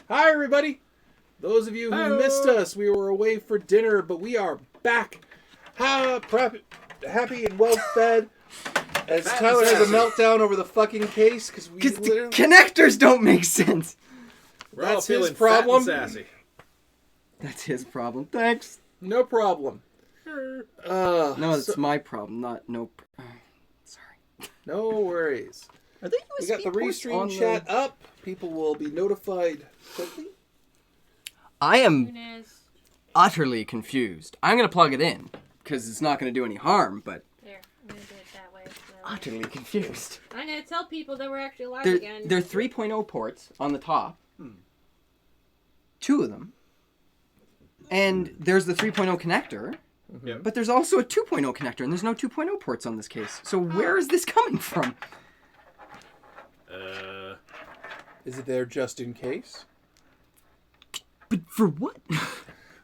Hi, everybody. Those of you who missed us, we were away for dinner, but we are back. Happy and well fed. As Tyler has a meltdown over the fucking case because the connectors don't make sense. That's his problem. That's his problem. Thanks. No problem. No, it's my problem, not sorry. No worries. Are they we got the restream chat up. People will be notified quickly. I am utterly confused. I'm going to plug it in because it's not going to do any harm, but... There, I'm going to do it that way. Utterly confused. I'm going to tell people that we're actually live again. There are 3.0 ports on the top. 2 of them. And there's the 3.0 connector. Mm-hmm. But there's also a 2.0 connector, and there's no 2.0 ports on this case. So where is this coming from? Is it there just in case? But for what? In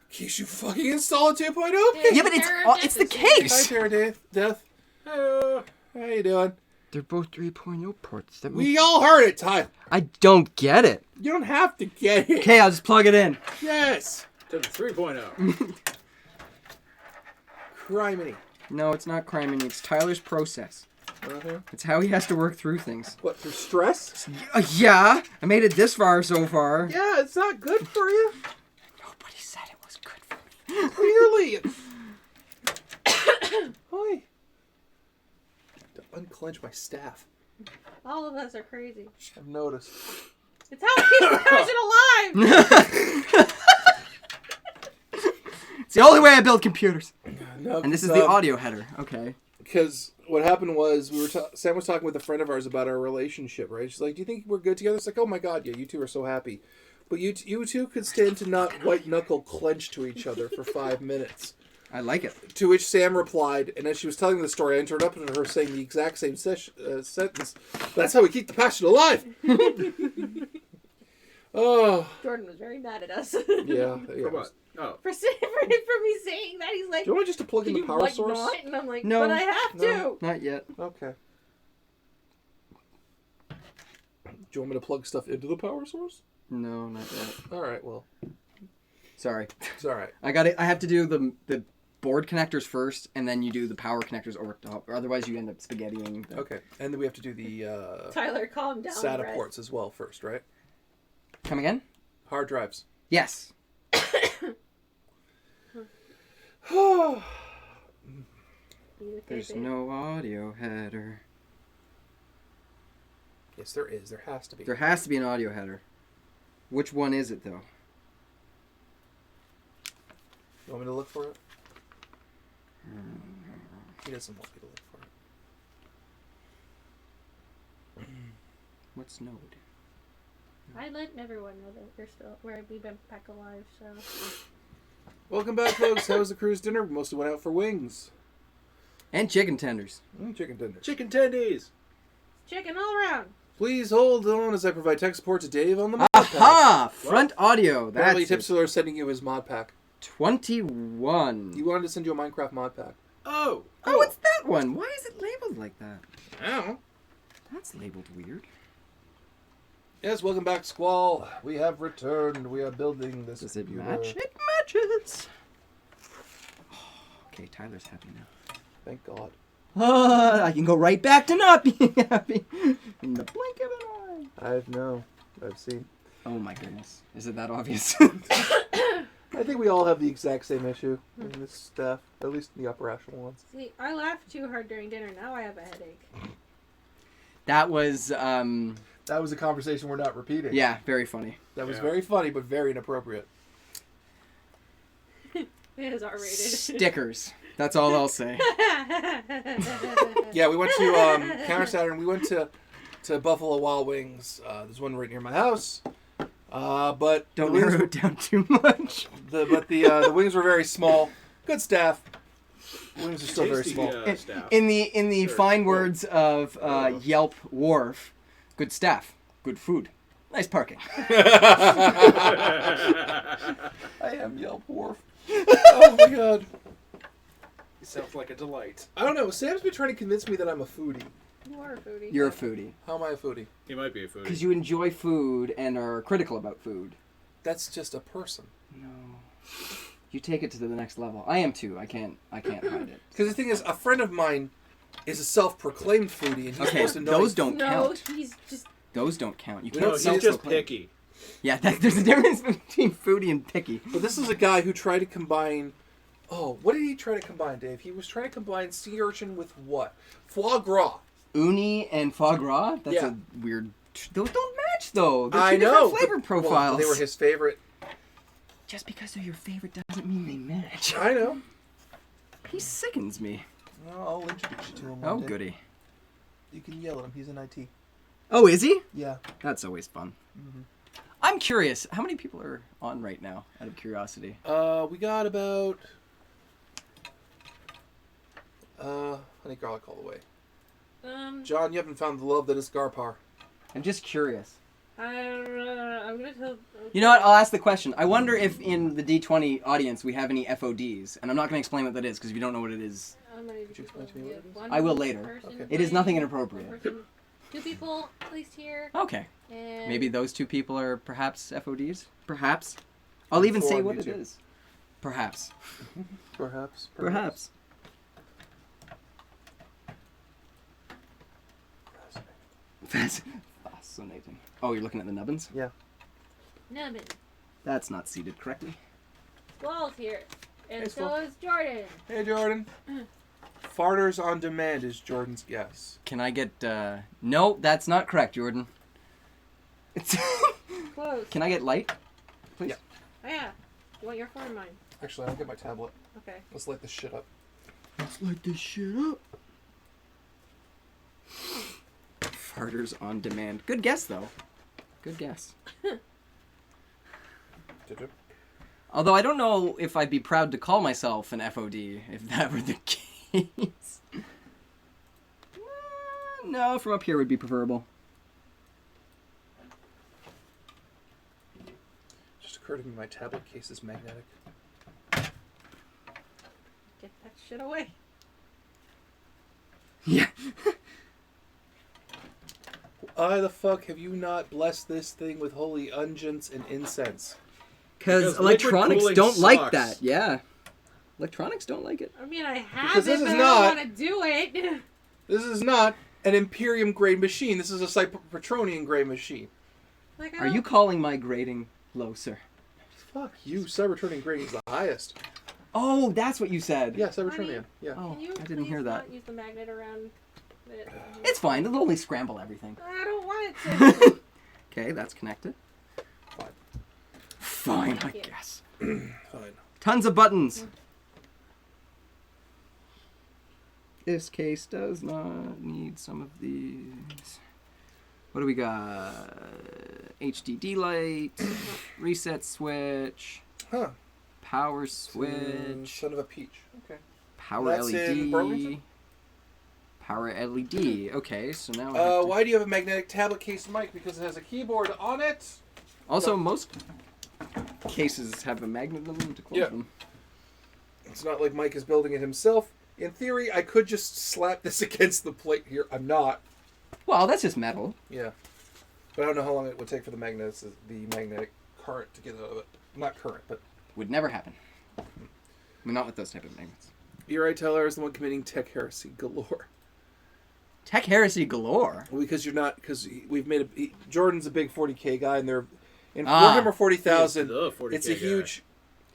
case you fucking install a 2.0? Yeah, but it's the case. Hi, Death. Hello. How you doing? They're both 3.0 ports. We all heard it, Ty. I don't get it. You don't have to get it. Okay, I'll just plug it in. Yes. To the 3.0. Criminy. No, it's not criminy. It's Tyler's process. Uh-huh. It's how he has to work through things. What, through stress? Yeah. I made it this far so far. Yeah, it's not good for you. Nobody said it was good for me. Clearly. Hi. To unclench my staff. All of us are crazy. I've noticed. It's how we keep the passion alive! It's the only way I build computers. No, and this is the audio header. Okay. Because what happened was Sam was talking with a friend of ours about our relationship, right? She's like, "Do you think we're good together?" It's like, "Oh my god, yeah, you two are so happy." But you two could stand to not white knuckle clench to each other for 5 minutes. I like it. To which Sam replied, and as she was telling the story, I interrupted her saying the exact same sentence. That's how we keep the passion alive. Oh. Jordan was very mad at us. Yeah. For what? Oh. For me saying that, he's like, do you want me just to plug in the power source? Not? And I'm like, no, but I have to. Not yet. Okay. Do you want me to plug stuff into the power source? No, not yet. All right, well. Sorry. It's all right. I have to do the board connectors first, and then you do the power connectors over top. Or otherwise, you end up spaghettiing. Okay, and then we have to do the Tyler, calm down. SATA ports as well first, right? Come again? Hard drives. Yes. There's no audio header. Yes, there is. There has to be. There has to be an audio header. Which one is it, though? You want me to look for it? He doesn't want me to look for it. What's Node? I let everyone know that we've been back alive, so... Welcome back, folks. How was the cruise dinner? We mostly went out for wings. And chicken tenders. Chicken tenders. Chicken tendies. Chicken all around. Please hold on as I provide tech support to Dave on the mod Aha! pack. Front audio. Apparently, That's Tipsler is sending you his mod pack. 21. He wanted to send you a Minecraft mod pack. Oh. Oh, it's that one. Why is it labeled like that? Oh. That's labeled weird. Yes, welcome back, Squall. We have returned. We are building this. Does it computer. match? It matches. Oh, okay, Tyler's happy now. Thank God. I can go right back to not being happy in the blink of an eye. I've seen. Oh my goodness. Is it that obvious? I think we all have the exact same issue in this stuff, at least in the upper echelon ones. See, I laughed too hard during dinner. Now I have a headache. That was, That was a conversation we're not repeating. yeah, very funny. That was very funny, but very inappropriate. It is R-rated. Stickers. That's all I'll say. Yeah, we went to Counter Saturn. We went to Buffalo Wild Wings. There's one right near my house. But Don't narrow it down too much. The wings were very small. Good staff. Wings are still very small. Staff. In the fine words of Yelp Wharf, good staff, good food, nice parking. I am Yelp Wharf. Oh my God. It sounds like a delight. I don't know. Sam's been trying to convince me that I'm a foodie. You are a foodie. You're a foodie. How am I a foodie? He might be a foodie. Because you enjoy food and are critical about food. That's just a person. No. You take it to the next level. I am too. I can't hide it. Because the thing is, a friend of mine is a self-proclaimed foodie, and he's Okay, supposed to know. those don't No, count. he's just. Those don't count. You No, can't he's He's just self-proclaim. picky. Yeah, there's a difference between foodie and picky. But this is a guy who tried to combine. Oh, what did he try to combine, Dave? He was trying to combine sea urchin with what? Foie gras. Uni and foie gras? That's Yeah. a weird... Those don't match, though. They're two I different know. flavor but- profiles. Well, they were his favorite. Just because they're your favorite doesn't mean they match. I know. He sickens me. Well, I'll introduce you to him. Oh, one day. goody. You can yell at him. He's in IT. Oh, is he? Yeah. That's always fun. Mm-hmm. I'm curious. How many people are on right now, out of curiosity? We got about. Honey garlic all the way. John, you haven't found the love that is Garpar. I'm just curious. I'm gonna tell. You know what? I'll ask the question. I wonder if in the D20 audience we have any FODs. And I'm not going to explain what that is, because if you don't know what it is, How many Could you explain to me what it is? one I will later. person Okay. it is playing, nothing one inappropriate. person- 2 people at least here. Okay. And Maybe those 2 people are perhaps FODs? Perhaps. I'll even say on what it YouTube. is. Perhaps. Perhaps. Perhaps. Fascinating. Oh, you're looking at the nubbins? Yeah. Nubbin. That's not seated correctly. Wall's here. And Hey, so Swell. is Jordan. Hey, Jordan. Farters on demand is Jordan's guess. Can I get, No, that's not correct, Jordan. It's... Close. Can I get light? Please? Yeah. Oh, yeah. You want your phone or mine? Actually, I'll get my tablet. Okay. Let's light this shit up. Let's light this shit up. Farters on demand. Good guess, though. Good guess. Did you? Although I don't know if I'd be proud to call myself an FOD if that were the case. No, from up here would be preferable. Just occurred to me my tablet case is magnetic. Get that shit away. Yeah. Why the fuck have you not blessed this thing with holy unguents and incense? Because Because liquid electronics cooling don't like sucks. that. Yeah. Electronics don't like it. I mean, I have Because it, this but is I not- don't want to do it. This is not an Imperium grade machine. This is a Cybertronian grade machine. Like, I Are you don't- calling my grading low, sir? Fuck you. Cybertronian grading is the highest. Oh, that's what you said. Yeah, Cybertronian. Yeah. Oh, Can you I didn't please hear that. not use the magnet around it? It's fine. It'll only scramble everything. I don't want it to. Okay, that's connected. Fine. Fine, I Thank you. guess. Fine. Tons of buttons. This case does not need some of these. What do we got? HDD light, reset switch, Huh. power switch, Son of a peach. Okay. power That's in LED, Burlington? power LED. Okay, so now I have to... Why do you have a magnetic tablet case mic? Because it has a keyboard on it. Also, most cases have a magnet in them to close Yeah. them. It's not like Mike is building it himself. In theory, I could just slap this against the plate here. I'm not. Well, that's just metal. Yeah. But I don't know how long it would take for the magnetic current to get out of it. Not current, but... Would never happen. I mean, not with those type of magnets. You're right, Tyler is the one committing tech heresy galore. Tech heresy galore. Well, because you're not... Because we've made Jordan's a big 40K guy, and they're... In Ah. Warhammer 40,000, The 40K it's a guy. huge...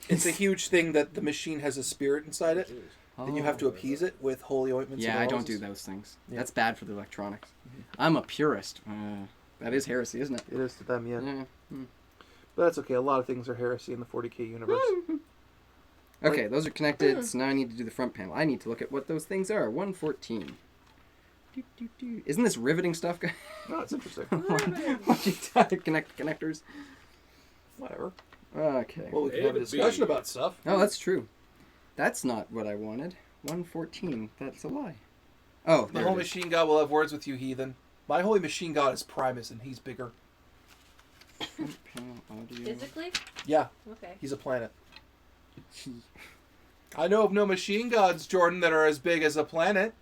It's a huge thing that the machine has a spirit inside it. Jeez. Then you have to appease it with holy ointments. Yeah, and I oils. don't do those things. Yeah. That's bad for the electronics. I'm a purist. That is heresy, isn't it? It is to them, yeah. Yeah. But that's okay. A lot of things are heresy in the 40K universe. Okay, those are connected, so now I need to do the front panel. I need to look at what those things are. 114. Isn't this riveting stuff, guys? No, it's interesting. Watching connect connectors. Whatever. Okay. Well, we can have a discussion about stuff. Oh, that's true. That's not what I wanted. 114. That's a lie. Oh, The there whole it is. machine god will have words with you, heathen. My holy machine god is Primus, and he's bigger. Front panel audio. Physically? Yeah, Okay. he's a planet. I know of no machine gods, Jordan, that are as big as a planet,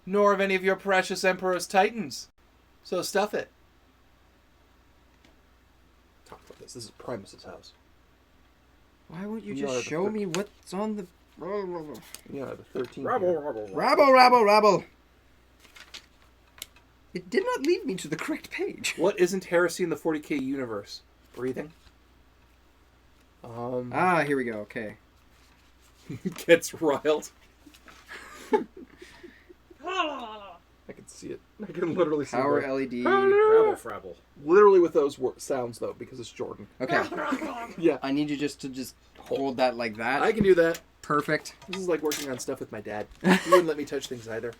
nor of any of your precious Emperor's Titans. So stuff it. Talk about This is Primus's house. Why won't you You are just the show third- me what's on the... Yeah, the 13. Rabble, here. rabble, rabble. Rabble, rabble, rabble. It did not lead me to the correct page. What isn't heresy in the 40k universe? Breathing. Ah, here we go. Okay. Gets riled. I can see it. I can literally see Power it. LED. Rabble, frabble. Literally with those sounds, though, because it's Jordan. Okay. Yeah. I need you just to hold that like that. I can do that. Perfect. This is like working on stuff with my dad. He wouldn't let me touch things either.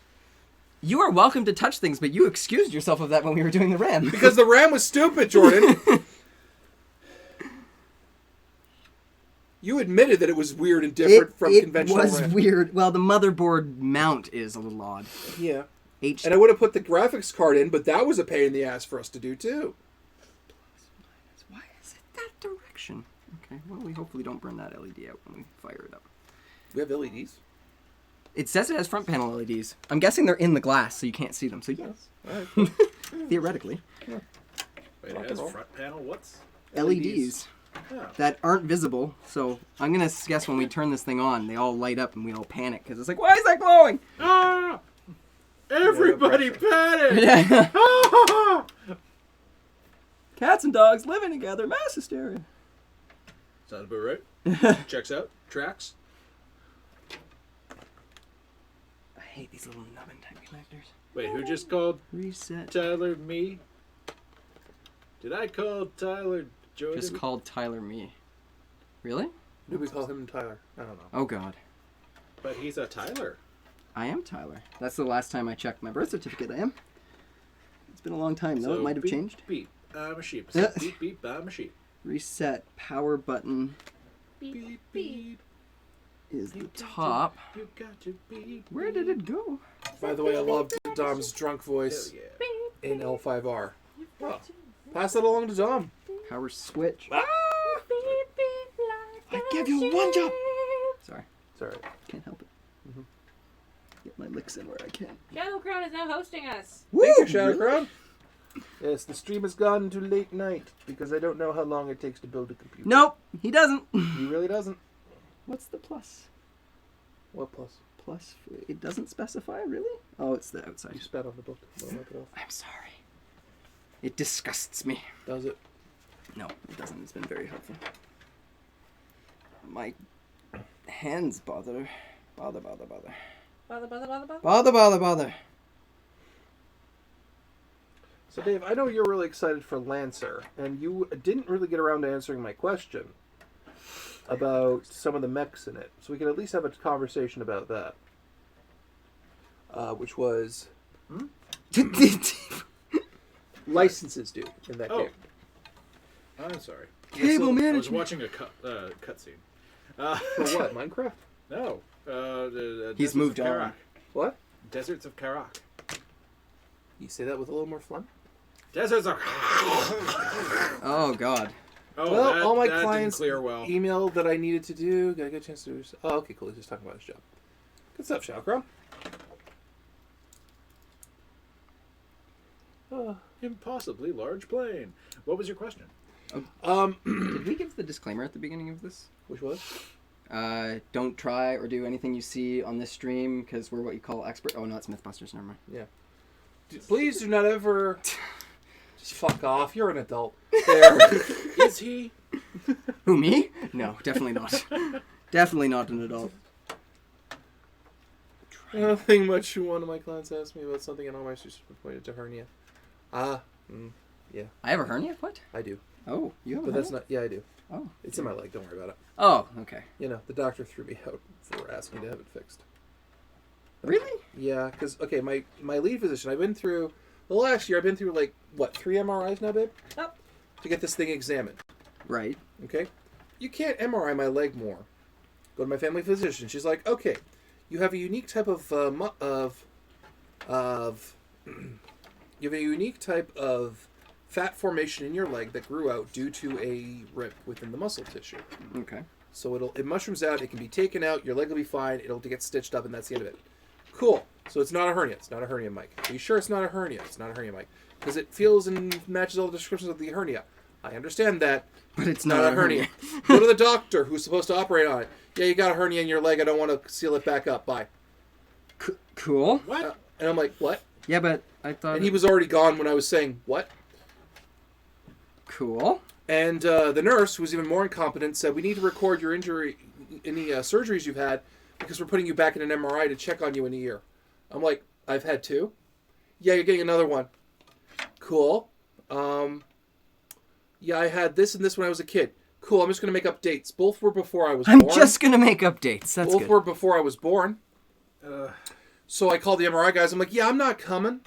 You are welcome to touch things, but you excused yourself of that when we were doing the RAM. Because the RAM was stupid, Jordan. You admitted that it was weird and different from conventional It was RAM. weird. Well, the motherboard mount is a little odd. Yeah. H. And I would have put the graphics card in, but that was a pain in the ass for us to do, too. Why is it that direction? Okay, well, we hopefully don't burn that LED out when we fire it up. We have LEDs. It says it has front panel LEDs. I'm guessing they're in the glass, so you can't see them. So yes, All right, cool. theoretically, Wait, it has front panel. What's? LEDs Oh. that aren't visible. So I'm gonna guess when we turn this thing on, they all light up and we all panic because it's like, why is that glowing? Ah! Everybody panic! Yeah. Ah! Cats and dogs living together, mass hysteria. Sounds about right. Checks out. Tracks. I hate these little nubbin type connectors. Wait, who just called Reset. Tyler me? Did I call Tyler Jordan? Just called Tyler me. Really? Do we call him Tyler? I don't know. Oh God. But he's a Tyler. I am Tyler. That's the last time I checked my birth certificate. I am. It's been a long time though. So It might have beep, changed. Beep. I'm a sheep. Yeah. Beep, beep, I'm a sheep. Reset power button Beep, beep. is the top. You got to beep. Where did it go? By the way, I loved Dom's drunk voice Hell yeah. in L5R. Oh, Pass that along to Dom. Power switch. Beep, beep, like I give a you one job. sheep. Sorry, It's all right. can't help it. Get my licks in where I can. Shadow Crown is now hosting us. Thank you, Shadow Crown. Yes, the stream has gone into late night because I don't know how long it takes to build a computer. Nope, he doesn't. He really doesn't. What's the plus? What plus? Plus, it doesn't specify really. Oh, it's the outside. You spat on the book. I'll wipe it off. I'm sorry. It disgusts me. Does it? No, it doesn't. It's been very helpful. My hands bother. Bother. Bother, bother, bother, bother. Bother. So, Dave, I know you're really excited for Lancer, and you didn't really get around to answering my question about some of the mechs in it. So we can at least have a conversation about that. Which was licenses due in that Oh. game. I'm sorry. Cable I was management. watching a cutscene. For what? Minecraft? No. The He's Deserts moved of on. Karak. What? Deserts of Karak. You say that with a little more phlegm? Deserts of. Oh God. Oh, Well, that, all my that clients didn't clear well. emailed that I needed to do. Got a good chance to do. Oh, okay, cool. He's just talking about his job. Good stuff, Shadow Crown. Impossibly large plane. What was your question? Did we give the disclaimer at the beginning of this? Which was? Don't try or do anything you see on this stream because we're what you call expert. Oh no, it's Mythbusters. Never mind. Yeah. Please do not ever. Just fuck off. You're an adult. There. Is he? Who, me? No, definitely not. Definitely not an adult. Nothing much. One of my clients asked me about something, and all my sisters pointed to hernia. I have a hernia? What? I do. Oh, you have a But that's hernia? not. Yeah, I do. Oh. It's in my leg. Don't worry about it. Oh, okay. You know, the doctor threw me out for asking to have it fixed. Really? Yeah, because, okay, my lead physician, I've been through, the last year, I've been through, like, what, 3 MRIs now, babe? Oh. To get this thing examined. Right. Okay? You can't MRI my leg more. Go to my family physician. She's like, okay, you have a unique type of you have a unique type of fat formation in your leg that grew out due to a rip within the muscle tissue. Okay. So it mushrooms out, it can be taken out, your leg will be fine, it'll get stitched up, and that's the end of it. Cool. So it's not a hernia. It's not a hernia, Mike. Are you sure it's not a hernia? It's not a hernia, Mike. Because it feels and matches all the descriptions of the hernia. I understand that. But it's Not a hernia. Go to the doctor who's supposed to operate on it. Yeah, you got a hernia in your leg. I don't want to seal it back up. Bye. Cool. What? And I'm like, what? Yeah, but I thought... And he was already gone when I was saying, what? Cool. And the nurse, who was even more incompetent, said, we need to record your injury, any surgeries you've had, because we're putting you back in an MRI to check on you in a year. I'm like, I've had 2? Yeah, you're getting another one. Cool. Yeah, I had this and this when I was a kid. Cool, I'm just going to make up dates. Both were before I was born. I'm just going to make up dates. That's Both good. were before I was born. So I called the MRI guys. I'm like, yeah, I'm not coming.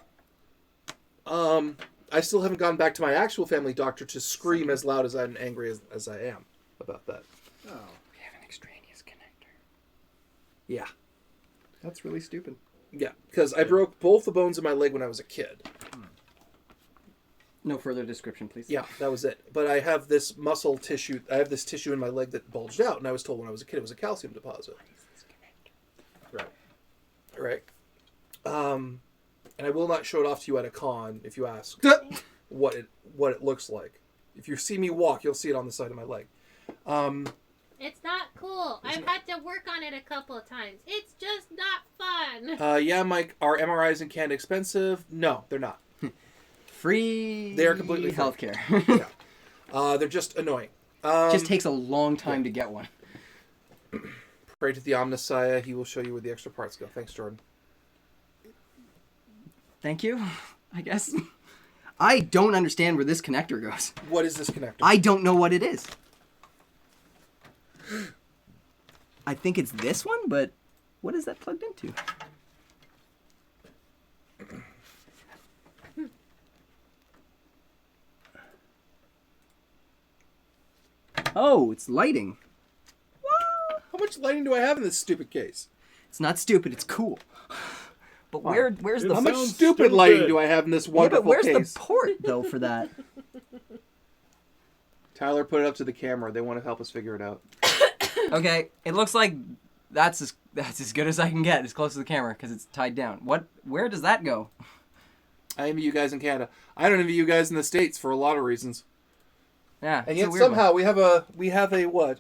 I still haven't gone back to my actual family doctor to scream as loud as I'm angry as I am about that. Oh. We have an extraneous connector. Yeah. That's really stupid. Yeah, because I broke both the bones in my leg when I was a kid. No further description, please. Yeah, that was it. But I have this muscle tissue. I have this tissue in my leg that bulged out, and I was told when I was a kid it was a calcium deposit. Right. Right. And I will not show it off to you at a con if you ask what it looks like. If you see me walk, you'll see it on the side of my leg. It's not cool. I've had to work on it a couple of times. It's just not fun. Yeah, Mike, are MRIs in Canada expensive? No, they're not. Free. They are completely free. Healthcare. Yeah. They're just annoying. Just takes a long time to get one. Pray to the Omnissiah. He will show you where the extra parts go. Thanks, Jordan. Thank you, I guess. I don't understand where this connector goes. What is this connector? I don't know what it is. I think it's this one, but what is that plugged into? Oh, it's lighting. How much lighting do I have in this stupid case? It's not stupid, it's cool. But where's the... How much sounds stupid stupid. lighting do I have in this Yeah, wonderful but where's case? the port, though, for that? Tyler, put it up to the camera. They want to help us figure it out. Okay, it looks like that's as good as I can get, as close to the camera, because it's tied down. Where does that go? I envy you guys in Canada. I don't envy you guys in the States for a lot of reasons. Yeah, And it's a yet weird somehow we have a what?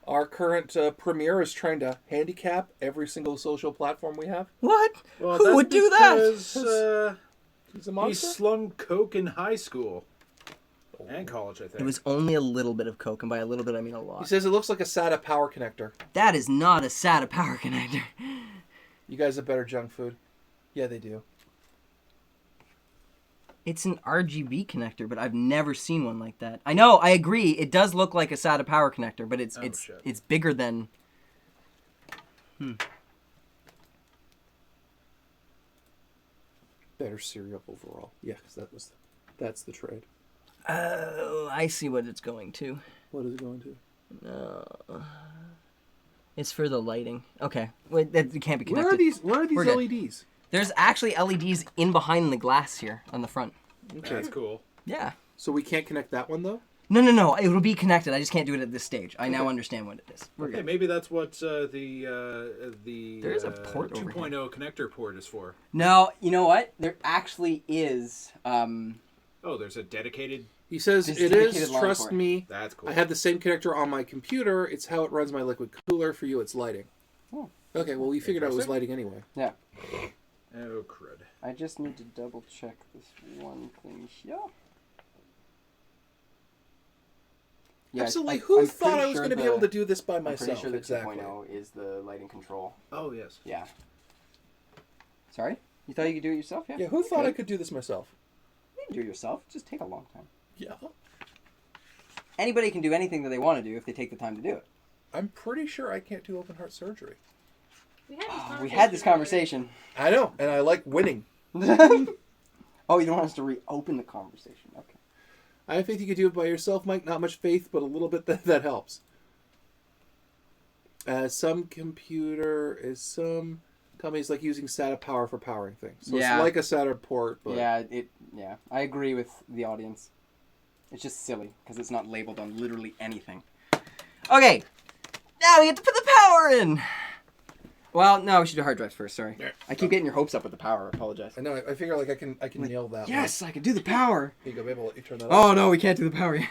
Our current premier is trying to handicap every single social platform we have. one. What? Well, Who that's would do that? because, He's a he monster. slung coke in high school and college, I think. It was only a little bit of coke, and by a little bit I mean a He lot. says it looks like a SATA power connector. That is not a SATA power connector. You guys have better junk food. Yeah, they do. It's an RGB connector, but I've never seen one like that. I know, I agree. It does look like a SATA power connector, but it's shit. it's bigger than. Better cereal overall. Yeah, because that's the trade. Oh, I see what it's going to. What is it going to? No. It's for the lighting. Okay, wait, that it can't be connected. Where are these We're good. LEDs? There's actually LEDs in behind the glass here on the front. Okay. That's cool. Yeah. So we can't connect that one though? No. It will be connected. I just can't do it at this stage. I now understand what it is. We're Okay, good. maybe that's what the There's a port over 2.0 connector port is for. No, you know what? There actually is. Oh, there's a dedicated. He says This it dedicated is. line Trust for it. me. That's cool. I have the same connector on my computer. It's how it runs my liquid cooler. For you, it's lighting. Oh. Okay, well we figured out it was Interesting. lighting anyway. Yeah. Oh crud. I just need to double check this one thing here. Yeah, Absolutely. Who I'm thought pretty I was sure going to be the- able to do this by I'm myself? pretty sure the Exactly. 2.0 is the lighting control. Oh yes. Yeah. Sorry? You thought you could do it yourself? Yeah. Yeah, who thought Okay. I could do this myself? You can do it yourself. Just take a long time. Yeah. Anybody can do anything that they want to do if they take the time to do it. I'm pretty sure I can't do open heart surgery. We had this conversation. I know, and I like winning. Oh, you don't want us to reopen the conversation. Okay. I have faith you could do it by yourself, Mike. Not much faith, but a little bit that helps. Some companies like using SATA power for powering things. So Yeah. it's like a SATA port, but Yeah, I agree with the audience. It's just silly because it's not labeled on literally anything. Okay, now we get to put the power in. Well, no, we should do hard drives first. Sorry, Yeah. I keep getting your hopes up with the power. I apologize. I know. I figure like I can nail that. Yes, I can do the power. Here you go, babe. I'll let you turn that. Oh no, we can't do the power yet.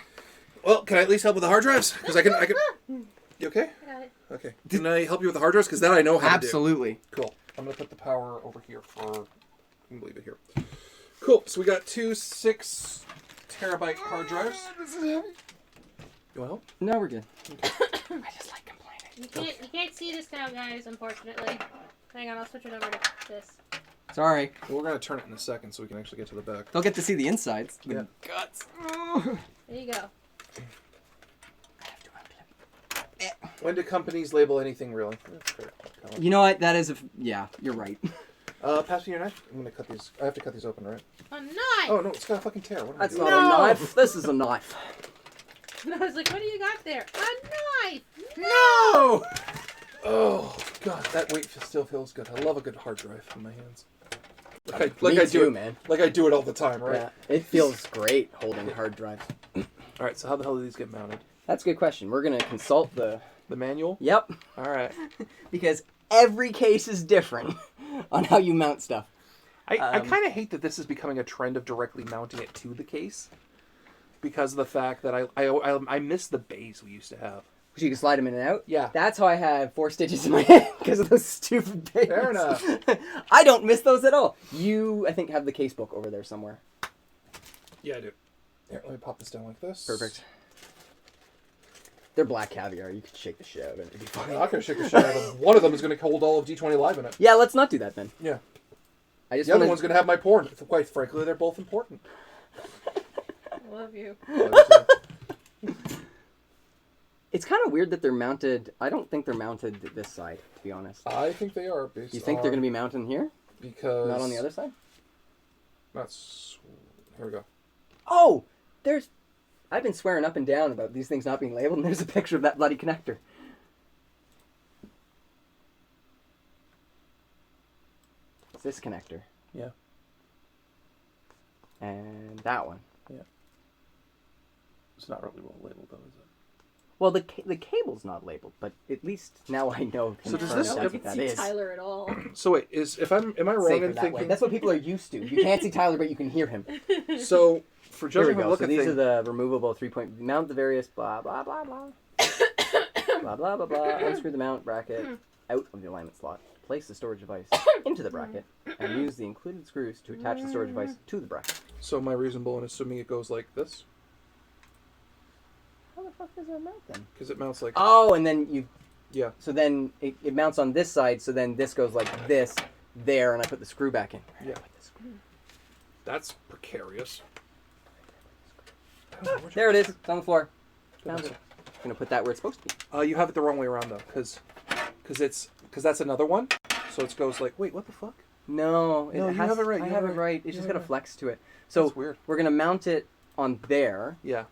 Well, can I at least help with the hard drives? Because I can. You okay? I got it. Okay. Can I help you with the hard drives? Because that I know how Absolutely. to do. Cool. I'm gonna put the power over here for. You can leave it here. Cool. So we got 2 6 terabyte hard drives. You want help? No, we're good. I just like complaining. You can't see this now, guys. Unfortunately. Hang on, I'll switch it over to this. Sorry. Well, we're gonna turn it in a second so we can actually get to the back. They'll get to see the insides. The Yeah. guts. There you go. When do companies label anything really? You know what? That is yeah, you're right. Pass me your knife. I'm gonna cut these. I have to cut these open, right? A knife! Oh no, it's got a fucking tear. What am I That's doing? not a knife. This is a knife. I was like, what do you got there? A knife! No! Oh god, that weight still feels good. I love a good hard drive in my hands. Like Me I too, do it, man. Like I do it all the time, right? Yeah, it feels great holding hard drives. All right. So how the hell do these get mounted? That's a good question. We're gonna consult the. The manual. Yep. All right. Because every case is different on how you mount stuff. I kind of hate that this is becoming a trend of directly mounting it to the case, because of the fact that I miss the bays we used to have. So you can slide them in and out? Yeah. That's how I have 4 stitches in my head, because of those stupid bays. Fair enough. I don't miss those at all. You, I think, have the case book over there somewhere. Yeah, I do. Here, let me pop this down like this. Perfect. They're black caviar. You could shake the shit out of it. It'd be I'm fine. not gonna shake a shit out of them. One of them is gonna hold all of D20 Live in it. Yeah, let's not do that then. Yeah. I just The other wanna... one's gonna have my porn. Quite frankly, they're both important. I love you. It's kind of weird that they're mounted. I don't think they're mounted this side, to be honest. I think they are. Based You think they're going to be mounted here? because Not on the other side? That's here we go. Oh! There's... I've been swearing up and down about these things not being labeled, and there's a picture of that bloody connector. It's this connector. Yeah. And that one. It's not really well labeled though, is it? Well, the cable's not labeled, but at least now I know. So does confirmed this- that's I what can that see is. Tyler at all. So wait, am I wrong Safer in that way. thinking? That's what people are used to. You can't see Tyler, but you can hear him. So for Here we judging from go. look So at these things, are the removable 3-point. Mount the various blah blah blah blah. Blah blah blah blah. Unscrew the mount bracket out of the alignment slot. Place the storage device into the bracket, and use the included screws to attach the storage device to the bracket. so am I reasonable in assuming it goes like this? How the fuck does that mount then? Because it mounts like Oh, and then you. yeah. So then it mounts on this side. So then this goes like this there, and I put the screw back in. Yeah. That's precarious. I don't know, where'd you- There it is. It's on the floor. Good Found it. mess. Gonna put that where it's supposed to be. You have it the wrong way around though, because that's another one. So it goes like, wait, what the fuck? No, No, you have it right, I you have have it it right. right. It's You just have got it a right. flex to it. So That's weird. we're gonna mount it on there, Yeah,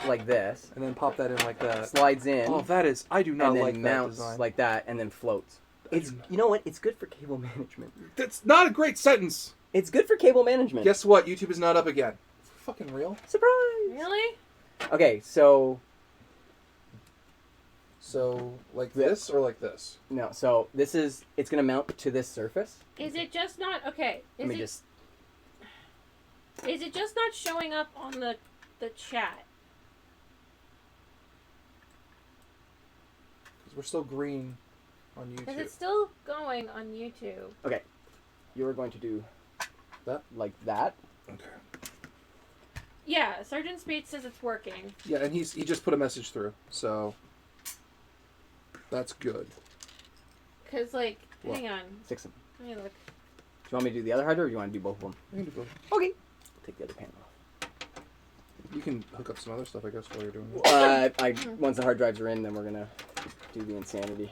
like this. and then pop that in like that. Slides in, Oh, that is. I do not and then like that mounts design. like that, and then floats. It's you know what? It's good for cable management. That's not a great sentence. It's good for cable management. Guess what? YouTube is not up again. Fucking real. Surprise! Really? Okay, so So like this or like this? no, so this is it's gonna mount to this surface. Is it just not okay? Let me just. Is it just not showing up on the chat? Because we're still green on Because YouTube. it's still going on YouTube. You're going to do That? like that. Okay. Yeah, Sergeant Spade says it's working. Yeah, and he just put a message through, so that's good. Cause like, What? hang on, 6 of them. let me look. Do you want me to do the other hard drive, or do you want to do both of them? You can do both. Okay. Take the other panel off. You can hook up some other stuff, I guess, while you're doing it. Once the hard drives are in, then we're gonna do the insanity.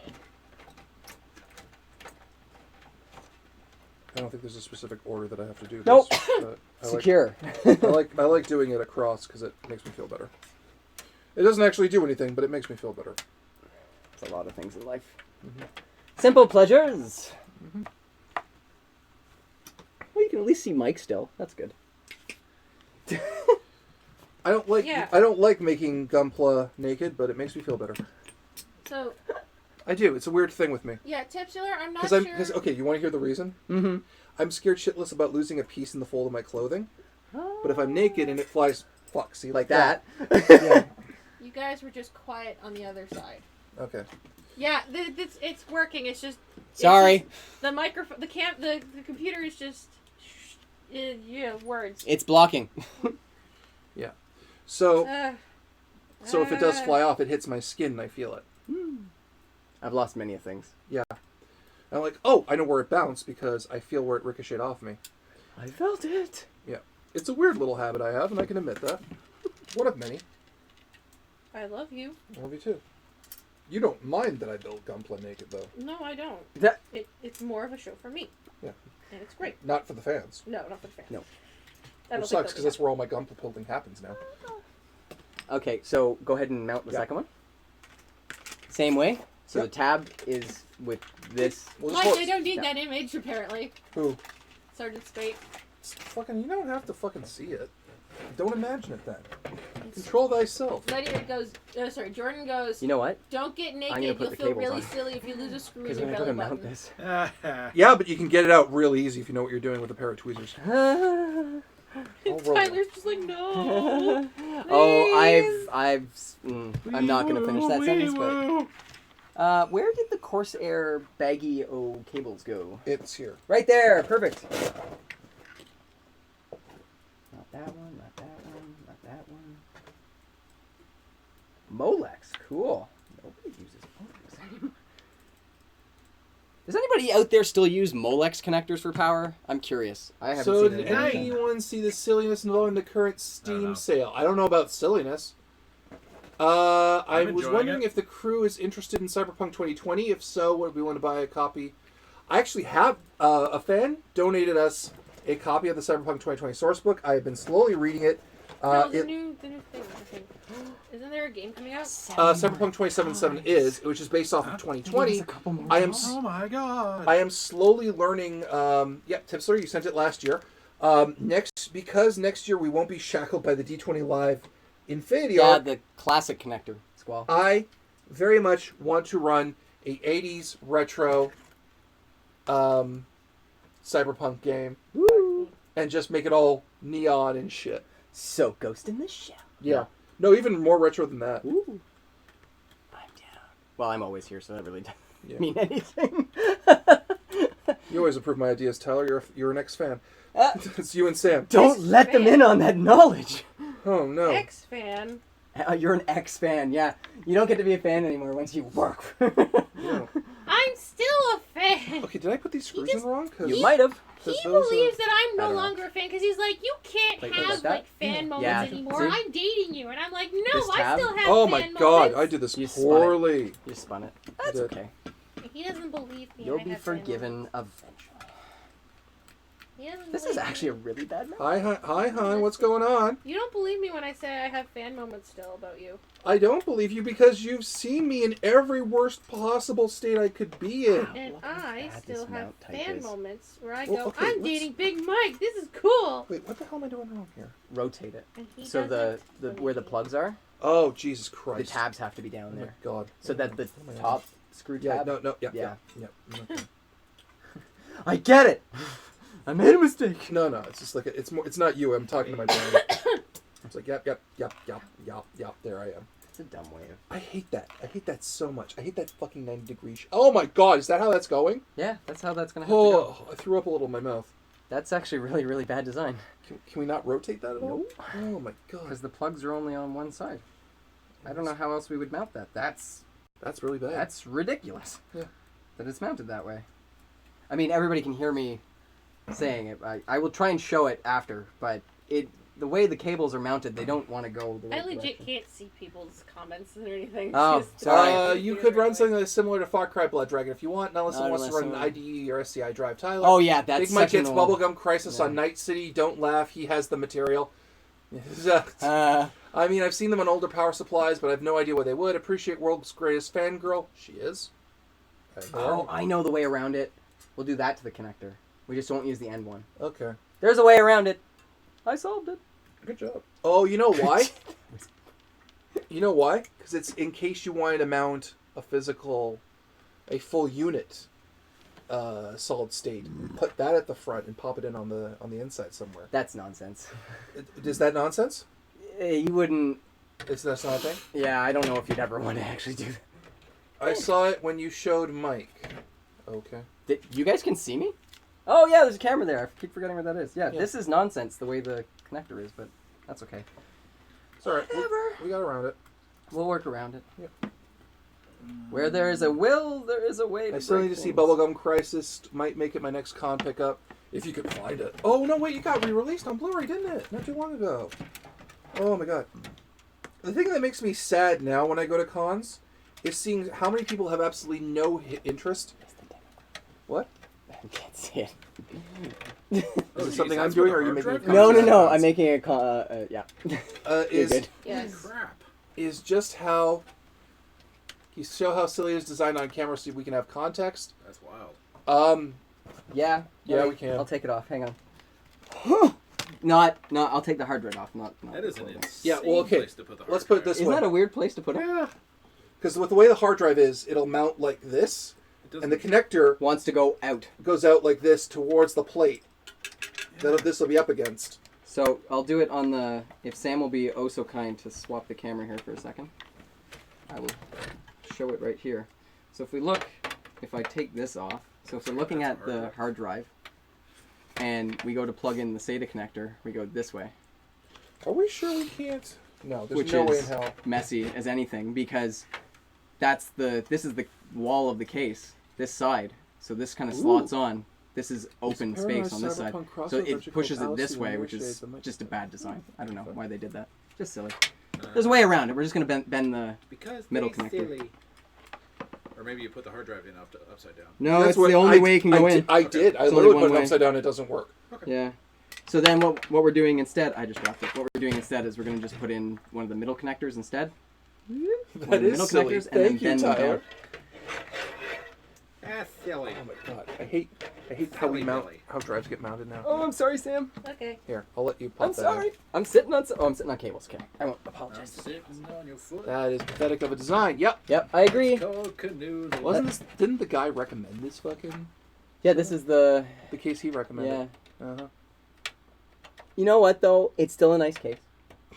I don't think there's a specific order that I have to do this. Nope. But Secure. I like doing it across because it makes me feel better. It doesn't actually do anything, but it makes me feel better. It's a lot of things in life. Mhm. Simple pleasures. Mhm. Well, you can at least see Mike still. That's good. I don't like Yeah. I don't like making Gunpla naked, but it makes me feel better. So, I do. It's a weird thing with me. Yeah, titular, I'm not Because sure. okay, you want to hear the reason? Mm-hmm. I'm scared shitless about losing a piece in the fold of my clothing. But if I'm naked and it flies, fuck, see, Like that. Yeah. You guys were just quiet on the other side. Okay. Yeah, it's working. It's just Sorry. the microphone, the computer is just words. It's blocking. So if it does fly off, it hits my skin and I feel it. I've lost many of things. Yeah. I'm like, oh, I know where it bounced because I feel where it ricocheted off me. I felt it. Yeah. It's a weird little habit I have, and I can admit that. One of many. I love you. I love you too. You don't mind that I build Gunpla naked, though. No, I don't. That It's more of a show for me. Yeah. And it's great. Not for the fans. No, not for the fans. No. Which sucks, because that's where all my Gunpla building happens now. Okay, so go ahead and mount the second one. Same way. So the tab is with this. We'll Mike, just I don't need that image, apparently. Who? Sergeant Spate. Fucking, you don't have to fucking see it. Don't imagine it then. Control thyself. Jordan goes, You know what? don't get I'm gonna naked, put you'll the feel cables really on. silly if you lose a screw in Because your when I belly go to button. mount this. Yeah, but you can get it out really easy if you know what you're doing with a pair of tweezers. I'll roll Tyler's just like, no. I'm not gonna finish that sentence, but where did the Corsair baggy O cables go? It's here. Right there, perfect. Not that one, not that one, not that one. Molex, cool. Nobody uses Molex anymore. Does anybody out there still use Molex connectors for power? I'm curious. I haven't So seen did it. anyone see the silliness involving the current I don't Steam know. sale? I don't know about silliness. I I'm was enjoying wondering it. if the crew is interested in Cyberpunk 2020. If so, would we want to buy a copy? I actually have a fan donated us a copy of the Cyberpunk 2020 sourcebook. I have been slowly reading it. No, the new thing, I think. Isn't there a game coming out? Cyberpunk 2077 is, which is based off of 2020. I am Oh my god. I am slowly learning. Tipsler, you sent it last year. Because next year we won't be shackled by the D20 Live Infinity Yeah, Arc. the classic connector, Squall. I very much want to run a 80s retro cyberpunk game Woo! and just make it all neon and shit. So, Ghost in the Shell. Yeah. No, even more retro than that. Ooh. I'm down. Well, I'm always here, so that really doesn't Yeah. mean anything. You always approve my ideas, Tyler. You're an ex-fan. It's you and Sam. Don't let them in on that knowledge. Oh, no. X-fan. You're an ex-fan, yeah. You don't get to be a fan anymore once you work. Yeah. I'm still a fan. Okay, did I put these screws in wrong? 'Cause- You might have. He those, believes that I'm I no don't know. longer a fan because he's like, you can't Like have that? like fan moments Yeah. anymore. See? I'm dating you, and I'm like, no, This I tab? still have Oh fan my moments. god, I did this You spun it. poorly. You spun it. That's did. okay. He doesn't believe me. You'll I be have fan forgiven moments. eventually. He doesn't This believe is actually a me. really bad match. Hi, hon, what's going on? You don't believe me when I say I have fan moments still about you. I don't believe you because you've seen me in every worst possible state I could be in. And Look how I bad still this have mount type fan is. moments where I Well, go, okay, I'm let's- dating Big Mike. This is cool. Wait, what the hell am I doing wrong here? Rotate it. And he So the doesn't where the believe plugs are, Oh, Jesus the Christ. tabs have to be Oh down my there. god. So that the Oh my God. top screw Yeah, tab. no, yeah. Yeah. Okay. I get it. I made a mistake. No, it's just like, it's not you, I'm talking to my brain. It's like, yep, there I am. It's a dumb way of. I hate that so much. I hate that fucking 90 degrees. Oh my god, is that how that's going? Yeah, that's how that's gonna have to go. Oh, I threw up a little in my mouth. That's actually really, really bad design. Can we not rotate that at all? Nope. Oh my god. Because the plugs are only on one side. I don't know how else we would mount that. That's That's really bad. That's ridiculous. Yeah. That it's mounted that way. I mean, everybody can hear me saying it. I will try and show it after, but the way the cables are mounted, they don't want to go the I right legit direction. can't see people's comments or anything. Oh, It's just- sorry. You could run something that's similar to Far Cry Blood Dragon if you want, unless I it wants to don't run an know. IDE or SCI drive. Tyler. Oh yeah, that's Big Mike such an gets old- Bubblegum Crisis Yeah. on Night City. Don't laugh, he has the material. Uh, I mean, I've seen them on older power supplies, but I have no idea why they would. Appreciate World's Greatest Fangirl. She is. oh, I know the way around it. We'll do that to the connector. We just won't use the end one. Okay. There's a way around it. I solved it. Good job. Oh, you know why? You know why? Because it's in case you wanted to mount a physical a full unit solid state, put that at the front, and pop it in on the inside somewhere. That's nonsense. Is that nonsense? You wouldn't. That's not a thing? Yeah, I don't know if you'd ever want to actually do that. I saw it when you showed Mike. Okay. You guys can see me? Oh, yeah, there's a camera there. I keep forgetting where that is. Yeah, Yeah. this is nonsense the way the connector is, but that's okay. It's alright. Whatever. We got around it. We'll work around it. Yep. Where there is a will, there is a way to I still break need to see things. Bubblegum Crisis. Might make it my next con pickup. If you could find it. Oh, no, wait, you got re-released on Blu-ray, didn't it? Not too long ago. Oh, my God. The thing that makes me sad now when I go to cons is seeing how many people have absolutely no interest. What? I can't see it. Is it something I'm doing, or are you making a No, comment? I'm making a yeah. You're Is good. Yes. Crap. is just how you show how silly it is designed on camera, so we can have context. That's wild. Yeah. Yeah, wait, we can. I'll take it off. Hang on. I'll take the hard drive off. Not That is the an clothing. insane Yeah, well, okay. place to put the hard Let's put it drive. this Isn't way. that a weird place to put it? Yeah. Because with the way the hard drive is, it'll mount like this, It doesn't- and the connector Wants to go out. goes out like this towards the plate. This will be up against. So I'll do it on the. If Sam will be oh so kind to swap the camera here for a second, I will show it right here. So if we look, if I take this off, so if we're looking That's at a hard the drive. hard drive, and we go to plug in the SATA connector, we go this way, Are we sure we can't? No, there's which no way in is hell. messy as anything because this is the wall of the case, this side. So this kind of slots on. This is open This space on this Paradise side. Cyberpunk crossover So version it pushes called it this Alice in way, Weird which is Shades of just a bad design. I don't know why they did that. Just silly. Uh, There's a way around it. We're just going to bend the... because middle they connector. silly. Or maybe you put the hard drive in upside down. No, That's it's what the only way it can go in. I did. I It's literally only put it one way. upside down. It doesn't work. Yeah. So then what we're doing instead... I just dropped it. What we're doing instead is we're going to just put in one of the middle connectors instead. One of That the is middle silly. connectors, and Thank you, then bend them Tyler. down. That's silly. Oh my god, I hate how we Silly mount Billy. how drives get mounted now. Oh, I'm sorry, Sam. Okay. Here, I'll let you pop I'm that sorry. in. I'm sitting on... I'm sitting on cables. Okay. I won't I'm apologize. sitting on your foot. That is pathetic of a design. Yep. Yep, I agree. Cold canoe. Wasn't this? Didn't the guy recommend this fucking Yeah, this is the... the case he recommended? Yeah. Uh huh. You know what, though? It's still a nice case.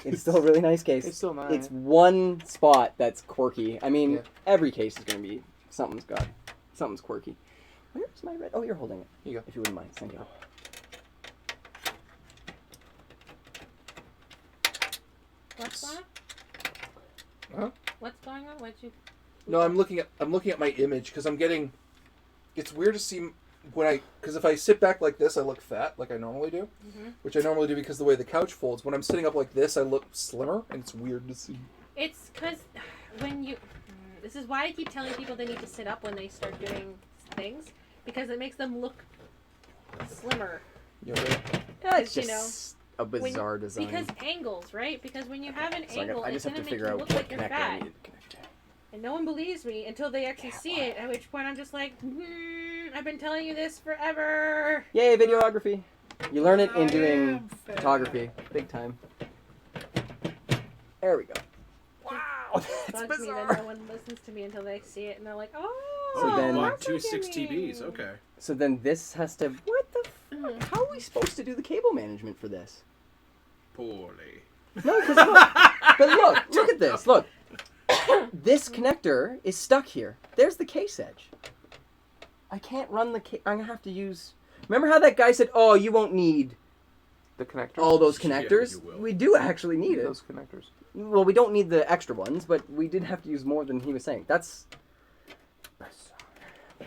It's still a really nice case. It's still nice. It's one spot that's quirky. I mean, Yeah. every case is going to be... Something's quirky. Where's my red... Oh, you're holding it. Here you go. If you wouldn't mind. Thank you. What's going on? Huh? What's going on? What'd you? No, I'm looking at my image because I'm getting. It's weird to see because if I sit back like this, I look fat like I normally do, which I normally do because the way the couch folds. When I'm sitting up like this, I look slimmer, and it's weird to see. It's because when you. This is why I keep telling people they need to sit up when they start doing things because it makes them look slimmer. You know, right? Yeah, it's You just a bizarre design. Because angles, right? Because when you have an So angle, I it's just have gonna to make you figure out look what like you're connector I fat. needed to connect to. And no one believes me until they actually see it. At which point I'm just like, I've been telling you this forever. Yay, videography. You learn it in doing photography. Big time. There we go. Wow, that's Bugs me that bizarre. no one listens to me until they see it, and they're like, oh. So then- that's two what you 6 TVs. mean. Okay. So then this has to... What the fuck? How are we supposed to do the cable management for this? Poorly. No, because look. But look at this. Look. This connector is stuck here. There's the case edge. I can't run the case. I'm going to have to use... Remember how that guy said, oh, you won't need The connectors. all those Yeah, connectors? you will. We do actually need it. Those connectors. Well, we don't need the extra ones, but we did have to use more than he was saying. That's...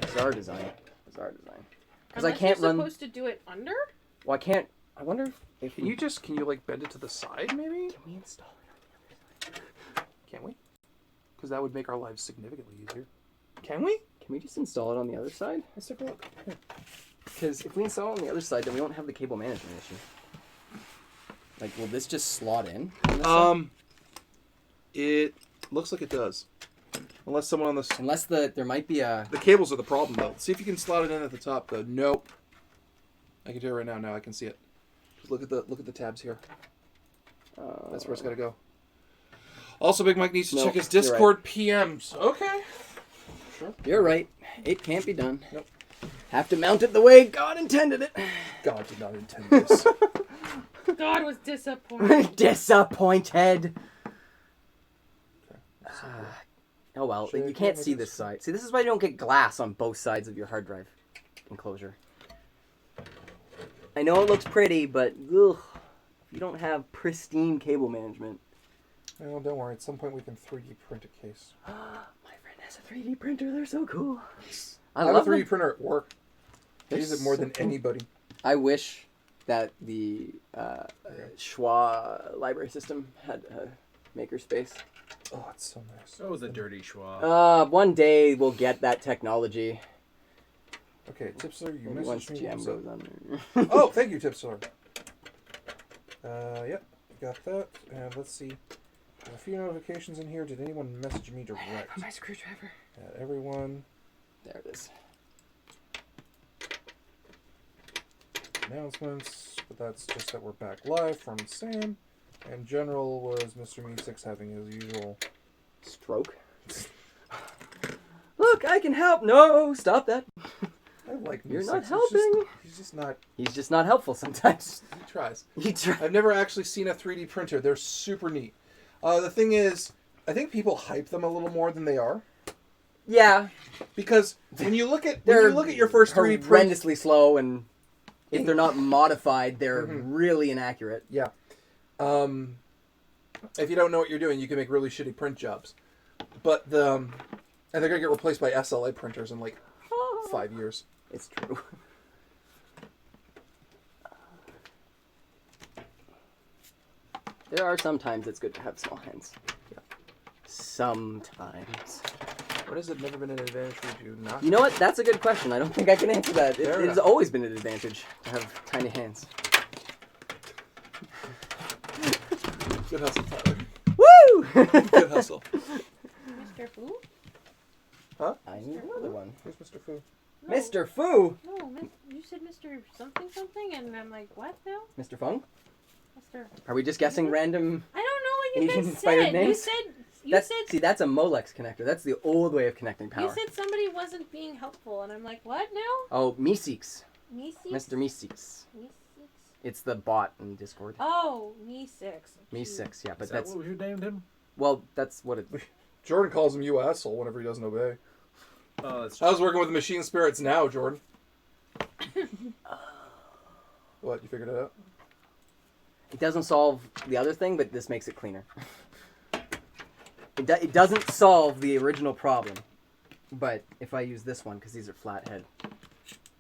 Bizarre design. Bizarre design. Because I Unless can't you're run... supposed to do it under? Well, I can't... I wonder if Can you like bend it to the side maybe? Can we install it on the other side? Can we? Because that would make our lives significantly easier. Can we? Can we just install it on the other side? Let's take a look. Here. Because if we install it on the other side, then we won't have the cable management issue. Like, will this just slot in? on this side? It looks like it does. Unless someone on this... Unless there might be a... The cables are the problem, though. See if you can slot it in at the top, though. Nope. I can do it right now. Now I can see it. Just look at the tabs here. That's where it's got to go. Also, Big Mike needs to No, check his you're Discord PMs. Okay. You're right. It can't be done. Nope. Have to mount it the way God intended it. God did not intend this. God was disappointed. Disappointed. Okay. Oh well, Should I you can't go see with this this? side. See, this is why you don't get glass on both sides of your hard drive enclosure. I know it looks pretty, but ugh, if you don't have pristine cable management. Well, don't worry. At some point, we can 3D print a case. My friend has a 3D printer. They're so cool. I have a 3D them. printer at work. I They're use it more so than cool. anybody. I wish that the Schwa library system had a makerspace. Oh, it's so nice. Oh, the dirty schwa. One day we'll get that technology. Okay, Tipsler, you Maybe once messaged me. GM What's goes up? on there. Oh, thank you, Tipsler. Yep, got that. And let's see. A few notifications in here. Did anyone message me direct? My screwdriver. Yeah, everyone. There it is. Announcements, but that's just that we're back live from Sam. And general was Mr. Me6 having his usual. Stroke. Look, I can help. No, stop that. I like You're Me6. not helping. He's just not. He's just not helpful sometimes. He tries. He tries. I've never actually seen a 3D printer. They're super neat. The thing is, I think people hype them a little more than they are. Yeah, Because when you look at they're your first 3D print, horrendously slow, and if they're not modified, they're really inaccurate. yeah. If you don't know what you're doing, you can make really shitty print jobs. But and they're gonna get replaced by SLA printers in like 5 years. It's true. There are sometimes it's good to have small hands. Yeah. Sometimes. What has it never been an advantage for you not? You know what? That's a good question. I don't think I can answer that. It Fair has enough. always been an advantage to have tiny hands. Good hustle, Tyler. Woo! Good hustle. Mr. Fu? I need another one. Who's Mr. Fu? No, Mr. Fu! No, you said Mr. something something, and I'm like, what now? Mr. Fung? Mr. Are we just guessing random? I don't know what you Asian guys inspired said. names? You said See, that's a Molex connector. That's the old way of connecting power. you said somebody wasn't being helpful, and I'm like, what now? Oh, Meeseeks. Me Mr. Meeseeks. Me 6? It's the bot in Discord. Oh, Me 6. Meeseeks, yeah, but Is that that's what we named him? well, that's what it. Jordan calls him you asshole whenever he doesn't obey. Oh, that's How's working with the machine spirits now, Jordan? What, you figured it out? It doesn't solve the other thing, but this makes it cleaner. It doesn't solve the original problem, but if I use this one, because these are flat head,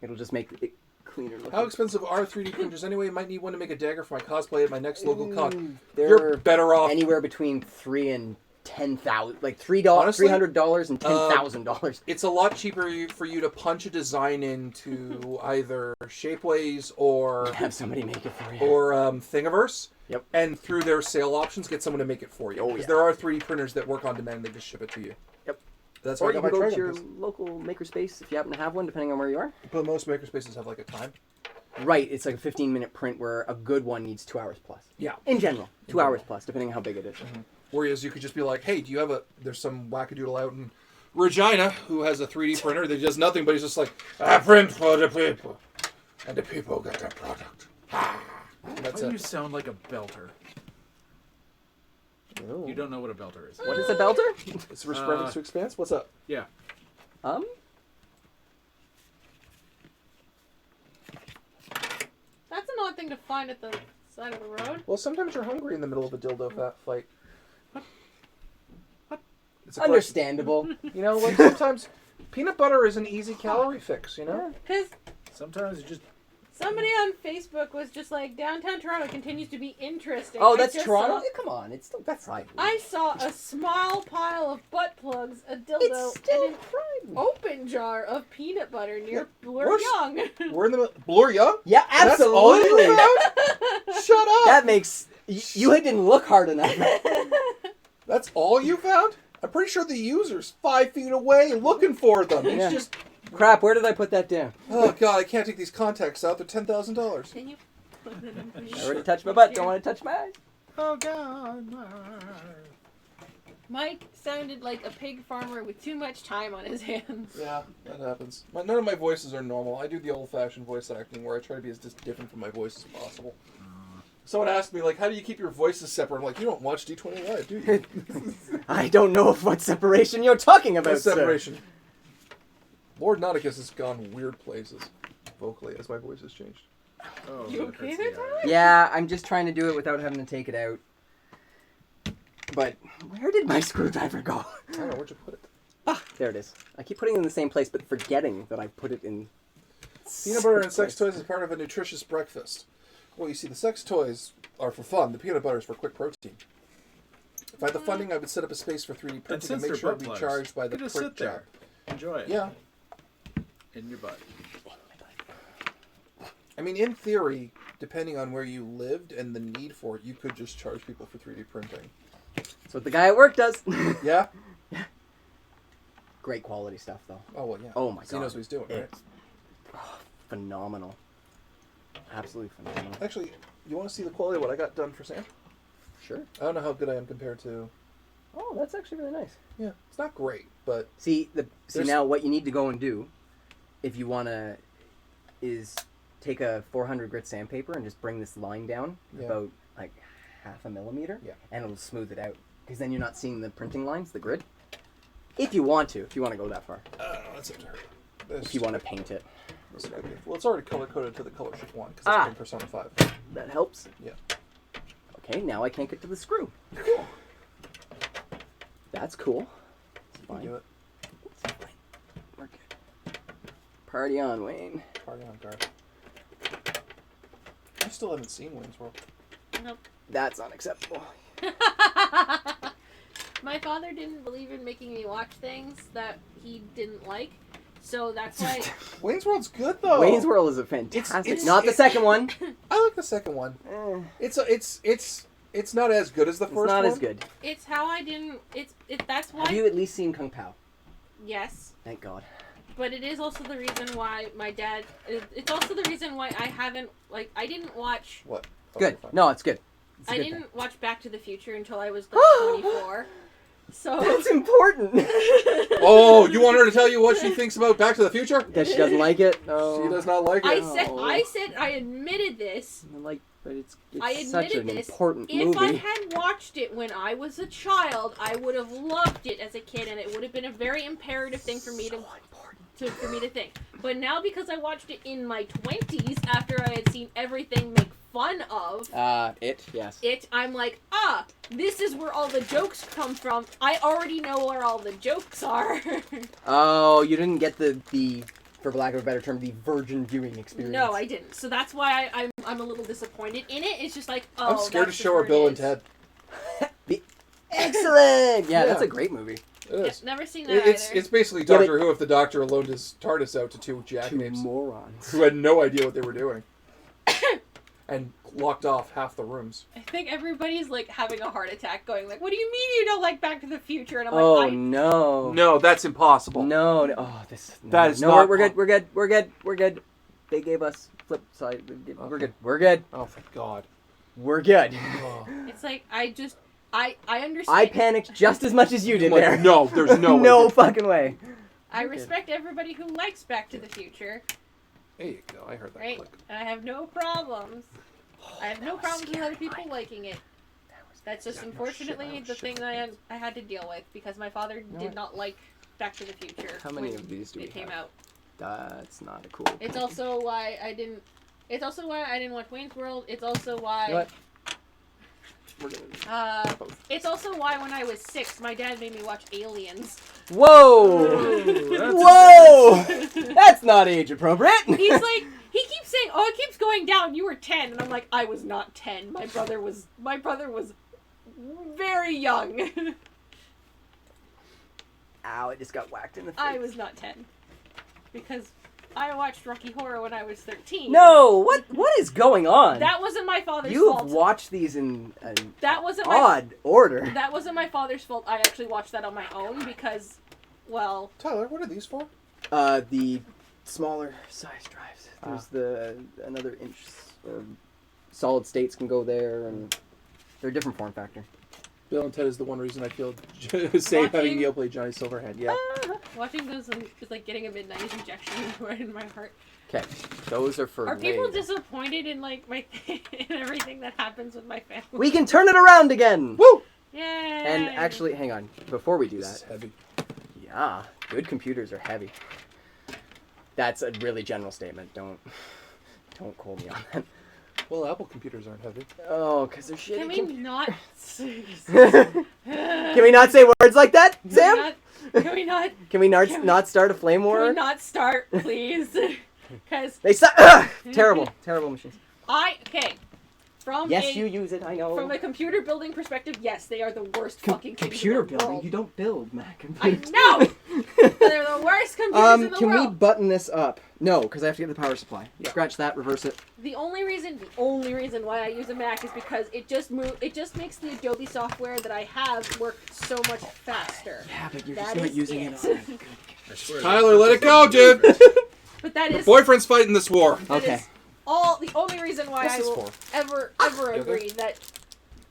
it'll just make it cleaner looking. How expensive are 3D printers anyway? Might need one to make a dagger for my cosplay at my next local con. They're You're better off. anywhere between $3,000 and $10,000, like Honestly, $300 and $10,000. It's a lot cheaper for you to punch a design into either Shapeways or Have somebody make it for you. Thingiverse. Yep. And through their sale options, get someone to make it for you. Oh, Because yeah. there are 3D printers that work on demand and they just ship it to you. Yep. That's why Or I you got can my go to your Trigon. local makerspace if you happen to have one, depending on where you are. But most makerspaces have like a time. Right, it's like a 15-minute print where a good one needs 2 hours plus. Yeah. In general, 2 In hours plus, depending on how big it is. Whereas you could just be like, hey, do you have there's some wackadoodle out in Regina who has a 3D printer that does nothing, but he's just like, I print for the people. And the people get their product. And that's Why do you it. sound like a belter? Ooh. You don't know what a belter is. What is a belter? It's reference to Expanse? What's up? Yeah. That's an odd thing to find at the side of the road. Well, sometimes you're hungry in the middle of a dildo fight. It's a Understandable. question. You know, like sometimes peanut butter is an easy calorie fix, you know? Because Sometimes you just somebody on Facebook was just like, downtown Toronto continues to be interesting. Oh, I that's just Toronto? saw- Come on, it's still Friday. I saw a small pile of butt plugs, a dildo, It's still and an Friday. open jar of peanut butter near Blur we're- Young. We're in the middle. Blur Young? Yeah, That's all you absolutely. found? Shut up! That makes... You didn't look hard enough. That's all you found? I'm pretty sure the user's 5 feet away looking for them. He's Yeah. just, Crap, where did I put that down? oh god, I can't take these contacts out. They're $10,000. Can you put it in I already touched my butt, don't want to touch my eyes. oh god. Mike sounded like a pig farmer with too much time on his hands. Yeah, that happens. None of my voices are normal. I do the old-fashioned voice acting where I try to be as different from my voice as possible. Someone asked me, like, how do you keep your voices separate? I'm like, you don't watch D20 Live, do you? I don't know of what separation you're talking about, What separation? Lord Nauticus has gone weird places vocally as my voice has changed. Oh, You that okay hurts there, the Tyler? eye. Yeah, I'm just trying to do it without having to take it out. But where did my screwdriver go? I don't know, where'd you put it? Ah, there it is. I keep putting it in the same place, but forgetting that I put it in. Peanut butter and sex toys is part of a nutritious breakfast. Well, you see, the sex toys are for fun. The peanut butter is for quick protein. If I had the funding, I would set up a space for 3D printing and since make they're sure butt it'd be plugs, charged by the you just prick sit there. jar. Enjoy it. Yeah. In your butt. I mean, in theory, depending on where you lived and the need for it, you could just charge people for 3D printing. That's what the guy at work does. Yeah? Great quality stuff, though. Oh, well, yeah. Oh my So he knows God. what he's doing, right? It's phenomenal. Absolutely phenomenal. Actually, you want to see the quality of what I got done for Sam? Sure. I don't know how good I am compared to... Oh, that's actually really nice. Yeah, it's not great, but... See There's- now what you need to go and do, if you wanna, is take a 400 grit sandpaper and just bring this line down Yeah. about like half a millimeter, Yeah. and it'll smooth it out. Because then you're not seeing the printing lines, the grid. If you want to go that far. I don't know, that's up to her. That's If you want to paint it, that's okay. Well, it's already color-coded to the color shift 1, because Ah. it's in Persona 5. that helps. Yeah. Okay, now I can't get to the screw. Cool. That's cool. It's You can fine. do it. It's fine. We're good. Party on, Wayne. Party on, guard. I still haven't seen Wayne's World. Nope. That's unacceptable. My father didn't believe in making me watch things that he didn't like, so that's why. Wayne's World's good, though. Wayne's World is a fantastic. it's- not the it- second one. I like the second one. Eh, It's not as good as the it's first not one. as good. It's how I didn't. That's why. Have you at least seen Kung Pao? Yes, Thank God. but it is also the reason why my dad. It's also the reason why I haven't I didn't watch. What? Oh, Good. fine. No, it's good. It's a I good didn't watch Back to the Future until I was like 24. So. thing. That's important. Oh, you want her to tell you what she thinks about Back to the Future? That she doesn't like it. No. She does not like I it. said I admitted this. But it's I such admitted an this. important If movie. I had watched it when I was a child, I would have loved it as a kid, and it would have been a very imperative thing for me for me to think. But now, because I watched it in my 20s, after I had seen everything make fun of Yes. it, I'm like, this is where all the jokes come from. I already know where all the jokes are. Oh, you didn't get the, for lack of a better term, the virgin viewing experience. No, I didn't. So that's why I'm a little disappointed in it. It's just like, oh, I'm scared to that's just show her where it Bill and is. Ted. Excellent! Yeah, Yeah. that's a great movie. It Yeah, is. never seen that either. It's basically Yeah, Doctor Who if the Doctor loaned his TARDIS out to two Two jackanapes morons. who had no idea what they were doing. And locked off half the rooms. I think everybody's like having a heart attack going like, what do you mean you don't like Back to the Future? And I'm Oh, like, no. No, that's impossible. No, no. Oh, this. No, That is no, not we're good. We're good. We're good. We're good. They gave us flip side. We're Okay. good. We're good. Oh, thank God. We're good. Oh. it's like, I understand. I panicked just as much as you did Like, there. no, there's no way. no fucking way. I respect everybody who likes Back to the Future, There you go. I heard that right? click. And I have no problems. I have no problems with other people liking it. That's just Yeah, no unfortunately shit, the thing that I had to deal with because my father know did what? not like Back to the Future How many when of these do we it came have? out. That's not a cool. It's also why I didn't. It's also why I didn't watch Wayne's World. It's also why. You know what? We're gonna It's also why when I was 6, my dad made me watch Aliens. Whoa! that's Whoa! That's not age appropriate. He's like, he keeps saying, "Oh, it keeps going down. You were 10," and I'm like, "I was not 10. My brother was very young. Ow! I just got whacked in the face. I was not 10 because I watched Rocky Horror when I was 13. No! What is going on? That wasn't my father's You fault. have watched these in an That wasn't my odd order. That wasn't my father's fault. I actually watched that on my own because, well, Tyler, what are these for? The smaller size drives. There's the another inch. Solid states can go there, and they're a different form factor. Bill and Ted is the one reason I feel safe having Neil play Johnny Silverhand. Yeah. Watching those is like getting a mid-90s injection right in my heart. Okay, those are for Are people later. disappointed in like my in everything that happens with my family? We can turn it around again! Woo! Yay! And actually, hang on. Before we do This is that, heavy. yeah, good computers are heavy. That's a really general statement. Don't quote me on that. Well, Apple computers aren't heavy. Oh, because they're shitty. Can we not? Can we not say words like that, Sam? Can we not? Can we not start a flame Can we war? not start, please? Because They suck. Terrible machines. okay. From Yes, you use it. I know. From a computer building perspective, yes, they are the worst fucking things computer in the building. world. You don't build Mac I computers. know. They're the worst computers in the Can we world. button this up? No, because I have to get the power supply. Yeah. Scratch that. Reverse it. The only reason why I use a Mac is because it just makes the Adobe software that I have work so much faster. Yeah, but you're That just not is using it. it on. I swear. Tyler, let it go, dude. But that Your is boyfriend's fighting this war. that Okay. is the only reason why What's I this will for? ever You okay? agree that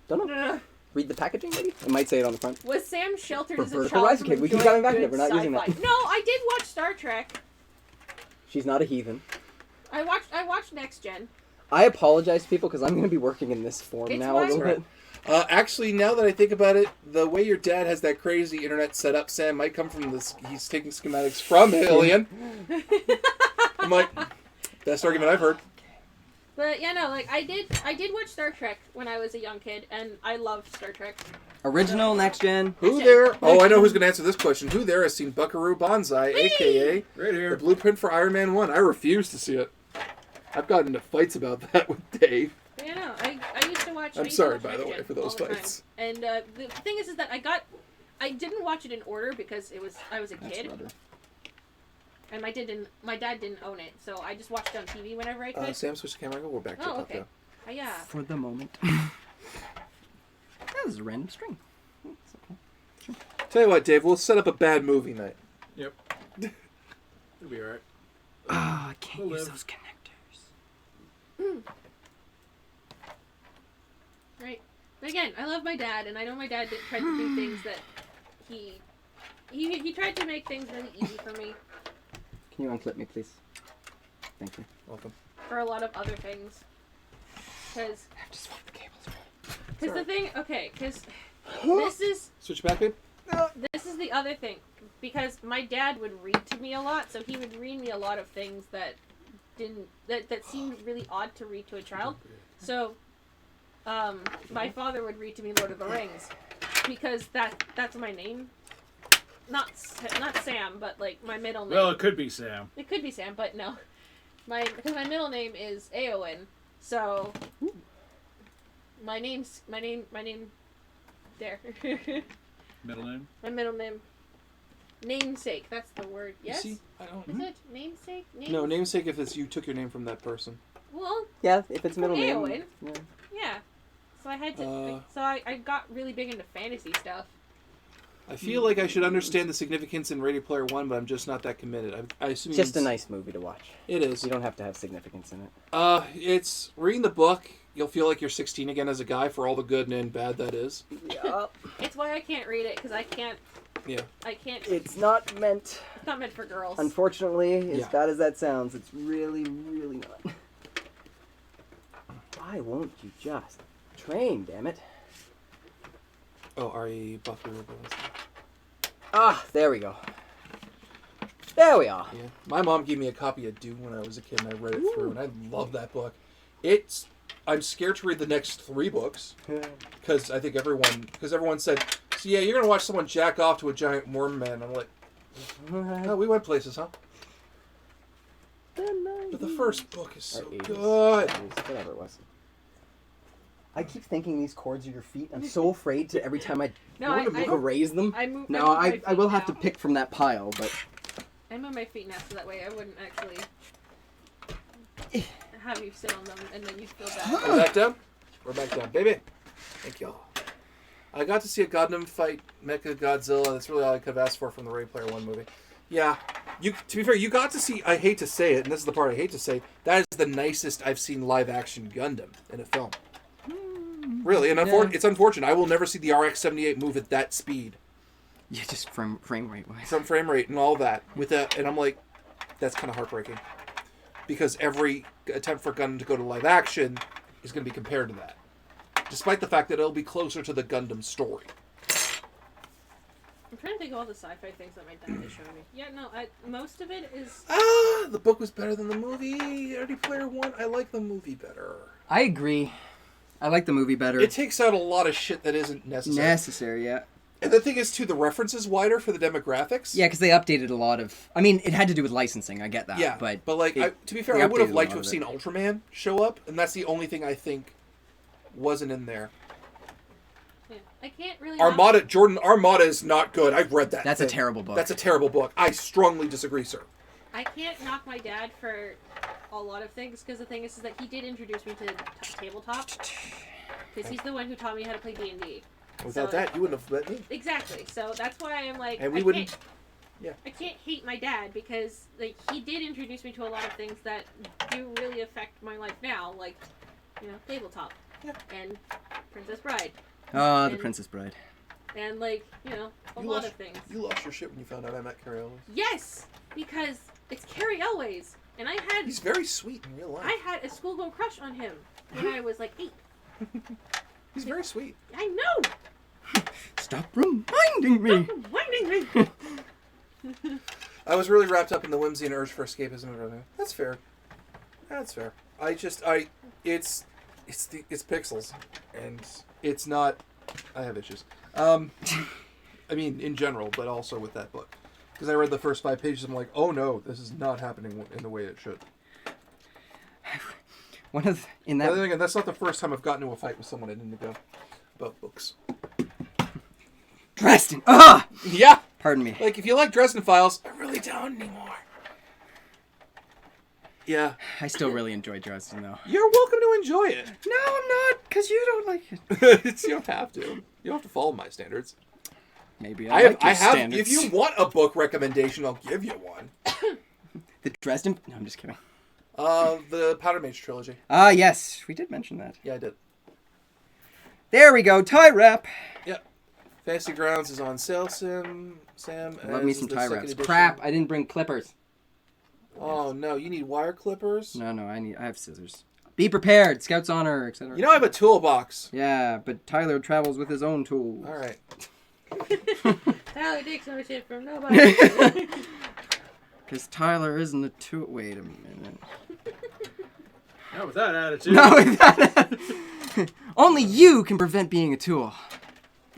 Don't know. Read the packaging, maybe? It might say it on the front. was Sam sheltered For as a Vertical child Horizon from Kid. We keep enjoying coming back to good it. We're not using sci-fi? that. No, I did watch Star Trek. She's not a heathen. I watched Next Gen. I apologize to people because I'm going to be working in this form It's now a little fine. bit. Actually, now that I think about it, the way your dad has that crazy internet set up, Sam, might come from this. He's taking schematics from Alien. I'm like, best argument I've heard. But yeah, no, like I did watch Star Trek when I was a young kid, and I loved Star Trek. Original, next gen. Who there? Oh, I know who's going to answer this question. Who there has seen Buckaroo Banzai, aka Right the here. blueprint for Iron Man 1? I refuse to see it. I've gotten into fights about that with Dave. But yeah, no, I used to watch. I'm I used to sorry, watch by the Next way, Gen for those all the time. fights. And the thing is that I didn't watch it in order because I was a kid, and my dad didn't own it, so I just watched it on TV whenever I could. Sam, switch the camera. We're back to Oh, it. okay. Yeah. For the moment. That was a random string. It's okay. Tell you what, Dave, we'll set up a bad movie night. Yep. It'll be alright. Oh, I can't We'll use live. those connectors. Right. But again, I love my dad, and I know my dad tried to do things that he tried to make things really easy for me Can you unclip me, please? Thank you. Welcome. for a lot of other things. Because I have to swap the cables. the thing, okay, because this is Switch back, babe. the other thing. Because my dad would read to me a lot, so he would read me a lot of things that that seemed really odd to read to a child. So, my father would read to me Lord of the Rings, because that's my name. Not Sam, but like my middle name. Well, it could be Sam. It could be Sam, but no. Because my middle name is Eowyn, so my name there. Middle name? My middle name. Namesake, that's the word. Yes? You see, I don't. Is it? Namesake? No, namesake if it's you took your name from that person. Well, Yeah, if it's middle name. Eowyn. Yeah. yeah. So I had to I got really big into fantasy stuff. I feel like I should understand the significance in Ready Player One, but I'm just not that committed. I assume Just a nice movie to watch. It is. You don't have to have significance in it. It's reading the book. You'll feel like you're 16 again as a guy for all the good and bad that is. Yeah. It's why I can't read it, because I can't. Yeah. I can't. It's not meant. It's not meant for girls. Unfortunately, as Yeah. bad as that sounds, it's really, really not. Why won't you just train, damn it? Oh, R.E. Buckaroo. Ah, there we go. There we are. Yeah. My mom gave me a copy of Dune when I was a kid, and I read it through, and I love that book. I'm scared to read the next 3 books because I think everyone said, so yeah, you're gonna watch someone jack off to a giant worm man. I'm like, oh, we went places, huh? But the first book is so Or 80s. good. 80s, whatever it was. I keep thinking these cords are your feet. I'm so afraid to every time I raise them. No, I will have to pick from that pile, but I move my feet now so that way I wouldn't actually have you sit on them and then you feel bad. We're back down? We're back down. Baby. Thank y'all. I got to see a Gundam fight Mecha Godzilla. That's really all I could have asked for from the Ready Player One movie. Yeah. To be fair, you got to see, I hate to say it, and this is the part I hate to say, that is the nicest I've seen live action Gundam in a film. Really, and Yeah. it's unfortunate. I will never see the RX-78 move at that speed. Yeah, just frame rate wise. From frame rate and all that. With that, and I'm like, that's kind of heartbreaking. Because every attempt for Gundam to go to live action is going to be compared to that. Despite the fact that it'll be closer to the Gundam story. I'm trying to think of all the sci-fi things that my dad has shown me. Yeah, no, most of it is... The book was better than the movie. Ready Player One, I like the movie better. I agree. I like the movie better. It takes out a lot of shit that isn't necessary. Necessary, yeah. And the thing is, too, the reference is wider for the demographics. Yeah, because they updated a lot of... I mean, it had to do with licensing, I get that. Yeah, but like, to be fair, they I would have updated a liked lot to of have it. seen Ultraman show up, and that's the only thing I think wasn't in there. Yeah, I can't really... Armada is not good. I've read that. That's a terrible book. That's a terrible book. I strongly disagree, sir. I can't knock my dad for a lot of things, because the thing is that he did introduce me to tabletop. Because he's the one who taught me how to play D&D. Without So- that, you wouldn't have met me. Exactly. So that's why I'm like, And we I wouldn't... can't, Yeah. I can't hate my dad because like he did introduce me to a lot of things that do really affect my life now, like tabletop, Yeah. and Princess Bride, Oh, the and- Princess Bride. and like a You lot lost- of things. You lost your shit when you found out I met Carrie Elwes. Yes, because it's Carrie Elways, and He's very sweet in real life. I had a schoolgirl crush on him when I was like 8. He's very sweet. I know. Stop reminding me! Winding me. I was really wrapped up in the whimsy and urge for escapism and everything. That's fair. It's pixels, and it's not. I have issues. I mean, in general, but also with that book, because I read the first 5 pages. I'm like, oh no, this is not happening in the way it should. One of in But then that again, that's not the first time I've gotten into a fight with someone I didn't go about books. Dresden. Ah, Yeah, pardon me. like if you like Dresden Files, I really don't anymore. Yeah, I still really enjoy Dresden though. you're welcome to enjoy it. No, I'm not, because you don't like it. You don't have to. You don't have to follow my standards. Maybe I like your have. standards. If you want a book recommendation, I'll give you one. The Dresden. No, I'm just kidding. The Powder Mage trilogy. Ah, yes, we did mention that. Yeah, I did. There we go. Tie wrap. Yeah. Fantasy Grounds is on sale, Sam. Love me as some the tie second wraps. edition. Crap! I didn't bring clippers. Oh no, you need wire clippers. No, I have scissors. Be prepared. Scouts honor, etc. You know I have a toolbox. Yeah, but Tyler travels with his own tools. All right. Tyler takes no shit from nobody. Because Tyler isn't a tool. Wait a minute. Not with that attitude. No, only you can prevent being a tool.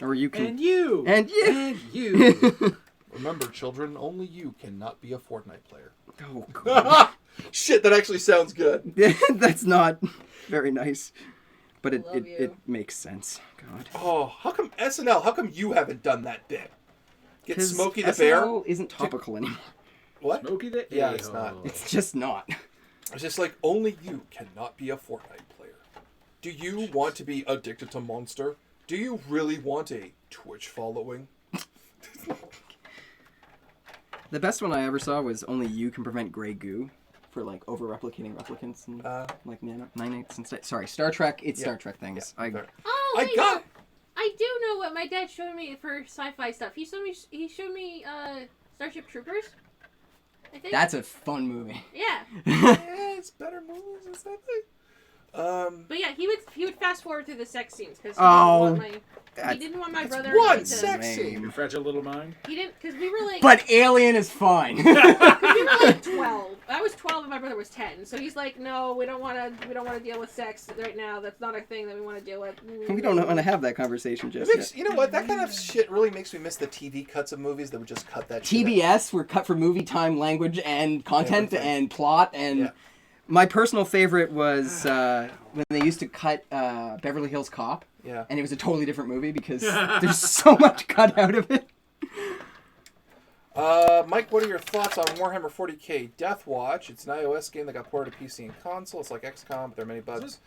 Or you can. And you. And you. And you. Remember, children, only you cannot be a Fortnite player. Oh, God. Shit, that actually sounds good. That's not very nice. But Love it you. makes sense. God. Oh, how come SNL? How come you haven't done that bit? Get 'Cause Smokey the Bear. SNL isn't topical anymore. What? Smokey the Yeah, it's A-hole. not. It's just not. It's just like, only you cannot be a Fortnite player. Do you want to be addicted to Monster? Do you really want a Twitch following? The best one I ever saw was only you can prevent gray goo for like over-replicating replicants and like nanites and stuff. Sorry, Star Trek. It's Yeah. Star Trek things. Fair. Oh, I wait, got. no. I do know what my dad showed me for sci-fi stuff. He showed me Starship Troopers. I think. That's a fun movie. Yeah. Yeah, it's better movies and stuff. But yeah, he would fast forward through the sex scenes because Oh, he didn't want my brother one to, sex lame. scene. Your fragile little mind. He didn't because we were like But Alien is fine. we were like 12. I was 12 and my brother was 10. So he's like, no, we don't want to deal with sex right now. That's not a thing that we want to deal with. We don't want to have that conversation just It makes, yet. you know what? That kind of shit really makes me miss the TV cuts of movies that would just cut that shit out. TBS were cut for movie time, language, and content, Everything. and plot, and Yeah. my personal favorite was when they used to cut Beverly Hills Cop, Yeah. and it was a totally different movie because there's so much cut out of it. Mike, what are your thoughts on Warhammer 40k Death Watch? It's an iOS game that got ported to PC and console. It's like XCOM, but there are many bugs.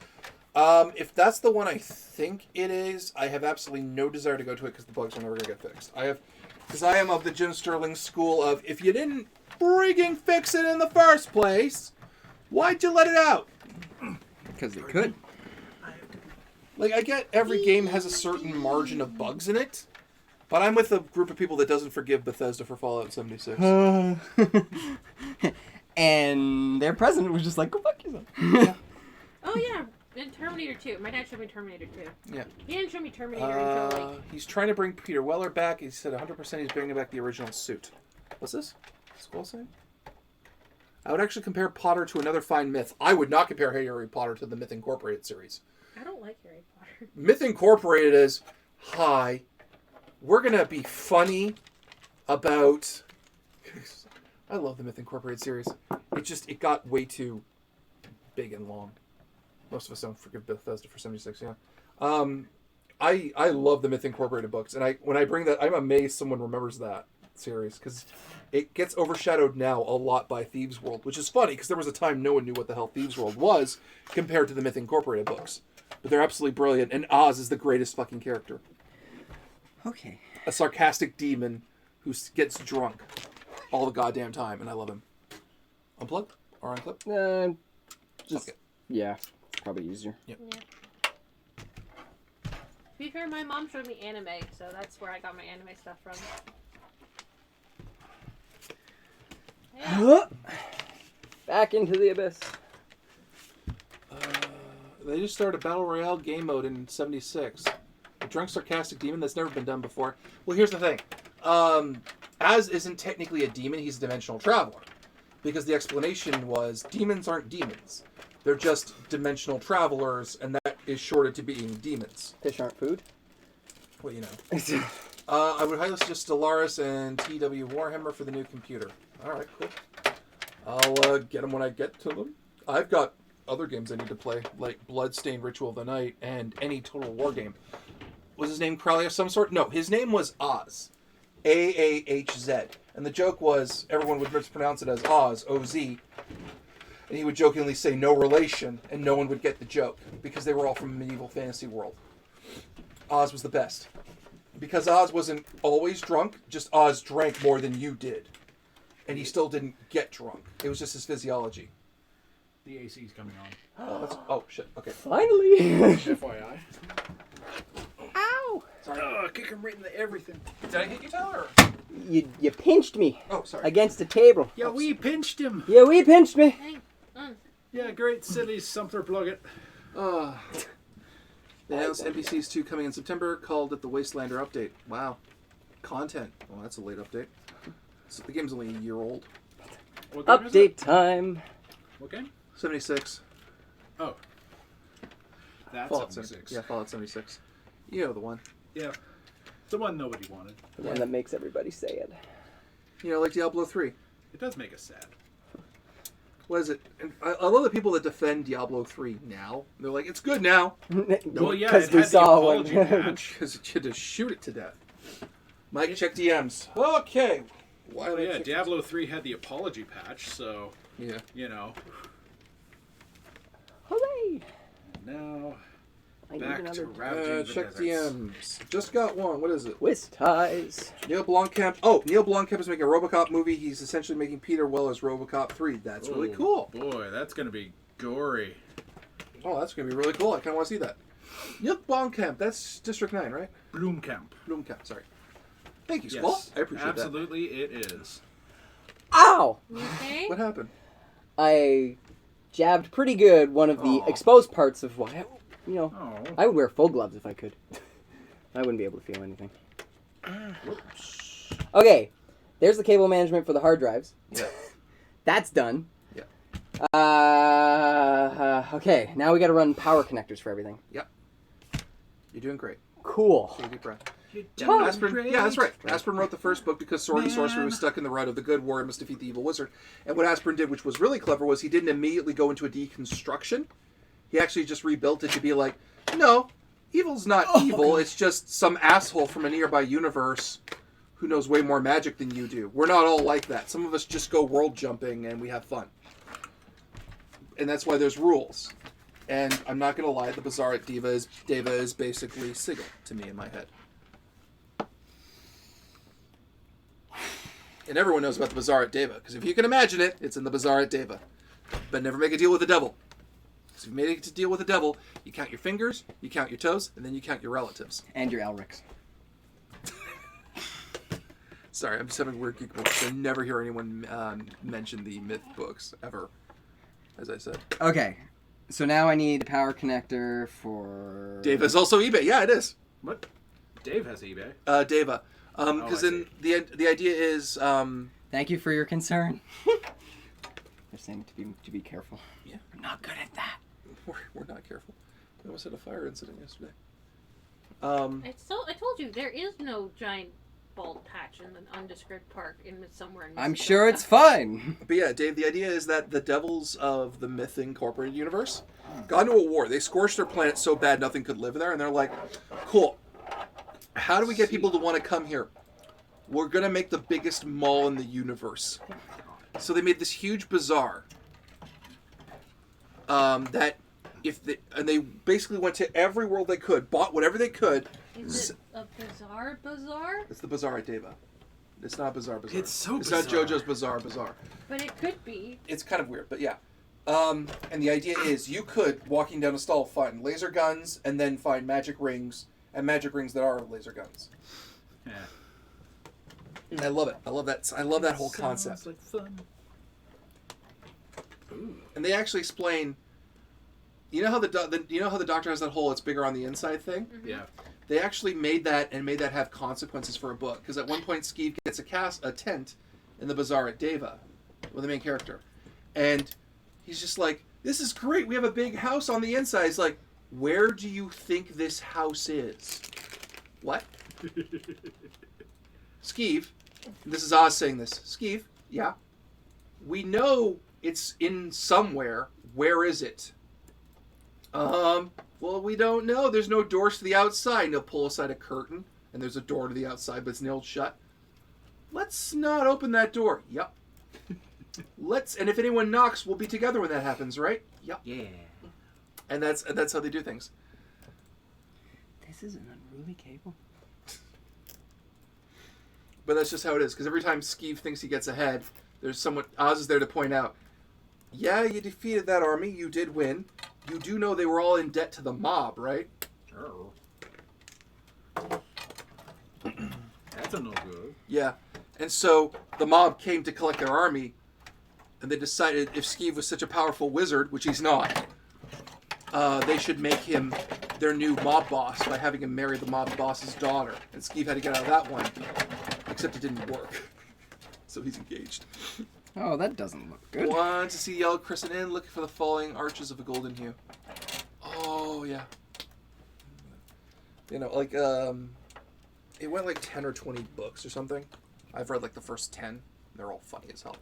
If that's the one I think it is, I have absolutely no desire to go to it because the bugs are never going to get fixed. Because I am of the Jim Sterling school of, if you didn't frigging fix it in the first place, why'd you let it out? Because they could. Like, I get every game has a certain margin of bugs in it, but I'm with a group of people that doesn't forgive Bethesda for Fallout 76. And their president was just like, go fuck yourself. Yeah. Oh yeah, in Terminator 2. My dad showed me Terminator 2. Yeah. He didn't show me Terminator until like... He's trying to bring Peter Weller back. He said 100% he's bringing back the original suit. What's this? Skull saying? I would actually compare Potter to another fine myth. I would not compare Harry Potter to the Myth Incorporated series. I don't like Harry Potter. Myth Incorporated is, hi, we're going to be funny about... I love the Myth Incorporated series. It got way too big and long. Most of us don't forgive Bethesda for 76, yeah. I love the Myth Incorporated books, and when I bring that, I'm amazed someone remembers that series, because it gets overshadowed now a lot by Thieves World, which is funny, because there was a time no one knew what the hell Thieves World was, compared to the Myth Incorporated books. But they're absolutely brilliant, and Oz is the greatest fucking character. Okay. A sarcastic demon who gets drunk all the goddamn time, and I love him. Unplug? Or unclip? Just, Okay. yeah, probably easier. Yep. Yeah. To be fair, my mom showed me anime, so that's where I got my anime stuff from. Yeah. Back into the abyss. They just started a Battle Royale game mode in 76. A drunk sarcastic demon that's never been done before. Well, here's the thing. Az isn't technically a demon, he's a dimensional traveler. Because the explanation was, demons aren't demons. They're just dimensional travelers, and that is shorted to being demons. Fish aren't food. Well, you know. I would highly suggest Stellaris and TW Warhammer for the new computer. Alright, cool. I'll get them when I get to them. I've got other games I need to play, like Bloodstained Ritual of the Night and any Total War game. Was his name Crowley of some sort? No, his name was Oz. A-A-H-Z. And the joke was, everyone would mispronounce it as Oz, O-Z. And he would jokingly say no relation, and no one would get the joke, because they were all from a medieval fantasy world. Oz was the best. Because Oz wasn't always drunk, just Oz drank more than you did. And he still didn't get drunk. It was just his physiology. The AC's coming on. Oh, shit. Okay. Finally! FYI. Ow! Sorry. Oh, kick him right in the everything. Did I hit you, Tyler? You pinched me Oh, sorry. against the table. Yeah, we pinched him. Yeah, we pinched me. Hey, Yeah, great silly Sumter Plugget. They announced NPCs 2 coming in September, called it the Wastelander update. Wow. Content. Well, that's a late update. So the game's only a year old. What game is Update it? time. What game? 76. Oh. That's Fallout 76. Yeah, Fallout 76. You know the one. Yeah. The one nobody wanted. The one that makes everybody sad. You know, like Diablo 3. It does make us sad. What is it? And I love the people that defend Diablo 3 now. They're like, it's good now. Well, yeah, because it we had the saw one. apology patch. Because you had to shoot it to death. Mike, check DMs. Okay. Why Well, did I yeah, check- Diablo 3 had the apology patch, so, Yeah. you know. Hooray! Now, I need back to another ravaging the Check deserts. DMs. Just got one. What is it? twist ties. Neil Blomkamp. Oh, Neil Blomkamp is making a RoboCop movie. He's essentially making Peter Weller's RoboCop 3. That's really Oh, cool. Boy, that's going to be gory. Oh, that's going to be really cool. I kind of want to see that. Neil Blomkamp. That's District 9, right? Bloomkamp. Blomkamp, sorry. Thank you, Squall. Yes, I appreciate absolutely it is. Ow! you okay? that. What happened? I jabbed pretty good one of the Aw. exposed parts of what, you know, Oh. I would wear full gloves if I could. I wouldn't be able to feel anything. Okay, there's the cable management for the hard drives. Yeah. That's done. Yeah. Okay, now we gotta run power connectors for everything. You're doing great. Cool. Take a deep breath. Oh, Aspirin, yeah, that's right. Aspirin wrote the first book because Sword and Sorcery was stuck in the rut of the good warrior must defeat the evil wizard. And what Aspirin did, which was really clever, was he didn't immediately go into a deconstruction. He actually just rebuilt it to be like, no, evil's not evil. It's just some asshole from a nearby universe who knows way more magic than you do. We're not all like that. Some of us just go world jumping and we have fun. And that's why there's rules. And I'm not going to lie, the Bizarre Deva is basically Sigil to me in my head. And everyone knows about the Bizarre Deva, because if you can imagine it, it's in the Bizarre Deva. But never make a deal with the devil. Because if you made it to deal with the devil, you count your fingers, you count your toes, and then you count your relatives. And your Elrics. Sorry, I'm just having weird geek moments. I never hear anyone mention the myth books, ever. As I said. Okay. So now I need a power connector for... Deva is also eBay. Yeah, it is. What? Dave has eBay. Deva. Because then the idea is... Thank you for your concern. They're saying to be careful. Yeah. We're not good at that. We're not careful. We almost had a fire incident yesterday. I told you, there is no giant bald patch in the undescript park somewhere in I'm Mississippi. sure it's fun. But yeah, Dave, the idea is that the devils of the Myth Incorporated universe got into a war. They scorched their planet so bad nothing could live there, and they're like, cool, how do we get people to want to come here? We're going to make the biggest mall in the universe. So they made this huge bazaar that they basically went to every world they could, bought whatever they could. Is it a bizarre bazaar? It's the Bazaar at Deva. It's not Bazaar. It's so It's bizarre. not JoJo's Bazaar. But it could be. It's kind of weird, but yeah. And the idea is you could, walking down a stall, find laser guns and then find magic rings, and magic rings that are laser guns. Yeah. And I love it. I love that. I love that whole concept. Sounds like fun. Ooh. And they actually explain. You know how the doctor has that hole? It's bigger on the inside thing. Mm-hmm. Yeah. They actually made that have consequences for a book, because at one point Skeeve gets a tent in the bazaar at Deva with the main character, and he's just like, "This is great. We have a big house on the inside." He's like, "Where do you think this house is?" What? Skeeve, this is Oz saying this. Skeeve, yeah, we know it's in somewhere. Where is it? Well, we don't know. There's no doors to the outside. And he'll pull aside a curtain, and there's a door to the outside, but it's nailed shut. Let's not open that door. Yep. And if anyone knocks, we'll be together when that happens, right? Yep. Yeah. And that's how they do things. This is an unruly cable. But that's just how it is, because every time Skeeve thinks he gets ahead, there's someone... Oz is there to point out, yeah, you defeated that army. You did win. You do know they were all in debt to the mob, right? Oh. That's a no good. Yeah. And so the mob came to collect their army, and they decided if Skeeve was such a powerful wizard, which he's not, they should make him their new mob boss by having him marry the mob boss's daughter. And Skeeve had to get out of that one, except it didn't work. So he's engaged. Oh, that doesn't look good. Want to see the yellow crescent inn, looking for the falling arches of a golden hue. Oh, yeah. You know, like, it went like 10 or 20 books or something. I've read like the first 10. They're all funny as hell.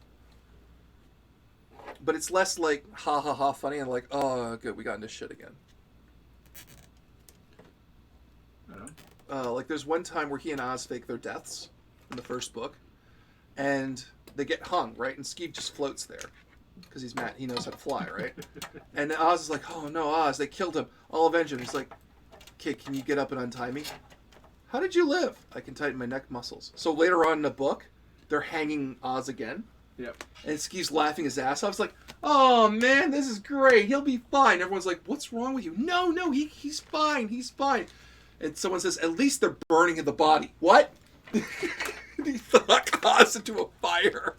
But it's less like ha ha ha funny and like, oh, good, we got into shit again. Like there's one time where he and Oz fake their deaths in the first book. And they get hung, right? And Skeeve just floats there. Because he's mad. He knows how to fly, right? And Oz is like, oh no, Oz, they killed him. I'll avenge him. He's like, okay, can you get up and untie me? How did you live? I can tighten my neck muscles. So later on in the book, they're hanging Oz again. Yep. And Skeeve's laughing his ass off. It's like, oh man, this is great. He'll be fine. Everyone's like, what's wrong with you? No, he's fine. He's fine. And someone says, at least they're burning in the body. What? He thought Oz into a fire.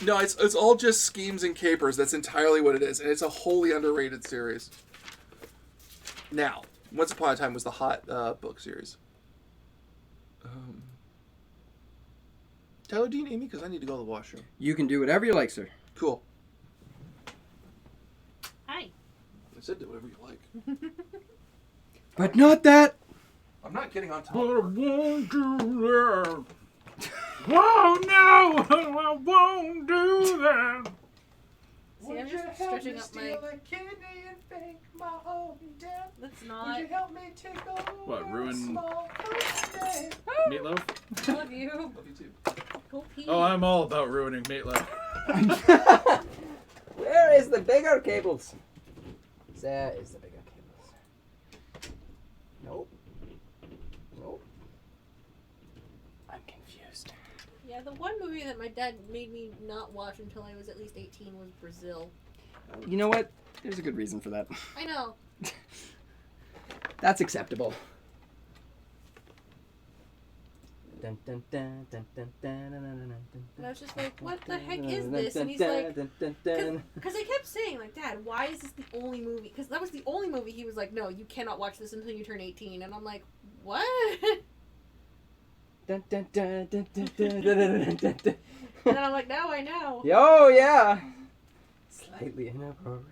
No, it's all just schemes and capers. That's entirely what it is. And it's a wholly underrated series. Now, Once Upon a Time was the hot book series. Tyler, do you need me? Because I need to go to the washroom. You can do whatever you like, sir. Cool. Hi. I said do whatever you like. But not that. I'm not getting on top. But I won't do that. Whoa, no, I won't do that. See, I'm just stretching up my... That's not... help me take over What, ruin Meatloaf? I love you. Love you too. Go pee. Oh, I'm all about ruining Meatloaf. Where is the bigger cables? There is the bigger cables. Nope. I'm confused. Yeah, the one movie that my dad made me not watch until I was at least 18 was Brazil. You know what? There's a good reason for that. I know. That's acceptable. Dun, dun, dun, dun, dun, dun, dun, dun, dun, dun, And I was just like, what the heck is this? And he's like, because I kept saying, like, Dad, why is this the only movie? Because that was the only movie he was like, no, you cannot watch this until you turn 18. And I'm like, what? Dun, dun, dun, dun, dun, dun, dun, dun, dun, dun. And then I'm like, now I know. Oh, yeah. Slightly inappropriate.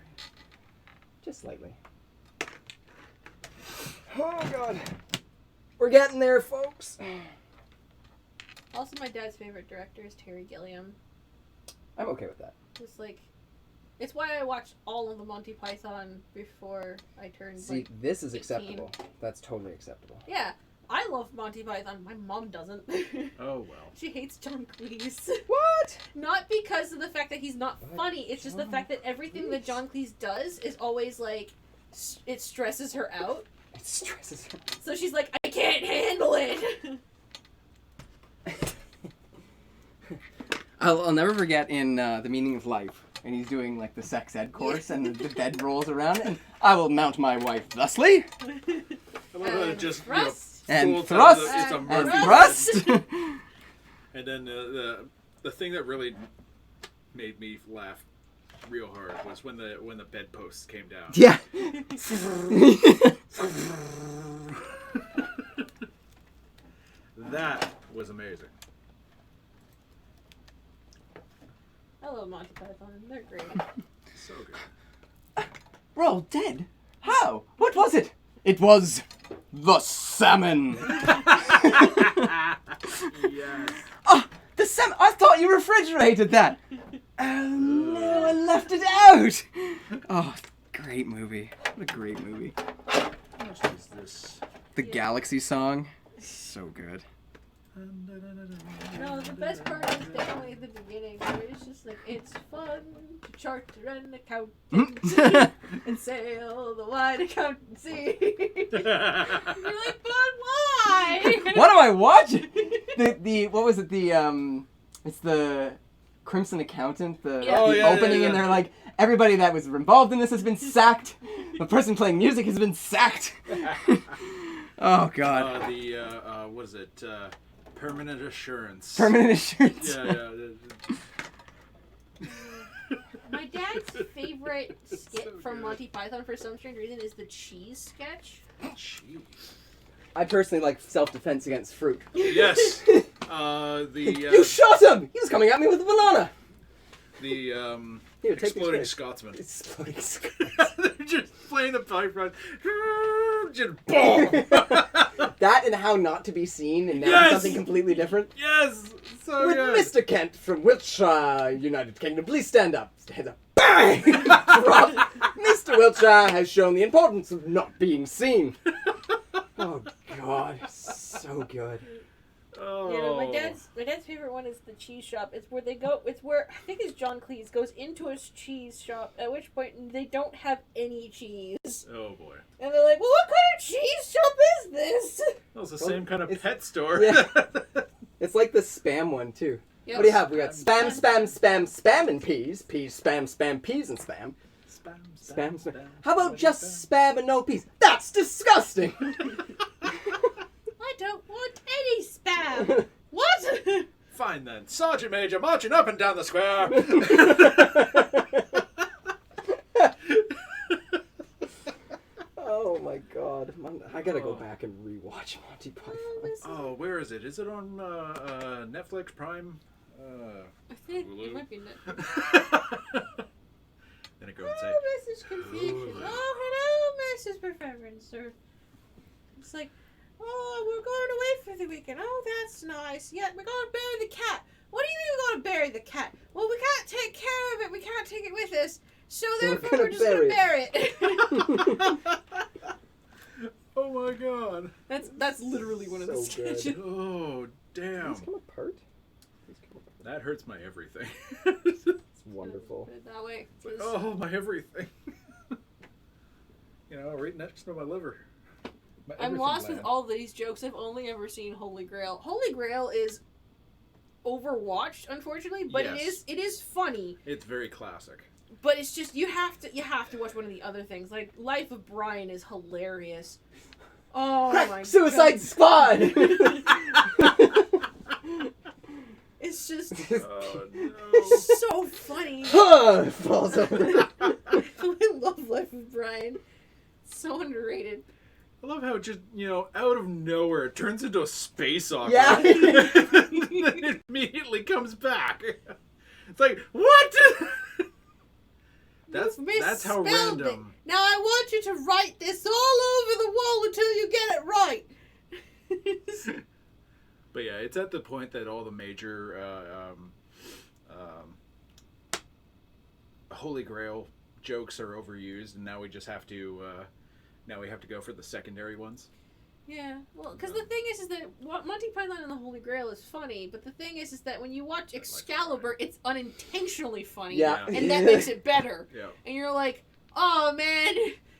Just slightly. Oh, God. We're getting there, folks. Also, my dad's favorite director is Terry Gilliam. I'm okay with that. Just like, it's why I watched all of the Monty Python before I turned. See, like, this is 18. acceptable. That's totally acceptable. Yeah, I love Monty Python. My mom doesn't. Oh, well. She hates John Cleese. What? Not because of the fact that he's not But funny. It's just the John fact that everything that Cleese. John Cleese does is always like, it stresses her out. It stresses her. So she's like, I can't handle it. I'll never forget in The Meaning of Life, and he's doing like the sex ed course, and the bed rolls around, and I will mount my wife thusly, I love how it just, Thrust. and full thrust, time it's a and Murphy. thrust. And then the thing that really made me laugh real hard was when the bedposts came down. Yeah. That was amazing. I love Monty Python. They're great. So good. We're all dead. How? What was it? It was the salmon. Yes. Oh, the salmon. I thought you refrigerated that. Oh no, I left it out. Oh, great movie. What a great movie. How much is this? The Galaxy song. So good. No, the best part is definitely the beginning, where it's just like, it's fun to chart an accountant and sail the wide accountancy. You're like, but why? What am I watching? The what was it? It's the Crimson Accountant. The Yeah. Oh, the yeah, opening, yeah. and they're like, everybody that was involved in this has been sacked. The person playing music has been sacked. Oh God. What is it? Permanent assurance. Permanent assurance. Yeah. My dad's favorite skit So from good. Monty Python, for some strange reason, is the cheese sketch. Jeez. I personally like self-defense against fruit. Yes. You shot him! He was coming at me with a banana! The Here, take exploding this Scotsman. Exploding They're just playing the pipe run. Just boom. That and How Not to Be Seen, and now Yes! something completely different. Yes. So With good. Mr. Kent from Wiltshire, United Kingdom, please stand up. Stand up. Bang! Drop. Mr. Wiltshire has shown the importance of not being seen. Oh God, so good. Oh. You know, my dad's favorite one is the cheese shop. It's where they go. It's where I think it's John Cleese goes into a cheese shop. At which point they don't have any cheese, Oh boy. and they're like, "Well, what kind of cheese shop is this?" That was the Well, same kind of it's- pet store. yeah. It's like the spam one too. Yep. What do you have? We got spam, spam, spam, spam, and peas. Peas, spam, spam, peas, and spam. Spam, spam. How about just spam and no peas? That's disgusting. I don't want any spam. What? Fine then. Sergeant Major marching up and down the square. Oh my God, I gotta go back and rewatch Monty Python. Oh, where is it? Is it on Netflix Prime? I think Hulu? it might be net. Then it goes and say, Oh, message confusion. Hulu. Oh, hello, message preference. Or it's like, oh, we're going away for the weekend. Oh, that's nice. Yeah, we're going to bury the cat. What do you mean we're going to bury the cat? Well, we can't take care of it. We can't take it with us. So therefore, gonna we're just going to bury it. oh my god. That's literally one of the So good. sketches. Oh, damn. These come apart? These come apart. That hurts my everything. It's wonderful. Put it that way. It's like, oh, my everything. You know, right next to my liver. My I'm everything lost gland. with all these jokes. I've only ever seen Holy Grail. Holy Grail is overwatched, unfortunately, but Yes. it is funny. It's very classic. But it's just you have to watch one of the other things. Like Life of Brian is hilarious. Oh my Suicide Squad! It's just Oh no. it's so funny. Falls over. I love Life of Brian. It's so underrated. I love how it just, out of nowhere, it turns into a space opera. Yeah. And then it immediately comes back. It's like, what? That's how Misspelled it. random. Now I want you to write this all over the wall until you get it right. But yeah, it's at the point that all the major Holy Grail jokes are overused, and now we just have to go for the secondary ones. Yeah, well, because the thing is that Monty Python and the Holy Grail is funny, but the thing is that when you watch Excalibur, it's unintentionally funny, Yeah. and that makes it better. Yeah. And you're like, oh man,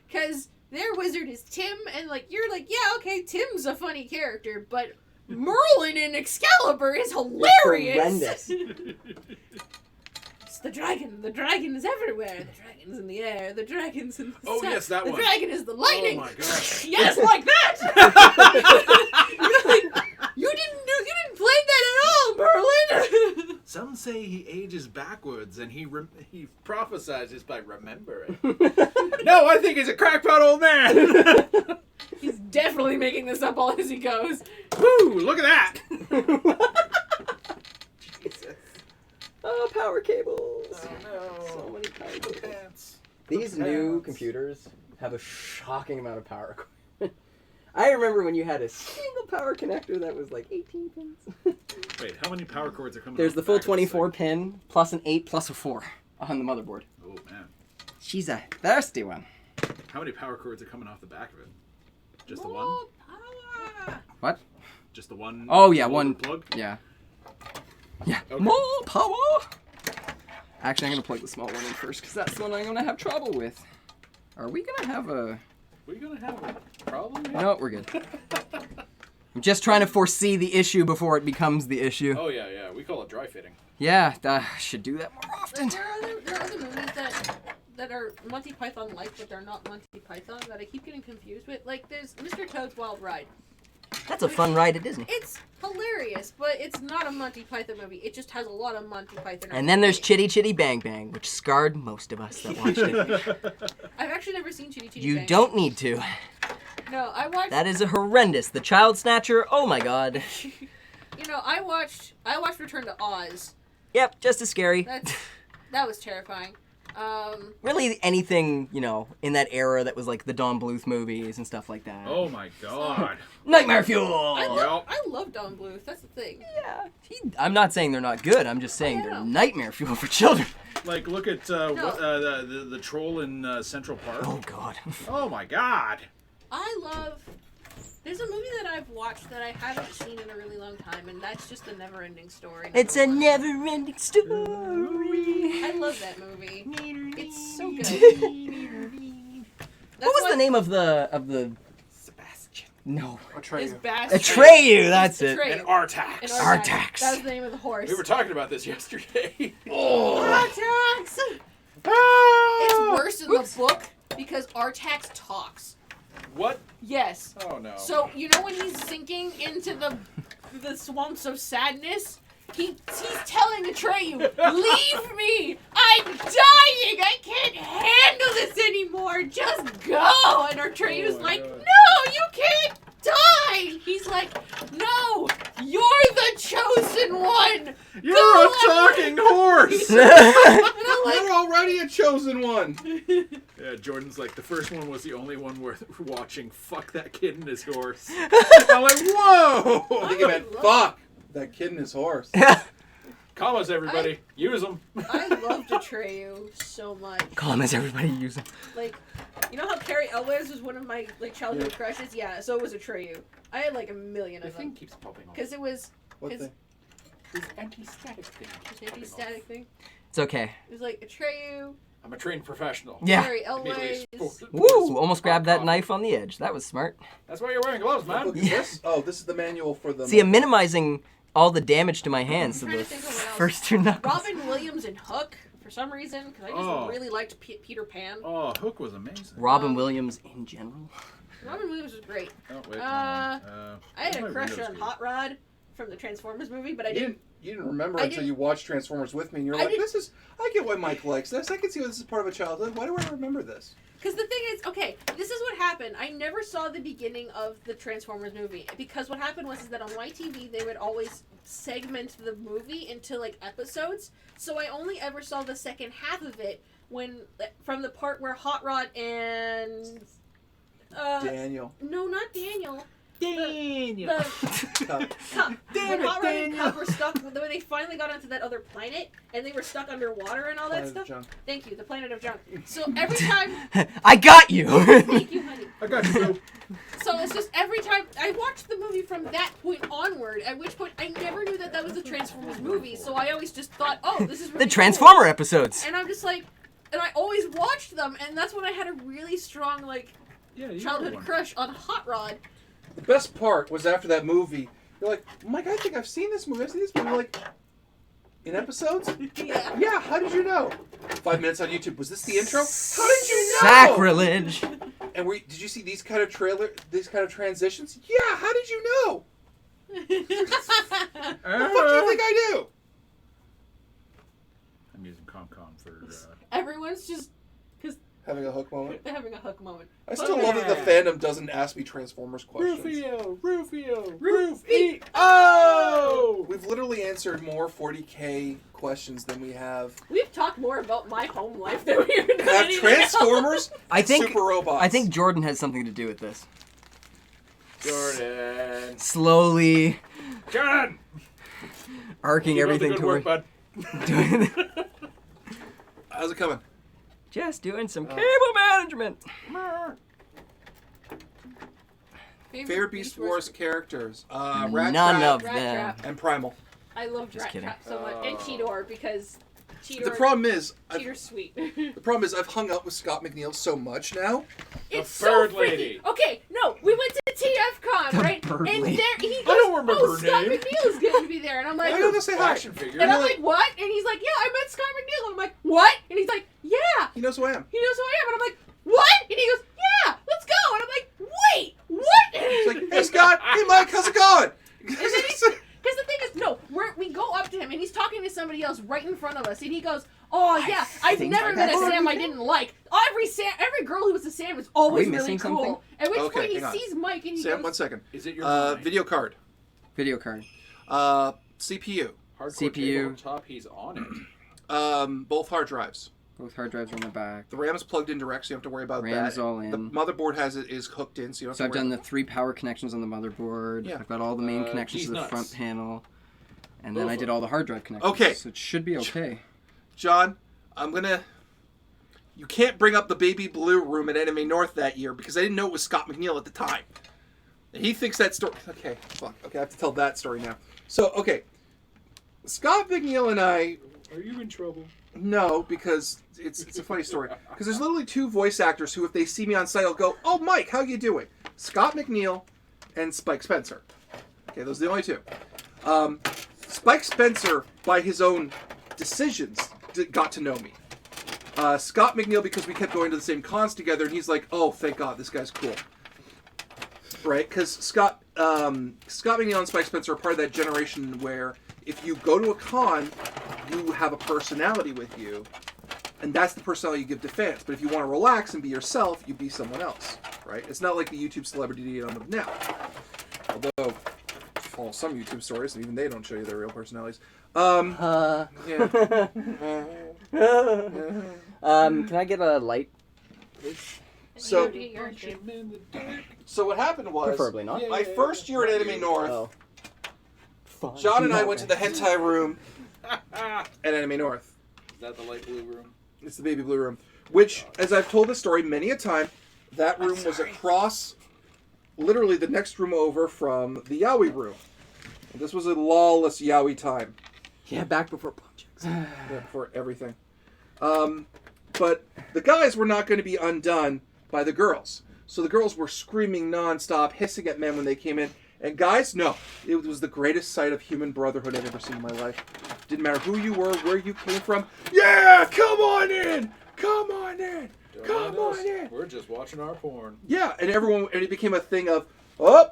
because their wizard is Tim, and you're like, yeah, okay, Tim's a funny character, but Merlin in Excalibur is hilarious. horrendous. It's the dragon. The dragon is everywhere. The dragon's in the air. The dragon's in the Oh, sun. yes, that the one. dragon is the lightning. Oh my gosh. Yes, like that. You're like, you didn't play that at all, Merlin. Some say he ages backwards, and he prophesizes by remembering. No, I think he's a crackpot old man. He's definitely making this up all as he goes. Woo! Look at that. Jesus. Oh, power cables. Oh no. So many power cables. Pants. These new computers have a shocking amount of power equipment. I remember when you had a single power connector that was like 18 pins. Wait, how many power cords are coming? There's off the full back of this 24 thing? pin, plus an 8, plus a 4 on the motherboard. Oh man. She's a thirsty one. How many power cords are coming off the back of it? Just the one? More power. What? Just the one? Oh, yeah, older one. plug? Yeah. Yeah. Okay. More power! Actually, I'm going to plug the small one in first, because that's the one I'm going to have trouble with. Are we going to have a... We're gonna have a problem here? No, we're good. I'm just trying to foresee the issue before it becomes the issue. Oh yeah. We call it dry fitting. Yeah, should do that more often. There are other movies that are Monty Python-like, but they're not Monty Python, that I keep getting confused with. Like, there's Mr. Toad's Wild Ride. That's a fun ride at Disney. It's hilarious, but it's not a Monty Python movie. It just has a lot of Monty Python. And then there's Chitty Chitty Bang Bang, which scarred most of us that watched it. I've actually never seen Chitty Chitty You Bang. don't need to. No, I watched. That is a horrendous. The Child Snatcher, oh my god. I watched Return to Oz. Yep, just as scary. That was terrifying. Really anything, in that era that was like the Don Bluth movies and stuff like that. Oh my god. Nightmare Fuel! I love Don Bluth. That's the thing. Yeah. I'm not saying they're not good. I'm just saying I they're know. nightmare fuel for children. Like, look at the troll in Central Park. Oh god. Oh my god. I love. There's a movie that I've watched that I haven't seen in a really long time, and that's just a never-ending story. It's a Number never-ending story. one. I love that movie. It's so good. What was the name of the Sebastian. No. Is Bass Atreyu, that's it. Atreyu. And Artax. And Artax. That was the name of the horse. We were talking about this yesterday. Artax! Ah! It's worse in the book because Artax talks. What? Yes. Oh no. So, when he's sinking into the swamps of sadness, he's telling Atreyu, leave me! I'm dying! I can't handle this anymore! Just go! And Atreyu's my like, God. no, you can't die! He's like, no, you're the chosen one! You're Go a talking horse! And I'm like, You're already a chosen one. Yeah, Jordan's like, the first one was the only one worth watching. Fuck that kid and his horse. I'm like, whoa! I think it meant fuck that kid and his horse. Commas, everybody. Use them. I loved Atreyu so much. Comments everybody using. Like, you know how Carrie Elwes was one of my childhood crushes? Yeah, so was Atreyu. I had a million The of thing them. keeps popping off. Because it was What his thing? This anti-static thing. his anti-static thing. It's okay. It was like Atreyu, I'm a trained professional. Yeah. Carrie Elwes. Woo! Almost grabbed that knife on the edge. That was smart. That's why you're wearing gloves, man. Look at Yeah. this. Oh, this is the manual for the. See, I'm minimizing all the damage to my hands I'm to trying the to think of what else. first two knuckles. Robin Williams in Hook, for some reason, because I just really liked Peter Pan. Oh, Hook was amazing. Robin Williams in general. Robin Williams was great. Oh, wait. I had my a crush Windows on here? Hot Rod from the Transformers movie, but I You didn't. didn't remember I until didn't- you watched Transformers with me, and you're I like, didn't- "This is. I get why Mike likes this. I can see why this is part of a childhood. Why do I remember this?" Because the thing is, okay, this is what happened. I never saw the beginning of the Transformers movie because what happened was that on YTV they would always segment the movie into like episodes. So I only ever saw the second half of it from the part where Hot Rod and Daniel. no, not Daniel. Daniel. Cup. Damn When it, Hot Rod and Daniel. Cup were stuck, when they finally got onto that other planet and they were stuck underwater and all that Planet of stuff. Junk. Thank you, the planet of junk. So every time, I got you. thank you, honey. I got you, Boo. So it's just every time I watched the movie from that point onward, at which point I never knew that was a Transformers movie, so I always just thought, oh, this is really The Transformer cool. episodes. And I'm just like, and I always watched them, and that's when I had a really strong, like, Yeah, you childhood were one. crush on Hot Rod. The best part was after that movie. You're like, Mike, I think I've seen this movie. I've seen this movie. I'm like, in episodes? Yeah. Yeah. How did you know? 5 minutes on YouTube. Was this the intro? How did you know? Sacrilege. And did you see these kind of transitions? Yeah. How did you know? What the fuck do you think I do? I'm using ComCom for. Everyone's just Having a hook moment. having a hook moment. I still love that the fandom doesn't ask me Transformers questions. Oh! We've literally answered more 40K questions than we have. We've talked more about my home life than we even done Have anything Transformers I think. Super Robots. I think Jordan has something to do with this. Jordan. Slowly Jordan! arcing Keep up the everything good work, toward. bud. How's it coming? Just doing some cable management. Favorite Beast Wars characters? Rat None Trap of Rat them. Trap. and Primal. I loved Just Rat kidding. Trap so much, and Cheetor because Cheetor. The problem is, Cheetor's sweet. I've hung out with Scott McNeil so much now. It's The bird so freaky. lady. Okay, no, we went to TFCon, The right? bird And lady. there he goes, don't remember oh, her Scott name." McNeil is going to be there. And I'm like, I gotta say hi. Action figure. and I'm Really? like, what? And he's like, yeah, I met Scott McNeil. And I'm like, what? And he's like, yeah, He knows who I am. he knows who I am. And I'm like, what? And he goes, yeah, let's go. And I'm like, wait, what? He's like, hey Scott, hey Mike, how's it going? Because the thing is, no, we go up to him and he's talking to somebody else right in front of us, and he goes, "Oh yeah, I've think never I met a got Sam I everything. didn't like. Every girl who was a Sam was always Are we really missing cool." something? At which Okay, point he hang on. sees Mike and he Sam, goes, 1 second. Is it your mind? Video card. Video card. CPU. Hardcore CPU. table on top, he's on it. Both hard drives. Both hard drives are on the back. The RAM is plugged in direct, so you don't have to worry about RAM's that. all in. The motherboard is hooked in, so you don't have So to I've worry done about the 3 power connections on the motherboard. Yeah. I've got all the main connections cheese to the nuts. front panel. And then I Both did of all the hard drive connections. Okay. So it should be okay. John, you can't bring up the baby blue room at Anime North that year because I didn't know it was Scott McNeil at the time. And he thinks that story... Okay, fuck. Okay, I have to tell that story now. So, okay. Scott McNeil and I... Are you in trouble? No, because it's a funny story. Because there's literally 2 voice actors who, if they see me on site, will go, "Oh, Mike, how you doing?" Scott McNeil and Spike Spencer. Okay, those are the only 2. Spike Spencer, by his own decisions, got to know me. Scott McNeil, because we kept going to the same cons together, and he's like, "Oh, thank God, this guy's cool." Right? Because Scott McNeil and Spike Spencer are part of that generation where if you go to a con, you have a personality with you, and that's the personality you give to fans. But if you want to relax and be yourself, you be someone else, right? It's not like the YouTube celebrity on them now. Although, if you follow some YouTube stories, and even they don't show you their real personalities. Yeah. Can I get a light? So, "You get yours, dude." so what happened was, Preferably not. my first year at Anime North, Oh. John and I went to the hentai room at Anime North. Is that the light blue room? It's the baby blue room. Which, as I've told the story many a time, that room was across, literally the next room over from the yaoi room. And this was a lawless yaoi time. Yeah, back before projects. Yeah, for everything. But the guys were not going to be undone by the girls. So the girls were screaming nonstop, hissing at men when they came in. And guys, no, it was the greatest sight of human brotherhood I've ever seen in my life. Didn't matter who you were, where you came from. Yeah, come on in. Come on in. Come on in. We're just watching our porn. Yeah, and it became a thing of,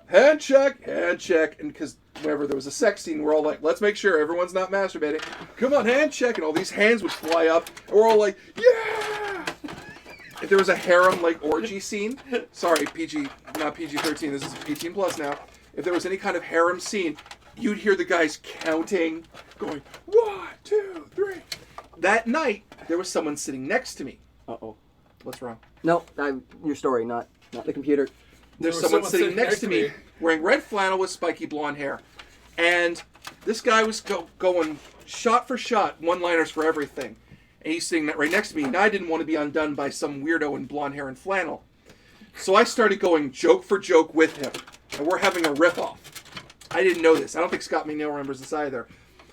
hand check, and because whenever there was a sex scene, we're all like, let's make sure everyone's not masturbating. Come on, hand check, and all these hands would fly up, and we're all like, yeah! If there was a harem, like, orgy scene, sorry, not PG-13, this is 18 plus now. If there was any kind of harem scene, you'd hear the guys counting, going, 1, 2, 3. That night, there was someone sitting next to me. Uh-oh. What's wrong? No, your story, not the computer. There's someone sitting next to me wearing red flannel with spiky blonde hair. And this guy was going shot for shot, one-liners for everything. And he's sitting right next to me. And I didn't want to be undone by some weirdo in blonde hair and flannel. So I started going joke for joke with him. And we're having a riff-off. I didn't know this. I don't think Scott McNeil remembers this either.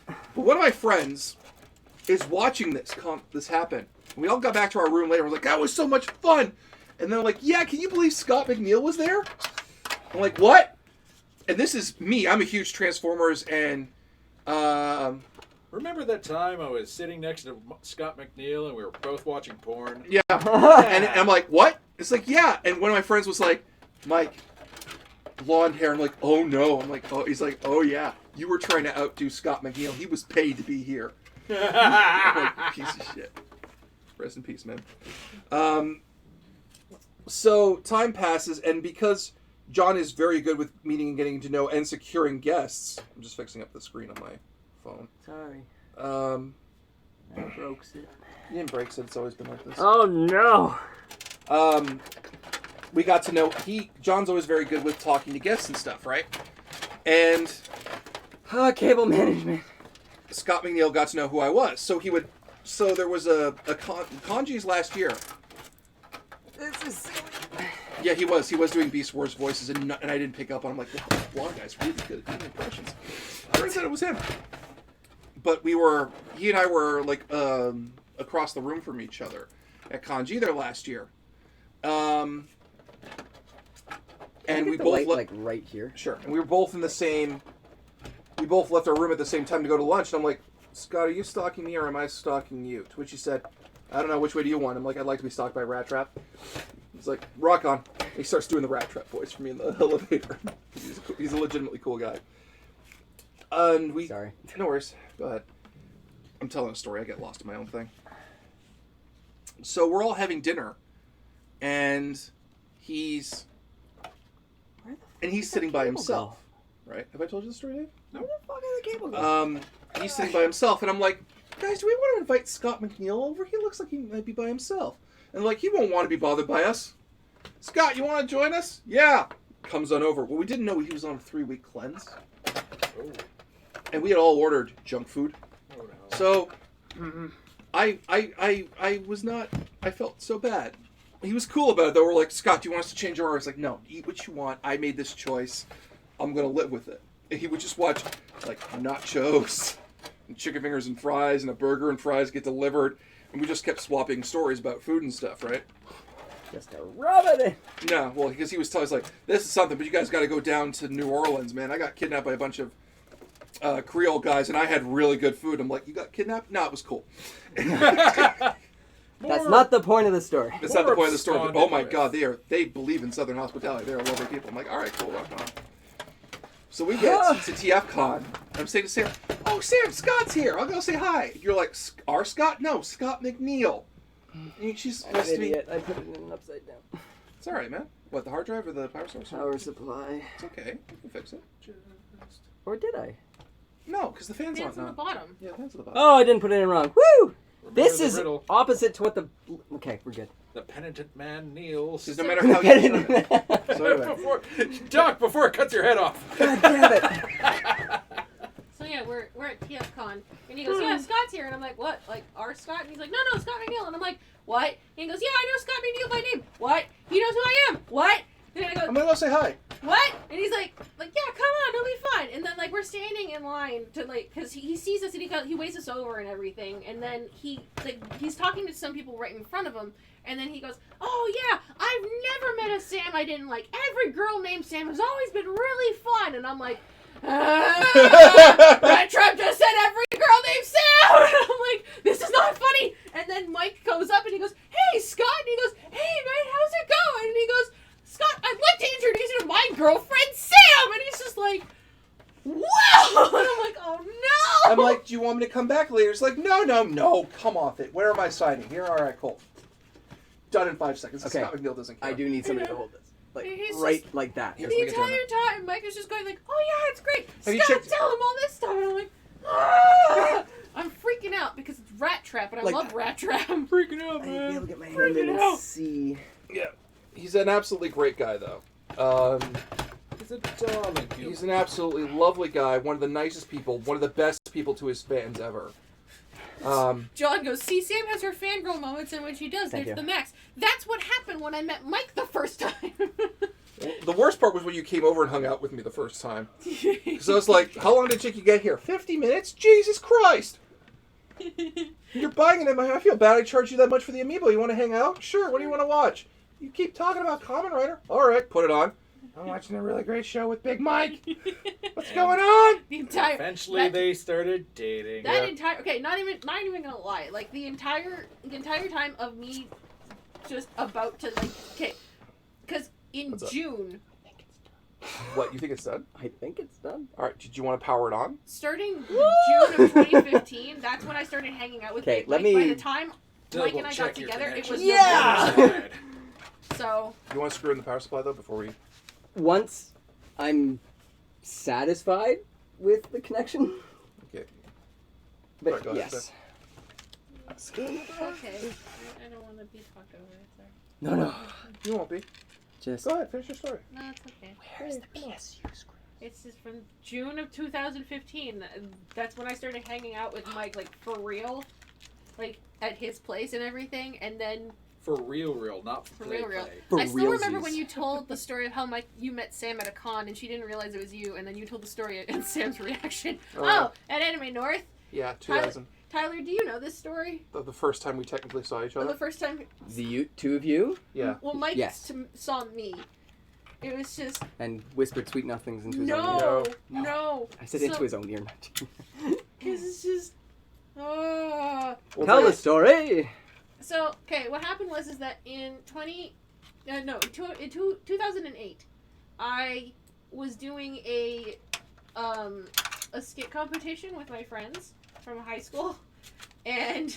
But one of my friends is watching this happen. And we all got back to our room later. We're like, that was so much fun. And they're like, yeah, can you believe Scott McNeil was there? I'm like, what? And this is me. I'm a huge Transformers and... Remember that time I was sitting next to Scott McNeil and we were both watching porn? Yeah. And I'm like, what? It's like, yeah. And one of my friends was like, Mike, blonde hair. I'm like, oh no. I'm like, oh. He's like, oh yeah. You were trying to outdo Scott McNeil. He was paid to be here. I'm like, piece of shit. Rest in peace, man. So time passes, and because John is very good with meeting and getting to know and securing guests, I'm just fixing up the screen on my phone. Sorry. I broke it. You didn't break it. It's always been like this. Oh no. We got to know John's always very good with talking to guests and stuff, right? And cable management. Scott McNeil got to know who I was, so there was a Kanji's last year. This is silly. Yeah, he was doing Beast Wars voices, and I didn't pick up on him. Like, the blonde guy's really good at doing impressions. I said it was him. But he and I were like across the room from each other at Kanji there last year. And we both like right here. Sure. And we were both in the same. We both left our room at the same time to go to lunch, and I'm like, Scott, are you stalking me or am I stalking you? To which he said, I don't know, which way do you want? I'm like, I'd like to be stalked by a rat trap. He's like, rock on. He starts doing the rat trap voice for me in the elevator. He's a legitimately cool guy. And Sorry. No worries. Go ahead. I'm telling a story. I get lost in my own thing. So we're all having dinner, and he's sitting by himself. Right? Have I told you the story, Dave? No. Where the fuck is the cable go? He's sitting by himself, and I'm like, guys, do we want to invite Scott McNeil over? He looks like he might be by himself. And like, he won't want to be bothered by us. Scott, you want to join us? Yeah. Comes on over. Well, we didn't know he was on a 3-week cleanse. Oh. And we had all ordered junk food. Oh, no. So, I felt so bad. He was cool about it, though. We're like, Scott, do you want us to change our order? It's like, no, eat what you want. I made this choice. I'm going to live with it. And he would just watch, like, nachos and chicken fingers and fries and a burger and fries get delivered. And we just kept swapping stories about food and stuff, right? Just to rub it in. No, well, because he was telling us, like, this is something, but you guys got to go down to New Orleans, man. I got kidnapped by a bunch of Creole guys, and I had really good food. I'm like, you got kidnapped? No, it was cool. That's not the point of the story. That's not the point of the story. But, oh my God, they believe in Southern hospitality. They're lovely people. I'm like, all right, cool, rock on. So we get to TFCon. I'm saying to Sam, oh, Sam, Scott's here. I'll go say hi. You're like, our Scott? No, Scott McNeil. And she's supposed to be... I put it in upside down. It's all right, man. What, the hard drive or the power source? Power supply. It's okay. You can fix it. Or did I? No, because the fan's Fans on on the bottom. Yeah, the fan's on the bottom. Oh, I didn't put it in wrong. Woo! Remember This the is riddle. opposite to what the... Okay, we're good. The penitent man kneels. Because no matter how you turn it. So anyway. Before it cuts your head off. God damn it. So yeah, we're at TFCon, and he goes, yeah, Scott's here, and I'm like, what? Like our Scott? And he's like, no, Scott McNeil, and I'm like, what? And he goes, yeah, I know Scott McNeil by name. What? He knows who I am. What? Then I go, I'm gonna go say hi. what? And he's like, yeah, come it'll be fine. And then, like, we're standing in line to, like, because he sees us and he waves us over and everything. And then he's talking to some people right in front of him. And then he goes, oh, yeah, I've never met a Sam I didn't like. Every girl named Sam has always been really fun. And I'm like, Rat Trap just said every girl named Sam. And I'm like, this is not funny. And then Mike goes up and he goes, hey, Scott. And he goes, hey, man, how's it going? And he goes, Scott, I'd like to introduce you to my girlfriend, Sam. And he's just like, wow. And I'm like, oh, no. I'm like, do you want me to come back later? It's like, no, come off it. Where am I signing? Here, all right, cool. Done in 5 seconds. Okay. Scott McNeil doesn't care. I do need somebody to hold this. Like, He's right just- like that. Here's The what we can entire time, Mike is just going like, oh, yeah, it's great. Have you Scott, checked- tell him all this stuff. And I'm like, ah. I'm freaking out because it's Rat Trap, and I Like- love Rat Trap. I'm freaking out, I need to be able man. to get my hand Freaking in and out. see. Yeah. He's an absolutely great guy, though. He's a darling human. He's an absolutely lovely guy. One of the nicest people. One of the best people to his fans ever. John goes, see, Sam has her fangirl moments, and when she does, Thank there's you. the max. That's what happened when I met Mike the first time. The worst part was when you came over and hung out with me the first time. Because I was like, how long did it take you to get here? 50 minutes? Jesus Christ! You're buying it. I feel bad I charged you that much for the amiibo. You want to hang out? Sure. What do you want to watch? You keep talking about Kamen Rider. All right, put it on. I'm watching a really great show with Big Mike. What's going on? The entire Eventually, they started dating. that entire not even gonna lie, like the entire time of me just about to like because in What's up? June, What, you think it's done? I think it's done. All right, did you want to power it on? starting June of 2015, that's when I started hanging out with Okay, Big let Mike. By me the time Mike and I got Double-check your together, it was connections. Yeah! November. So You want to screw in the power supply, though, before we... Once I'm satisfied with the connection. Okay. But Alright, go ahead, yes. okay, I don't want to be talked over. Sorry. No. You won't be. Just. Go ahead, finish your story. No, it's okay. Where's the PSU screw? It's just from June of 2015. That's when I started hanging out with Mike, like for real, like at his place and everything. And then For real, not for For real. play. For I still remember realsies. when you told the story of how you met Sam at a con and she didn't realize it was you, and then you told the story and Sam's reaction. Oh. At Anime North. Yeah, 2000. Tyler, do you know this story? The first time we technically saw each The other? first time. Two of you, Yeah. Well, Mike Yes. saw me. It was just and whispered sweet nothings into his own ear. no. I said So- into his own ear, not to Because it's just. Oh. Tell the story! So, okay, what happened was that in 2008, I was doing a skit competition with my friends from high school, and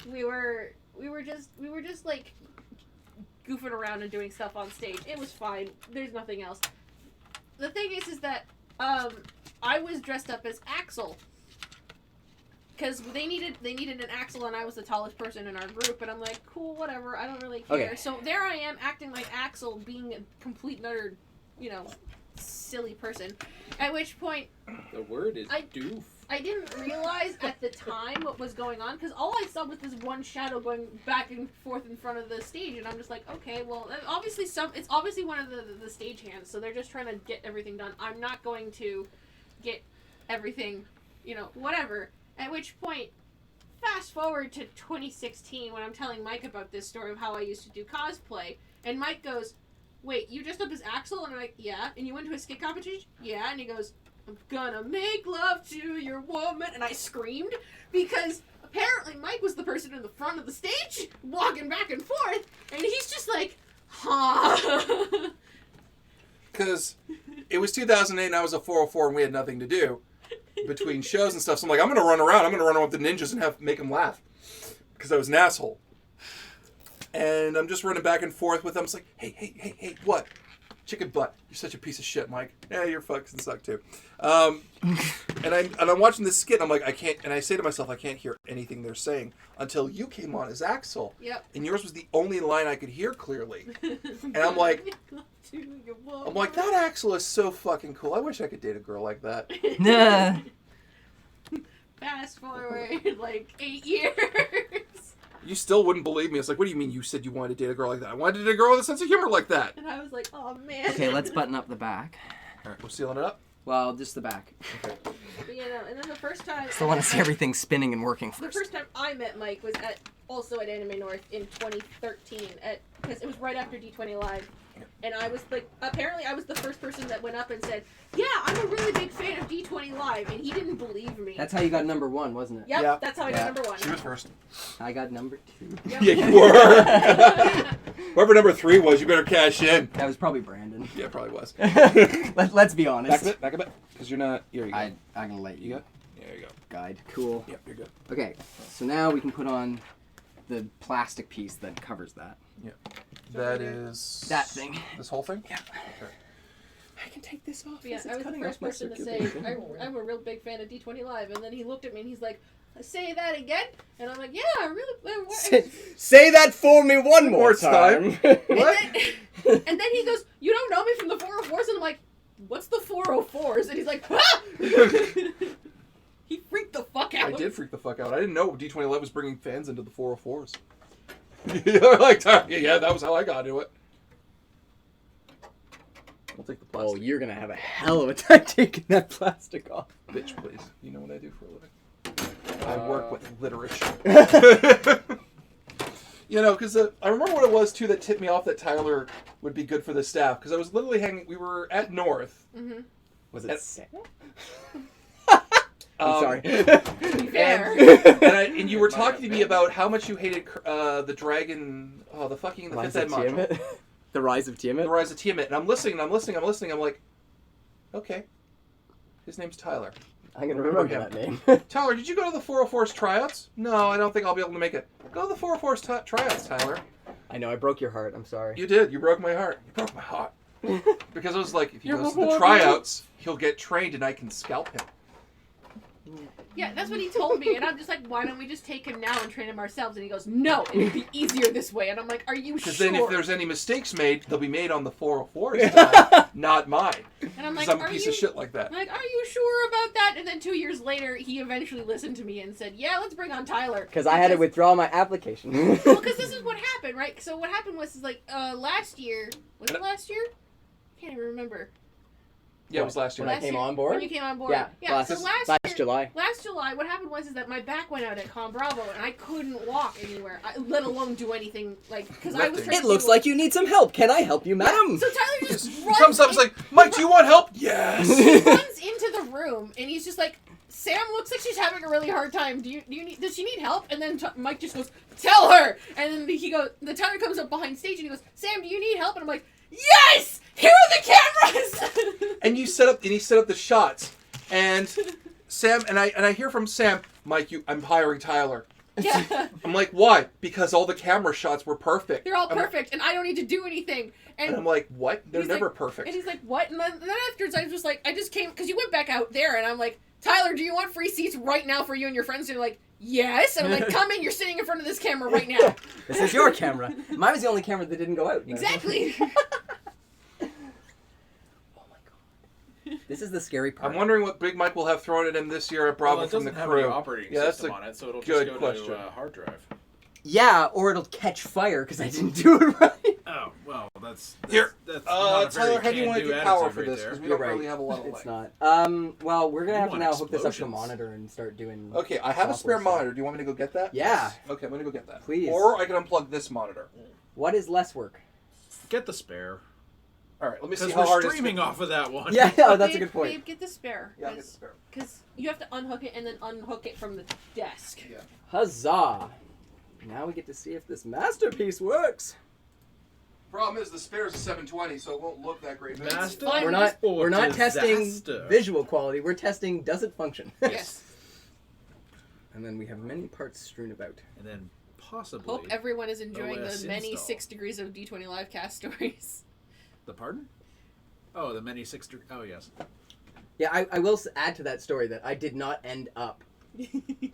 we were just like goofing around and doing stuff on stage. It was fine. There's nothing else. The thing is that I was dressed up as Axel. Because they needed an Axel, and I was the tallest person in our group, and I'm like, cool, whatever, I don't really care. Okay. So there I am, acting like Axel, being a complete and utter, silly person. At which point, The word is I- doof. I didn't realize at the time what was going on, because all I saw was this one shadow going back and forth in front of the stage, and I'm just like, okay, well, it's obviously one of the stage hands, so they're just trying to get everything done. I'm not going to get everything, whatever. At which point, fast forward to 2016 when I'm telling Mike about this story of how I used to do cosplay, and Mike goes, wait, you dressed up as Axel? And I'm like, yeah. And you went to a skit competition? Yeah. And he goes, I'm gonna make love to your woman. And I screamed because apparently Mike was the person in the front of the stage walking back and forth, and he's just like, huh. Because it was 2008 and I was a 404 and we had nothing to do between shows and stuff. So I'm like, I'm going to run around. I'm going to run around with the ninjas and make them laugh. Because I was an asshole. And I'm just running back and forth with them. It's like, hey, what? Chicken butt. You're such a piece of shit, Mike. Yeah, you're fucking suck too. And I'm watching this skit and I'm like, I can't, and I say to myself, I can't hear anything they're saying until you came on as Axel. Yep. And yours was the only line I could hear clearly. And I'm like, that Axel is so fucking cool. I wish I could date a girl like that. Fast forward like 8 years. You still wouldn't believe me. It's like, what do you mean you said you wanted to date a girl like that? I wanted to date a girl with a sense of humor like that. And I was like, oh man. Okay, let's button up the back. All right, we're sealing it up. Well, just the back. But, and then the first time... Still want to see everything spinning and working The first. first time I met Mike was also at Anime North in 2013, because it was right after D20 Live. And I was like, apparently I was the first person that went up and said, yeah, I'm a really big fan of D20 Live, and he didn't believe me. That's how you got number 1, wasn't it? Yep, Yeah. that's how I got number 1. She was first. I got number 2. Yep. Yeah, you were. Whoever number 3 was, you better cash in. That was probably Brandon. Yeah, it probably was. Let's be honest. Back a bit. Because you're not... Here you go. I'm going to let You you got? Yeah, there you go. guide. Cool. Yep, you're good. Okay, so now we can put on the plastic piece that covers that. Yeah. That is... That thing. This whole thing? Yeah. Okay. I can take this off. Yeah, It's I was the cutting first off my person to say, circulation. I'm a real big fan of D20 Live, and then he looked at me and he's like, say that again? And I'm like, yeah, I really... Say that for me one more More time. What? And then he goes, you don't know me from the 404s? And I'm like, what's the 404s? And he's like, ah! He freaked the fuck out. I did freak the fuck out. I didn't know D20 Live was bringing fans into the 404s. Like, yeah, that was how I got into it. I'll take the Oh, plastic. you're gonna have a hell of a time taking that plastic off. Bitch, please. You know what I do for a living? I work with literature. You know, because I remember what it was, too, that tipped me off that Tyler would be good for the staff. Because I was literally hanging... We were at North. Mm-hmm. Was it Sam? I'm sorry. Fair. And you were talking to me about how much you hated the dragon... Oh, the fucking... The Rise fifth ed of module. Tiamat? The Rise of Tiamat? The Rise of Tiamat. And I'm listening. I'm like, okay. His name's Tyler. I'm gonna remember that name. Tyler, did you go to the 404's tryouts? No, I don't think I'll be able to make it. Go to the 404's tryouts, Tyler. I know, I broke your heart. I'm sorry. You did. You broke my heart. You broke my heart. Because I was like, if he You're goes to the before tryouts, he'll get trained and I can scalp him. Yeah, that's what he told me, and I'm just like, why don't we just take him now and train him ourselves? And he goes, no, it'd be easier this way. And I'm like, are you sure? Because then if there's any mistakes made, they'll be made on the 404's time, not mine. And I'm Because like, I'm a piece of shit like that. I'm like, are you sure about that? And then 2 years later, he eventually listened to me and said, yeah, let's bring on Tyler. Because I had to withdraw my application. Well, because this is what happened, right? So what happened was, last year, was it last year? I can't even remember. Yeah, it was last year. When I came on board? When you came on board. Yeah, so last year, July. Last July, what happened was that my back went out at Con Bravo, and I couldn't walk anywhere, let alone do anything, because I was trying It to looks do- like you need some help. Can I help you, madam? So Tyler just He runs comes up and is like, Mike, do you want help? Yes! he runs into the room, and he's just like, Sam looks like she's having a really hard time. Does she need help? And then Mike just goes, tell her! And then the Tyler comes up behind stage, and he goes, Sam, do you need help? And I'm like, yes! Here are the cameras! And he set up the shots. And Sam, and I hear from Sam, Mike, I'm hiring Tyler. Yeah. I'm like, why? Because all the camera shots were perfect. They're all perfect, and I don't need to do anything. And I'm like, what? They're he's never like- perfect. And he's like, what? And then afterwards, I was just like, I just came, because you went back out there, and I'm like, Tyler, do you want free seats right now for you and your friends? And you're like, yes. And I'm like, come in, you're sitting in front of this camera right now. This is your camera. Mine was the only camera that didn't go out. Exactly. This is the scary part. I'm wondering what Big Mike will have thrown at him this year at Bravo Well, it from the doesn't have any crew. operating Yeah, that's system a on it, so it'll good just go question. to hard drive. Yeah, or it'll catch fire because I didn't do it right. Oh, well, that's Here, not a very Tyler, how do you want to can-do get power attitude for right this? there. Because we You're don't really right. have a lot of It's light. not. Well, we're gonna You have to want now hook this up to a explosions. monitor and start doing. Okay, I have a spare software stuff. monitor. Do you want me to go get that? Yeah. Okay, I'm going to go get that. Please. Or I can unplug this monitor. What is less work? Get the spare. All right, let me see Because how we're hard it is. streaming off of that one. Yeah, oh, that's a Babe, good point. Babe, get the spare. Yeah, I'll get the spare. Because you have to unhook it and then unhook it from the desk. Yeah. Huzzah! Now we get to see if this masterpiece works. Problem is, the spare's a 720, so it won't look that great. Master fine. We're not testing disaster. visual quality. We're testing does it function. Yes. And then we have many parts strewn about. And then possibly Hope everyone is enjoying OS the many install. 6 degrees of D20 Live cast stories. the pardon? Oh, the many 6 degrees. Oh, yes. Yeah, I will add to that story that I did not end up.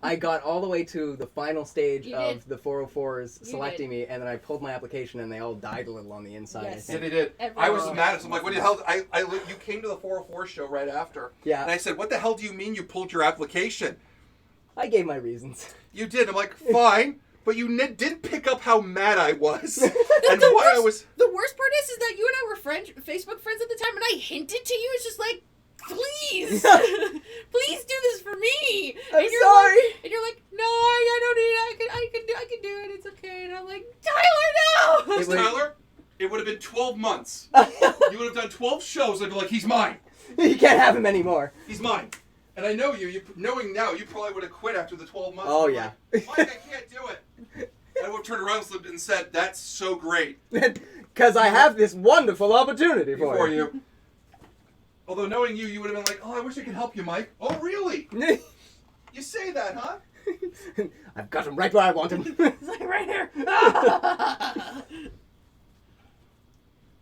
I got all the way to the final stage You of did. the 404s You selecting me, and then I pulled my application, and they all died a little on the inside. Yes. I Yeah, think. they did. I was Everyone. mad. So I'm like, what the hell? You came to the 404 show right after. Yeah. And I said, what the hell do you mean you pulled your application? I gave my reasons. You did. I'm like, fine. But you didn't pick up how mad I was. and the why I was... The worst part is that you and I were Facebook friends at the time, and I hinted to you. It's just like, please, please do this for me. I'm and you're sorry. Like, and you're like, no, I don't need it. I can do it. It's okay. And I'm like, Tyler, no. It was- Tyler, it would have been 12 months. You would have done 12 shows. I'd be like, he's mine. You can't have him anymore. He's mine. And I know you. Knowing now, you probably would have quit after the 12 months. Oh, You're yeah. like, Mike, I can't do it. I would have turned around and said, that's so great. Because I have this wonderful opportunity For you. Although knowing you would have been like, oh, I wish I could help you, Mike. Oh, really? You say that, huh? I've got him right where I want him. It's like right here.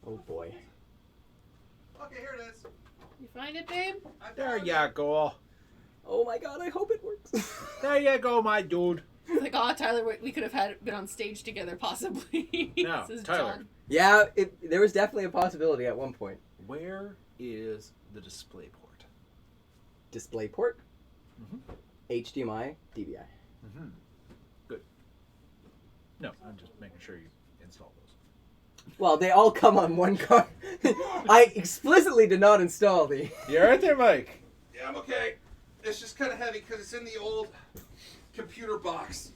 Oh boy. Okay, here it is. You find it, babe? There you go. Oh my god, I hope it works. There you go, my dude. Like, oh, Tyler, we could have been on stage together, possibly. No, This is Tyler. John. Yeah, there was definitely a possibility at one point. Where is the display port? Display port, Mm-hmm. HDMI, DVI. Mm-hmm. Good. No, I'm just making sure you install those. Well, they all come on one card. I explicitly did not install the... You're right there, Mike. Yeah, I'm okay. It's just kind of heavy because it's in the old computer box.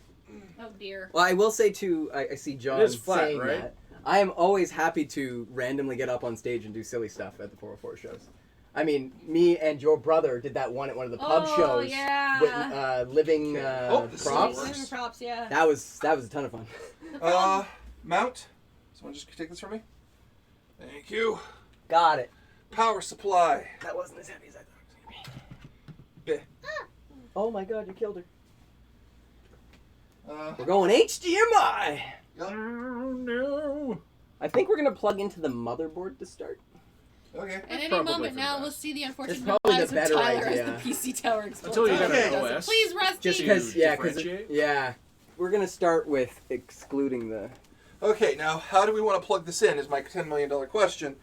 Oh, dear. Well, I will say too, I see John It is flat, saying right? that. I am always happy to randomly get up on stage and do silly stuff at the 404 shows. I mean, me and your brother did that one at one of the pub shows. Yeah. With living Oh, this props. works. Living props, yeah. That was a ton of fun. Mount. Someone just take this from me. Thank you. Got it. Power supply. That wasn't as heavy as I thought it was Beh. going to be. Oh my god, you killed her. Uh, We're going HDMI. yeah. Oh, no. I think we're going to plug into the motherboard to start. Okay. At any Probably moment for now, the we'll best. see the unfortunate probably the demise of better Tyler idea. as the PC tower explodes. Until you got an Doesn't- OS. Please, Rusty. Just To because, differentiate? yeah, we're going to start with excluding the... Okay, now, how do we want to plug this in is my $10 million question.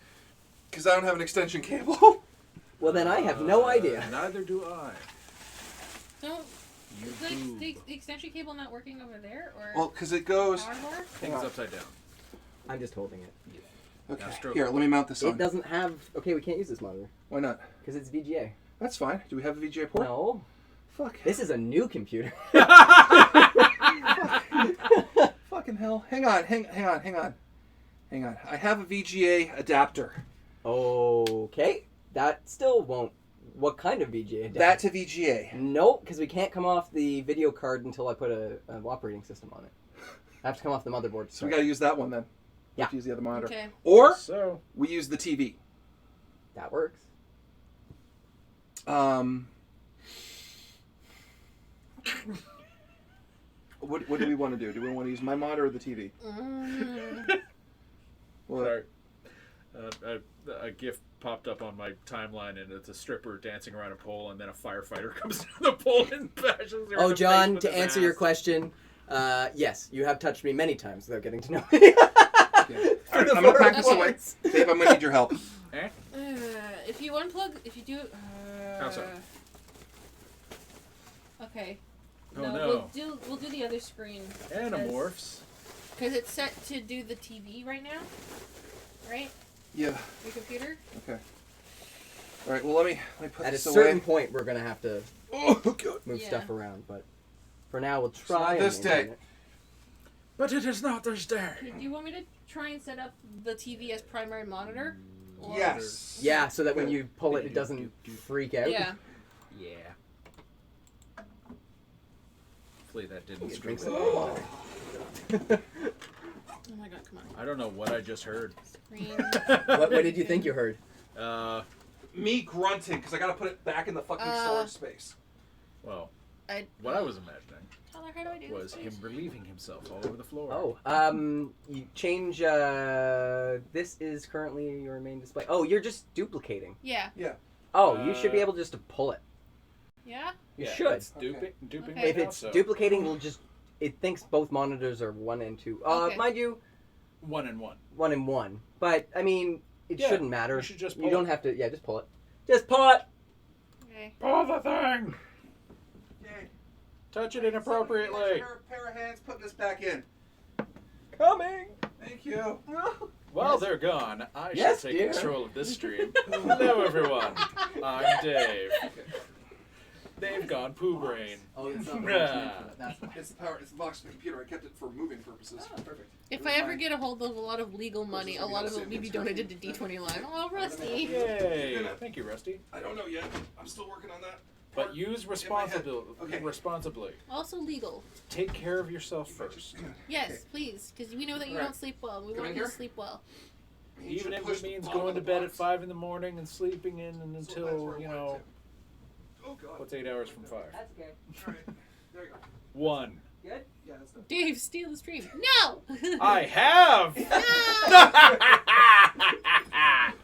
Because I don't have an extension cable. Well, then I have no idea. Neither do I. Don't, You is do. the extension cable not working over there? Or Well, because it goes... power bar? Things upside down. I'm just holding it. Okay, Now stroke. here, let me mount this It on. doesn't have... Okay, we can't use this monitor. Why not? Because it's VGA. That's fine. Do we have a VGA port? No. Fuck. This is a new computer. Fucking hell. Hang on. I have a VGA adapter. Okay. That still won't... What kind of VGA? That to VGA. Nope, because we can't come off the video card until I put an operating system on it. I have to come off the motherboard. So we got to use that one then. We have Yeah. to use the other monitor. Okay. Or So, we use the TV. That works. What do we want to do? Do we want to use my monitor or the TV? Well, sorry. A GIF popped up on my timeline, and it's a stripper dancing around a pole, and then a firefighter comes down the pole and bashes her in Oh, the John, face with to his answer your ass. question, yes, you have touched me many times without getting to know me. yeah. All right, I'm gonna pack this Okay. away. Dave, I'm gonna need your help. Eh? If you unplug, if you do, How so? Okay. Oh, no, no. we'll do the other screen Animorphs. because it's set to do the TV right now, right? Yeah. Your computer. Okay. All right. Well, let me put At a this certain away. point, we're going to have to Oh, God. move Yeah. stuff around, but for now, we'll not try. this and maintain day. it. But it is not this day. Do you want me to try and set up the TV as primary monitor? Or- Yes. Yeah, so that when you pull it, it doesn't freak out. Yeah. Yeah. Hopefully that didn't You scream. drink some more water. Oh my god, come on. I don't know what I just heard. Screen. What did you think you heard? Me grunting because I gotta put it back in the fucking storage space. Well, I, what I was imagining Tyler, how do I do was this, him please? relieving himself all over the floor. Oh, you change, this is currently your main display. Oh, you're just duplicating. Yeah. Oh, you should be able just to pull it. Yeah. You Yeah, should. It's duping Okay. If right it's now, so duplicating, we'll just, it thinks both monitors are 1 and 2. Okay. Mind you, 1 and 1. 1 and 1. But, I mean, it Yeah, shouldn't matter. you should just You pull don't it. have to, yeah, just pull it. Just pull it! Okay. Pull the thing! Okay. Touch it inappropriately. Pair of hands putting this back in. Coming! Thank you. While they're gone, I Yes, shall take dear. control of this stream. Hello, everyone. I'm Dave. Dave gone poo brain. Oh, it's not That's why. It's the power. It's the box of the computer. I kept it for moving purposes. Oh, perfect. If I ever get a hold of a lot of legal money, a lot of it will be donated to D20 Live. Oh, Rusty. Yay! Thank you, Rusty. I don't know yet. I'm still working on that. But use responsibly. Okay. Responsibly. Also legal. Take care of yourself first. Yes, please, because we know that you Alright. don't sleep well. We Come want in you to here. sleep well. Even if it means going to bed at 5 in the morning and sleeping in until, you know, Oh God. what's 8 hours from 5? That's okay. All right. There you go. 1. Good? Yeah, that's done. Dave, steal the stream. No! I have!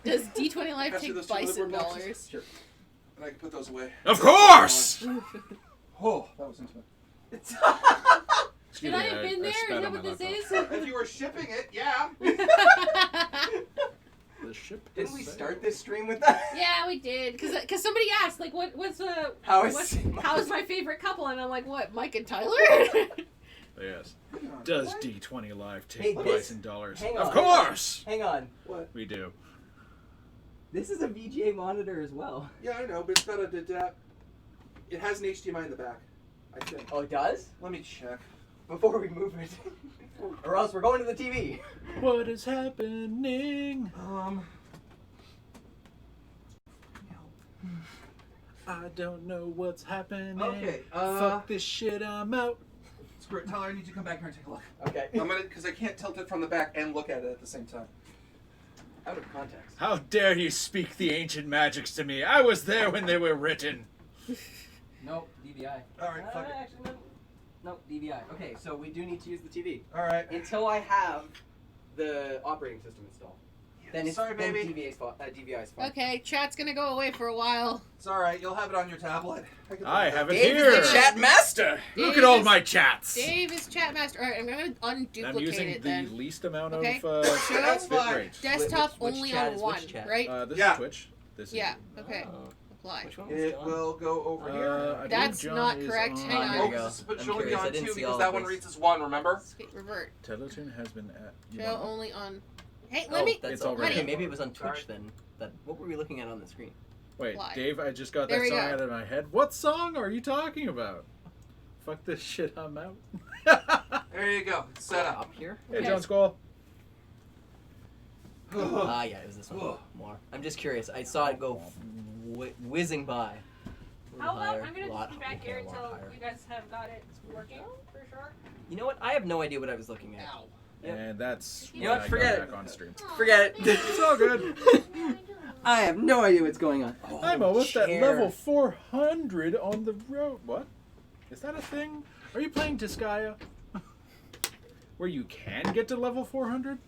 Does D20 Live Pass you take those two bison Liverpool boxes? dollars? Sure. And I can put those away. Of course! Oh, that was intimate. Should I have been there? Is spat that on what my this laptop. is? If you were shipping it, yeah. The ship Didn't has we sailed. start this stream with that? Yeah, we did. Cause somebody asked, like, how's my favorite couple? And I'm like, what, Mike and Tyler? Yes. Does D20 Live take Hey, this- bison dollars? hang Of on. course! Hang on. What? We do. This is a VGA monitor as well. Yeah, I know, but it's got a adapt. It has an HDMI in the back, I think. Oh, it does? Let me check. Before we move it. Or else we're going to the TV. What is happening? I don't know what's happening. Okay, Fuck this shit, I'm out. Screw it. Tyler, I need you to come back here and take a look. Okay. I'm gonna, because I can't tilt it from the back and look at it at the same time. Out of context. How dare you speak the ancient magics to me? I was there when they were written. Nope, DVI. All right, fuck it. Actually, no. Nope, DVI. Okay, so we do need to use the TV. All right. Until I have the operating system installed. Then it's Sorry, then baby. DVI's fault. Okay, chat's gonna go away for a while. It's all right. You'll have it on your tablet. I have it Dave here. is the chat master. Look Dave at all is- my chats. Dave is chat master. Alright, I'm gonna unduplicate I'm using it the then. least amount of Okay. That's bit fine. rate. Desktop Which only chat on is one, which chat? right? This Yeah. is Twitch. This is Yeah, okay. Oh. Apply. Which one was It John? will go over here. I believe That's John not is correct. on- Hang on. There Oh, you go. because it I'm should only be curious. I on didn't 2 see because all that of one this. reads as 1, remember? Revert. Teletoon has been at. Show only on. Hey, let Oh, me. that's It's already. already- Okay, maybe it was on Twitch Sorry. then. What were we looking at on the screen? Wait, Why? Dave, I just got There that we song go. out of my head. What song are you talking about? Fuck this shit, I'm out. There you go. It's set up. Up here? Hey, Okay. John Squall. Ah, yeah, it was this one. More. I'm just curious. I saw it go whizzing by. A How little about, higher, I'm gonna lot- just be back okay, here a lot until higher. you guys have got it working for sure. You know what? I have no idea what I was looking at. Yep. And that's You when know what? I Forget got it. back on stream. Forget it. It's all good. I have no idea what's going on. Oh, I'm almost at chair. level 400 on the road. What? Is that a thing? Are you playing Disgaea? Where you can get to level 400?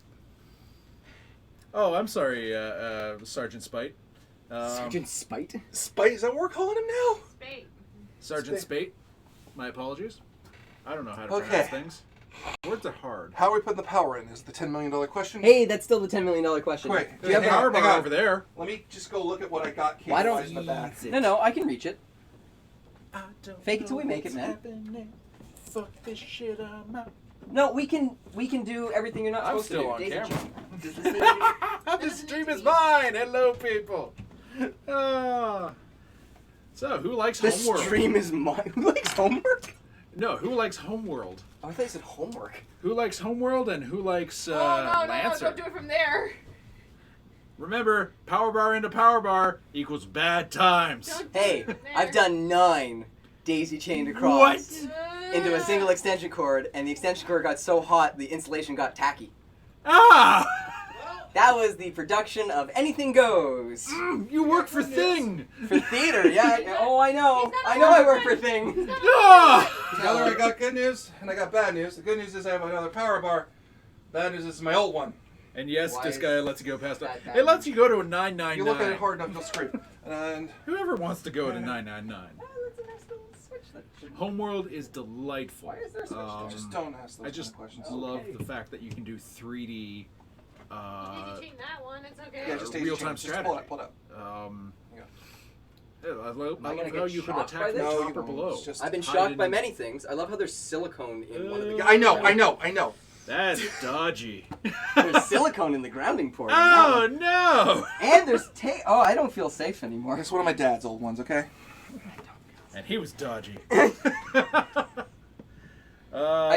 Oh, I'm sorry, Sergeant Spite. Sergeant Spite? Spite, is that what we're calling him now? Spade. Sergeant Spate. My apologies. I don't know how to Okay. pronounce things. Words are hard. How are we putting the power in? Is the $10 million question? Hey, that's still the $10 million question. Wait, Do you have hang a on, Power hang bar on. over there. Let me just go look at what I got Why don't cable-wise in the back. No, I can reach it. I don't Fake it till know we make what's it, man. happening. Fuck this shit, I'm out. No, we can do everything you're not I'm supposed to still do. on Daisy camera. chain. Does this need to be- The stream is mine. Hello, people. So, who likes The Homeworld? stream is mine. Who likes homework? No, who likes Homeworld? Oh, I thought you said homework. Who likes Homeworld and who likes Oh no, Lancer? don't do it from there. Remember, power bar into power bar equals bad times. Don't do Hey, it from there. I've done 9 daisy chained across What? into a single extension cord, and the extension cord got so hot the insulation got tacky. Ah! That was the production of Anything Goes. You work for Thing! For theater, yeah. Oh, I know. He's not I know I a work for friend. Thing. Ah! Tyler, I got good news and I got bad news. The good news is I have another power bar. Bad news is my old one. And yes, Why this is guy lets you go past that it. bad It lets you go to a 999. You look at it hard enough, you'll scream. And Whoever wants to go to 999. Oh, that's a nice little switch. That should- Homeworld is delightful. Why is there a switch there? just don't ask those I just kind of questions. love Okay. the fact that you can do 3D You need to change that one. It's okay. Yeah, just daisy real-time chain. Just strategy. pull it up, pull it up. yeah, I Am I love gonna how get you can shocked by attack this? the No, top you or won't. below. It's just- I've been I shocked by didn't- many things. I love how there's silicone in one of the. I know. That's dodgy. There's silicone in the grounding port. on that Oh one. no! And there's tape. Oh, I don't feel safe anymore. That's one of my dad's old ones, okay? And he was dodgy. I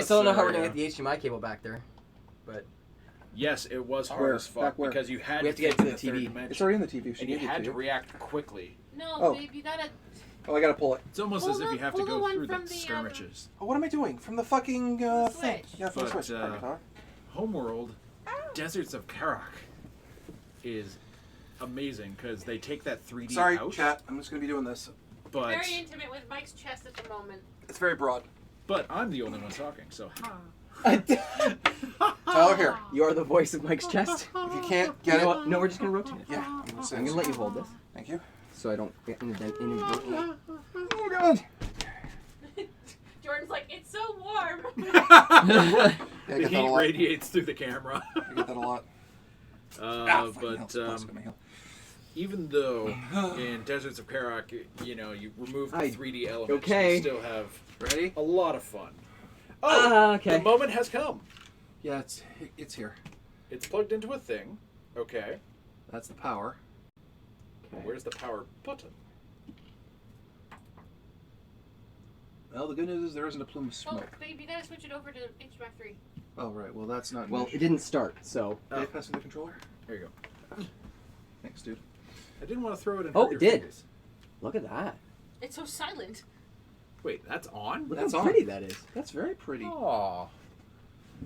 still don't know how we're so, gonna get the HDMI cable back there, but Yes, it was hard Where? as fuck Back where? because you had We have to get think to the in third TV. dimension, It's already in the TV. She and you gave it had to to you. react quickly. No, Oh. babe, you gotta. Oh, I gotta pull it. It's almost Pull as if the- you have to pull the go one through from the the, skirmishes. Oh, what am I doing? From the fucking thing. Switch. Yeah, from the But, switch. Okay, huh? Homeworld, Deserts of Karak is amazing because they take that 3D Sorry, out, chat. I'm just gonna be doing this. but Very intimate with Mike's chest at the moment. It's very broad. I'm the only one talking, so Tyler, here. you are the voice of Mike's chest. If you can't You get know it, what? No, we're just gonna rotate it. yeah. I'm gonna say I'm gonna this. let you hold this, Thank you. so I don't get inadvertently. Oh god. Jordan's like, it's so warm. Yeah, I the get that a heat lot. radiates through the camera. I get that a lot. Even though in Deserts of Karak, you remove the I- 3D elements, okay. you still have Ready? a lot of fun. Oh, Okay. the moment has come. Yeah, it's here. It's plugged into a thing. Okay. That's the power. Where's the power button? Well, the good news is there isn't a plume of Oh, smoke. babe, you gotta switch it over to HVAC 3. Oh, right. Well, that's not. Well, an issue. it didn't start, so. Did I pass me the controller? There you go. Thanks, dude. I didn't want to throw it in. Oh, hurt it your did. fingers. Look at that. It's so silent. Wait, that's on? Look That's how on. pretty that is. That's very pretty. Aw.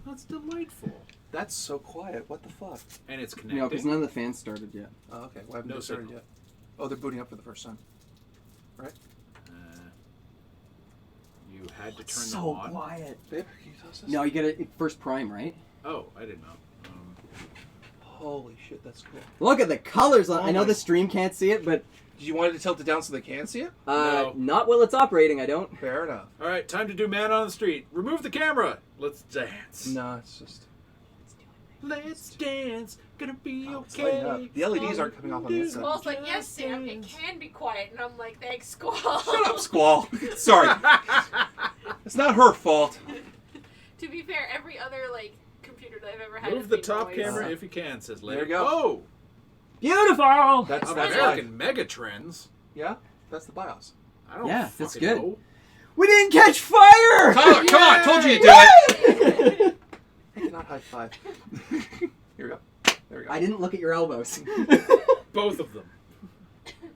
That's delightful. That's so quiet. What the fuck? And it's connected. No, because none of the fans started yet. Oh, okay. Well, I haven't No started signal. yet. Oh, they're booting up for the first time. Right? You had to turn So them on. quiet. Babe, can you tell us this? No, you get it first prime, right? Oh, I didn't know. Holy shit, that's cool. Look at the colors. Oh I know my- the stream can't see it, but Did you want it to tilt it down so they can see it? No. not while it's operating. I don't. Fair enough. All right, time to do Man on the Street. Remove the camera. Let's dance. No, it's just. Let's dance. Gonna be Oh, it's lighting okay. up. The LEDs aren't coming off on the inside. Squall's like, yes, Sam, it can be quiet. And I'm like, thanks, Squall. Shut up, Squall. Sorry. It's not her fault. To be fair, every other, computer that I've ever had Move has the made top noise. camera if you can, says Larry. There you go. Oh, Beautiful. That's American mega trends. Yeah, that's the BIOS. I don't Yeah, fucking that's good. know. We didn't catch fire. Tyler, come on! Told you to do it. I cannot high five. Here we go. There we go. I didn't look at your elbows. Both of them.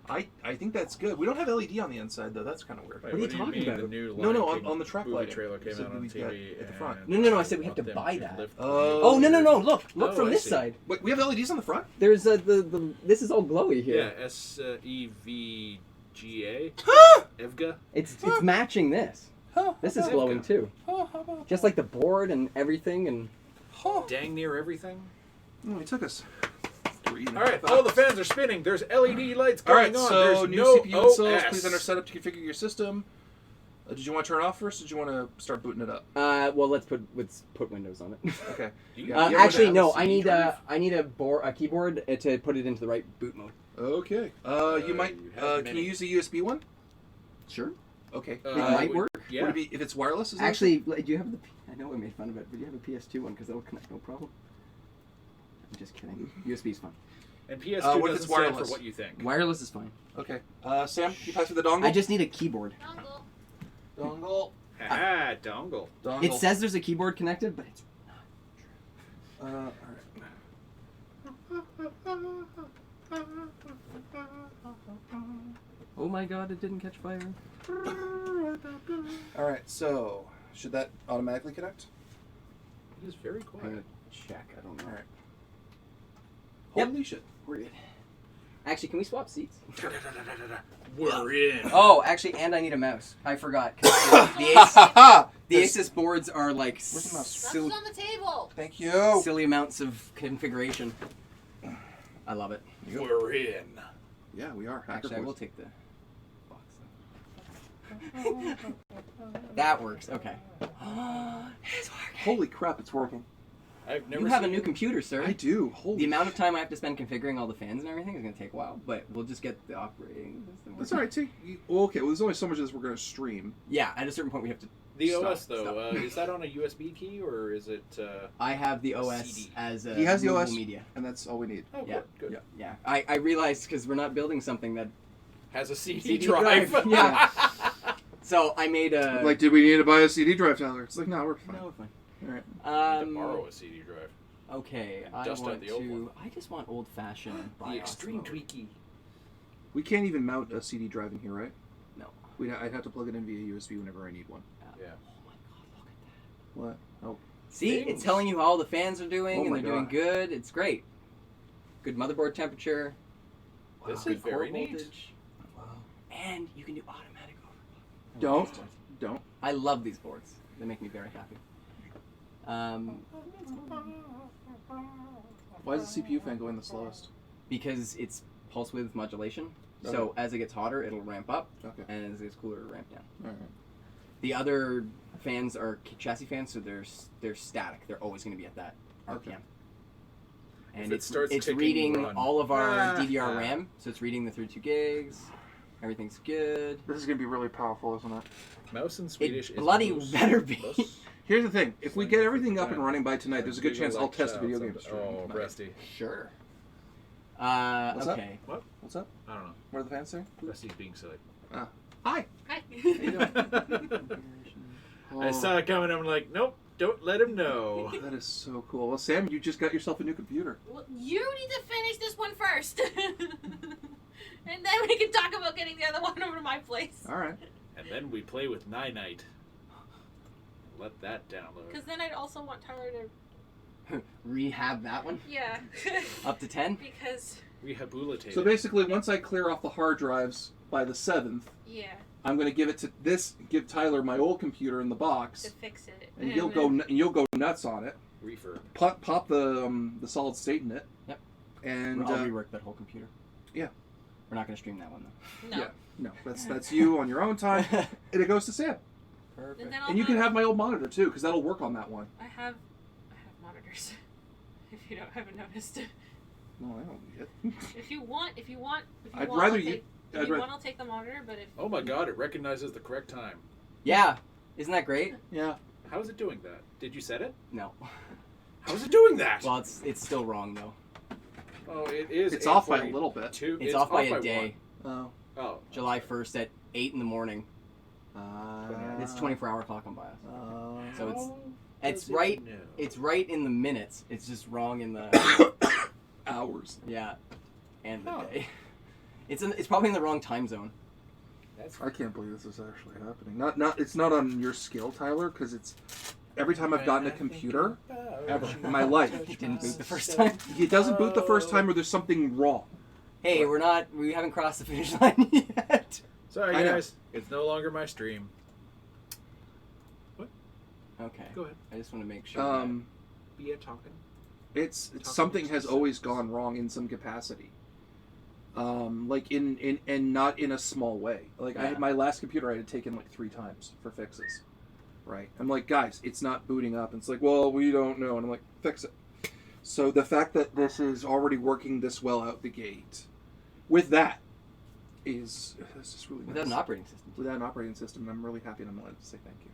I think that's good. We don't have LED on the inside though. That's kind of weird. Wait, are you do talking mean? about? The new No, Lion King on the track movie lighting. trailer came So out on we got TV. at the front. No, I said we have want to them buy that. lift the Oh. Oh no! Look Oh, from I this see. side. Wait, we have LEDs on the front? There's the. This is all glowy Yeah, here. SEVGA. Evga. It's matching this. This is glowing too. Just like the board and everything and. Dang near everything. Oh, it took us 3 All right, all the fans are spinning. There's LED lights All going right, on. so There's new no CPU installs. OS. Please enter setup to configure your system. Did you want to turn it off first, or did you want to start booting it up? Well, let's put Windows on it. Okay. Do you Yeah, ever Actually, have no. a I CD need drive? a keyboard to put it into the right boot mode. Okay. You might. you have Can many. you use a USB one? Sure. Okay. It might would- work. Yeah. Would it be if it's wireless? Is that Actually, do you have the? I know I made fun of it, but do you have a PS2 one? Because that'll connect no problem. I'm just kidding. USB's fine. And PS2 what if doesn't it's stand for wireless? what you think. Wireless is fine. okay. Sam, you pass me the dongle. I just need a keyboard. Dongle. dongle. Ah, dongle. Dongle. It says there's a keyboard connected, but it's All right. oh my god, it didn't catch fire. All right. So, should that automatically connect? It is very I'm quiet. gonna check. I don't know. All right. Yep. Holy shit. We're good. Actually, can we swap seats? We're in. Oh, actually, and I need a mouse. I forgot. 'Cause the This- Asus boards are like Where's the mouse? That's on the table. Thank you. silly amounts of configuration. I love it. We're in. Yeah, we are. Hacker Actually, I boys. will take the box. That works. Okay. It's working. Holy crap! It's working. I've never You have a seen- new computer, sir. I do. Holy The amount of time I have to spend configuring all the fans and everything is going to take a while, but we'll just get the operating system. That's all right. Well, okay. Well, there's only so much of this we're going to stream. Yeah, at a certain point we have to. The Stop, OS though, stop. is that on a USB key or is it? I have the OS CD. as a He has the mobile OS. media. And that's all we need. Oh, Yeah. good. Yeah. Yeah, I realized because we're not building something that. Has a CD, CD drive. drive, yeah. So I made a. Like, did we need to buy a CD drive, Tyler? It's like, no, we're fine. No, we're fine. All right. To borrow a CD drive. Okay, I Dust out want the old to. one. I just want old-fashioned. The BIOS extreme mode. tweaky. We can't even mount a CD drive in here, right? No. I'd have to plug it in via USB whenever I need one. Yeah. Oh my god, look at that. What? Oh. See, Things. it's telling you how all the fans are doing, Oh and my they're doing God. good. It's great. Good motherboard temperature. This Good is very core neat. voltage. Wow. And you can do automatic overclock. Don't. I love these boards. They make me very happy. Why is the CPU fan going the slowest? Because it's pulse width modulation. So as it gets hotter, it'll ramp up, Okay. and as it gets cooler, it'll ramp down. All right. The other fans are chassis fans, so they're static. They're always going to be at that RPM. Okay. And If it it's starts it's ticking, reading run. all of our Ah. DDR RAM, so it's reading the 32 gigs. Everything's good. This is gonna be really powerful, isn't it? Mouse in Swedish It is bloody moose. better be. Moose. Here's the thing: if we get everything up and running by tonight, there's a good chance I'll test a video game stream. Oh, tonight. Rusty. Sure. What's up? Okay. What's up? I don't know. What are the fans saying? Rusty's being silly. Hi. Hi. I saw it coming. I'm like, nope, don't let him know. That is so cool. Well, Sam, you just got yourself a new computer. Well, you need to finish this one first. And then we can talk about getting the other one over to my place. All right. And then we play with Night. Let that download. Because then I'd also want Tyler to... Rehab that one Yeah. up to 10. Because... Rehabilitate. So basically, once I clear off the hard drives by the 7th, Yeah. I'm going to give Tyler my old computer in the To box, fix it. and you'll go nuts on it. Refurb. Pop the solid state in it. Yep. And I'll rework that whole computer. yeah. We're not going to stream that one though. No. Yeah. No, that's you on your own time, and it goes to Sam. Perfect. And then I'll And you can have my old monitor too, because that'll work on that one. I have monitors. If you haven't noticed. No, I don't need it. If you want, I'd want, rather I'll you- take, I'd if you ra- want, I'll take the monitor. But if Oh my god, it recognizes the correct time. Yeah. Isn't that great? Yeah. How is it doing that? Did you set it? No. How is it doing that? Well, it's still wrong though. Oh, it is. It's off by a little bit. It's off by a day. Oh. One. Oh. July 1st at 8 in the morning. It's 24-hour clock on BIOS. So it's does it right. know? It's right in the minutes. It's just wrong in the hours. yeah, and the Oh. day. It's probably in the wrong time zone. That's I can't believe this is actually happening. It's not on your skill, Tyler, because it's every time I've gotten a computer ever in my life, It didn't boot the first time. it doesn't boot the first time, or there's something wrong. Hey, we haven't crossed the finish line yet. Sorry, I know. guys. It's no longer my stream. Okay. Go ahead. I just want to make sure. Be a talking. It's Talking something to has the always citizens. gone wrong in some capacity. Like in and not in a small way. Like Yeah. my last computer I had taken like 3 times for fixes. Right. I'm like, guys, it's not booting up. And it's like, well, we don't know. And I'm like, fix it. So the fact that this is already working this well out the gate, with that, is just really Without nice. an operating system. Without an operating system, I'm really happy, and I'm allowed to say thank you.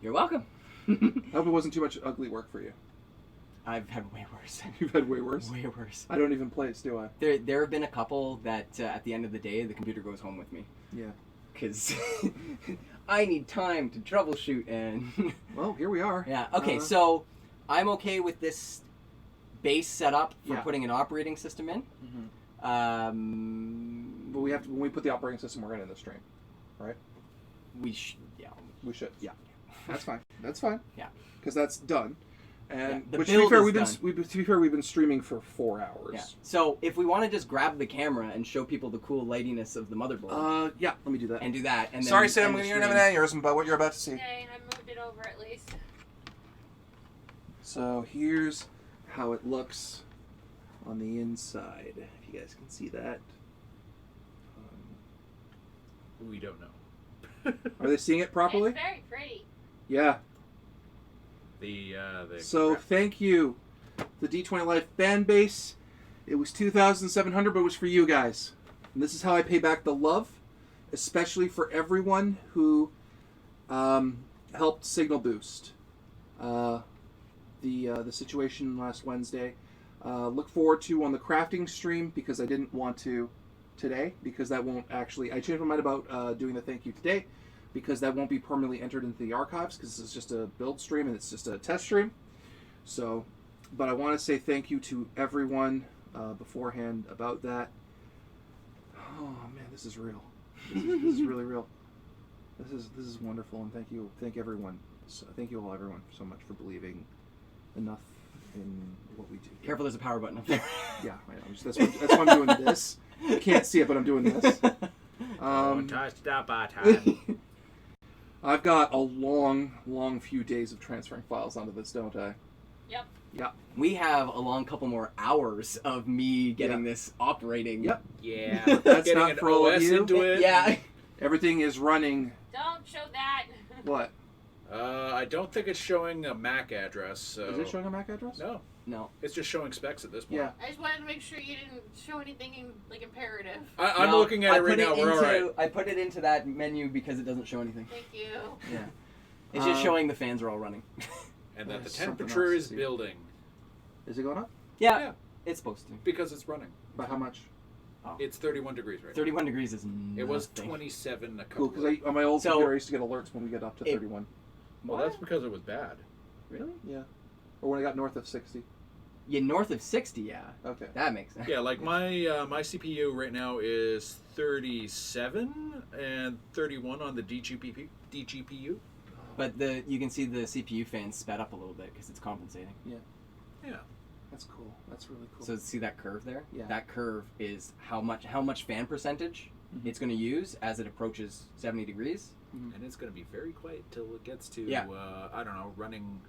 You're welcome. I hope it wasn't too much ugly work for you. I've had way worse. You've had way worse. Way worse. I don't even play it, do I? There have been a couple that at the end of the day the computer goes home with me Yeah. because I need time to troubleshoot and Well, here we are. yeah. Okay, so I'm okay with this base setup for Yeah. putting an operating system in. But we have to, when we put the operating system, we're going to the stream, right? We We should. Yeah. That's fine. That's fine. Yeah. Because that's done. And Yeah, the which to be build fair, is we've been been streaming for 4 hours. Yeah. So if we want to just grab the camera and show people the cool lightiness of the motherboard Yeah. Let me do that. and do that, and then Sorry, Sam. end I'm the going to have stream. an aneurysm about what you're about to see. Yay, I moved it over at least. So here's how it looks on the inside. If you guys can see that. We don't know. Are they seeing it properly? It's very pretty. Yeah. So thank you, the D20 Live fan base. It was 2,700, but it was for you guys. And this is how I pay back the love, especially for everyone who helped Signal Boost the situation last Wednesday. Look forward to on the crafting stream, because I didn't want to today, because that won't actually... I changed my mind about doing the thank you today, because that won't be permanently entered into the archives, because this is just a build stream and it's just a test stream. So, but I want to say thank you to everyone beforehand about that. Oh man, this is real. This is really real. This is wonderful, and thank everyone. So, thank you all, everyone, so much for believing enough in what we do. Careful, there's a power button up there. Yeah, I know. That's why I'm doing this. You can't see it, but I'm doing this. Don't touch the button. I've got a long few days of transferring files onto this, don't I? Yep. Yeah. We have a long couple more hours of me getting this operating. Yep. Yeah. That's Getting not an for all of OS you. into it. Yeah. Everything is running. Don't show that. What? I don't think it's showing a MAC address. So... Is it showing a MAC address? No. No. It's just showing specs at this point. Yeah. I just wanted to make sure you didn't show anything imperative. I'm No, looking at I it right put now. We're all right. I put it into that menu because it doesn't show anything. Thank you. Yeah. It's just showing the fans are all running. And that the There's something temperature else to is see. building Is it going up? Yeah. Yeah. It's supposed to. because it's running. By how much? It's 31 degrees right 31 degrees is now. It was nothing. 27 a Cool, couple. because on my old So- computer I used to get alerts when we get up to It- 31. Well, that's because it was bad. Really? Yeah. Or when I got north of 60. Yeah, north of 60, yeah. Okay. That makes sense. Yeah, like my CPU right now is 37 and 31 on the DGPU. But you can see the CPU fans sped up a little bit because it's compensating. Yeah. That's cool. That's really cool. So see that curve there? Yeah. That curve is how much fan percentage Mhm. it's going to use as it approaches 70 degrees. And it's going to be very quiet till it gets to, Yeah. I don't know, running...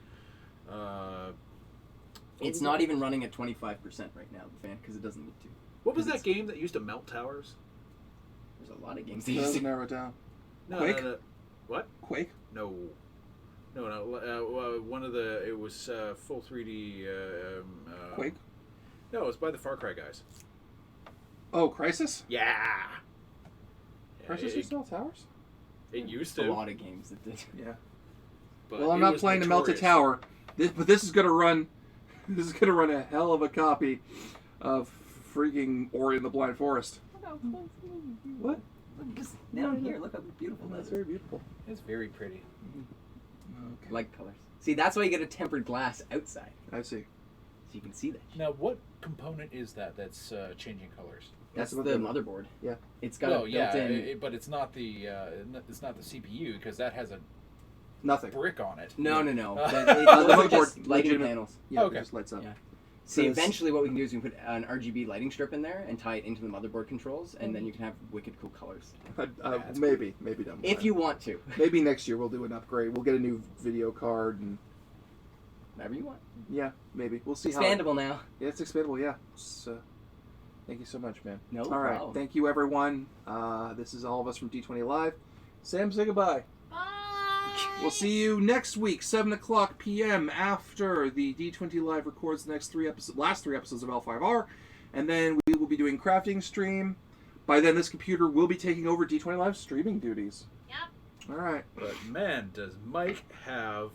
It's not even running at 25% right now, the fan, because it doesn't need to. What was that game that used to melt towers? There's a lot of games It that use does it. narrow it down. No, Quake? no. What? Quake? No. One of the... It was full 3D... Quake? No, it was by the Far Cry guys. Oh, Crisis? Yeah! Crisis it, used to melt towers? it used A to. lot of games that did. Yeah. But Well, I'm it not was playing to melt a notorious. tower. But this is gonna run. This is gonna run a hell of a copy of freaking Ori and the Blind Forest. What? Look, just down here, look how beautiful that That's is. very beautiful. It's very pretty. Okay. Light colors. See, that's why you get a tempered glass outside, I see. so you can see that. Now, what component is that's changing colors? That's That's the what motherboard. Yeah. It's got Oh a yeah, built-in... but it's not the CPU because that has a Nothing. brick on it. No. The Those are motherboard just lighting legitimate- panels. Yeah, Okay. it just lights up. Yeah. So See, it's- eventually what we can do is we can put an RGB lighting strip in there and tie it into the motherboard controls, and then you can have wicked cool colors. Maybe down the If line. you want to. Maybe next year we'll do an upgrade. We'll get a new video card and Whatever you want. yeah, maybe we'll see how. Expandable now. Yeah, it's expandable. Yeah. So, thank you so much, man. No All right. problem. Thank you, everyone. This is all of us from D20 Live. Sam, say goodbye. Bye. We'll see you next week, 7:00 p.m. after the D20 Live records the last three episodes of L5R, and then we will be doing crafting stream. By then, this computer will be taking over D20 Live streaming duties. Yep. All right. But man, does Mike have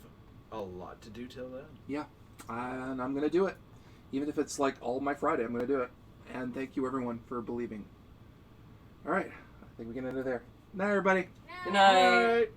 a lot to do till then? And I'm gonna do it, even if it's like all my Friday. I'm gonna do it. And thank you, everyone, for believing. All right. I think we can end it there. Night, everybody. Good night. Alright.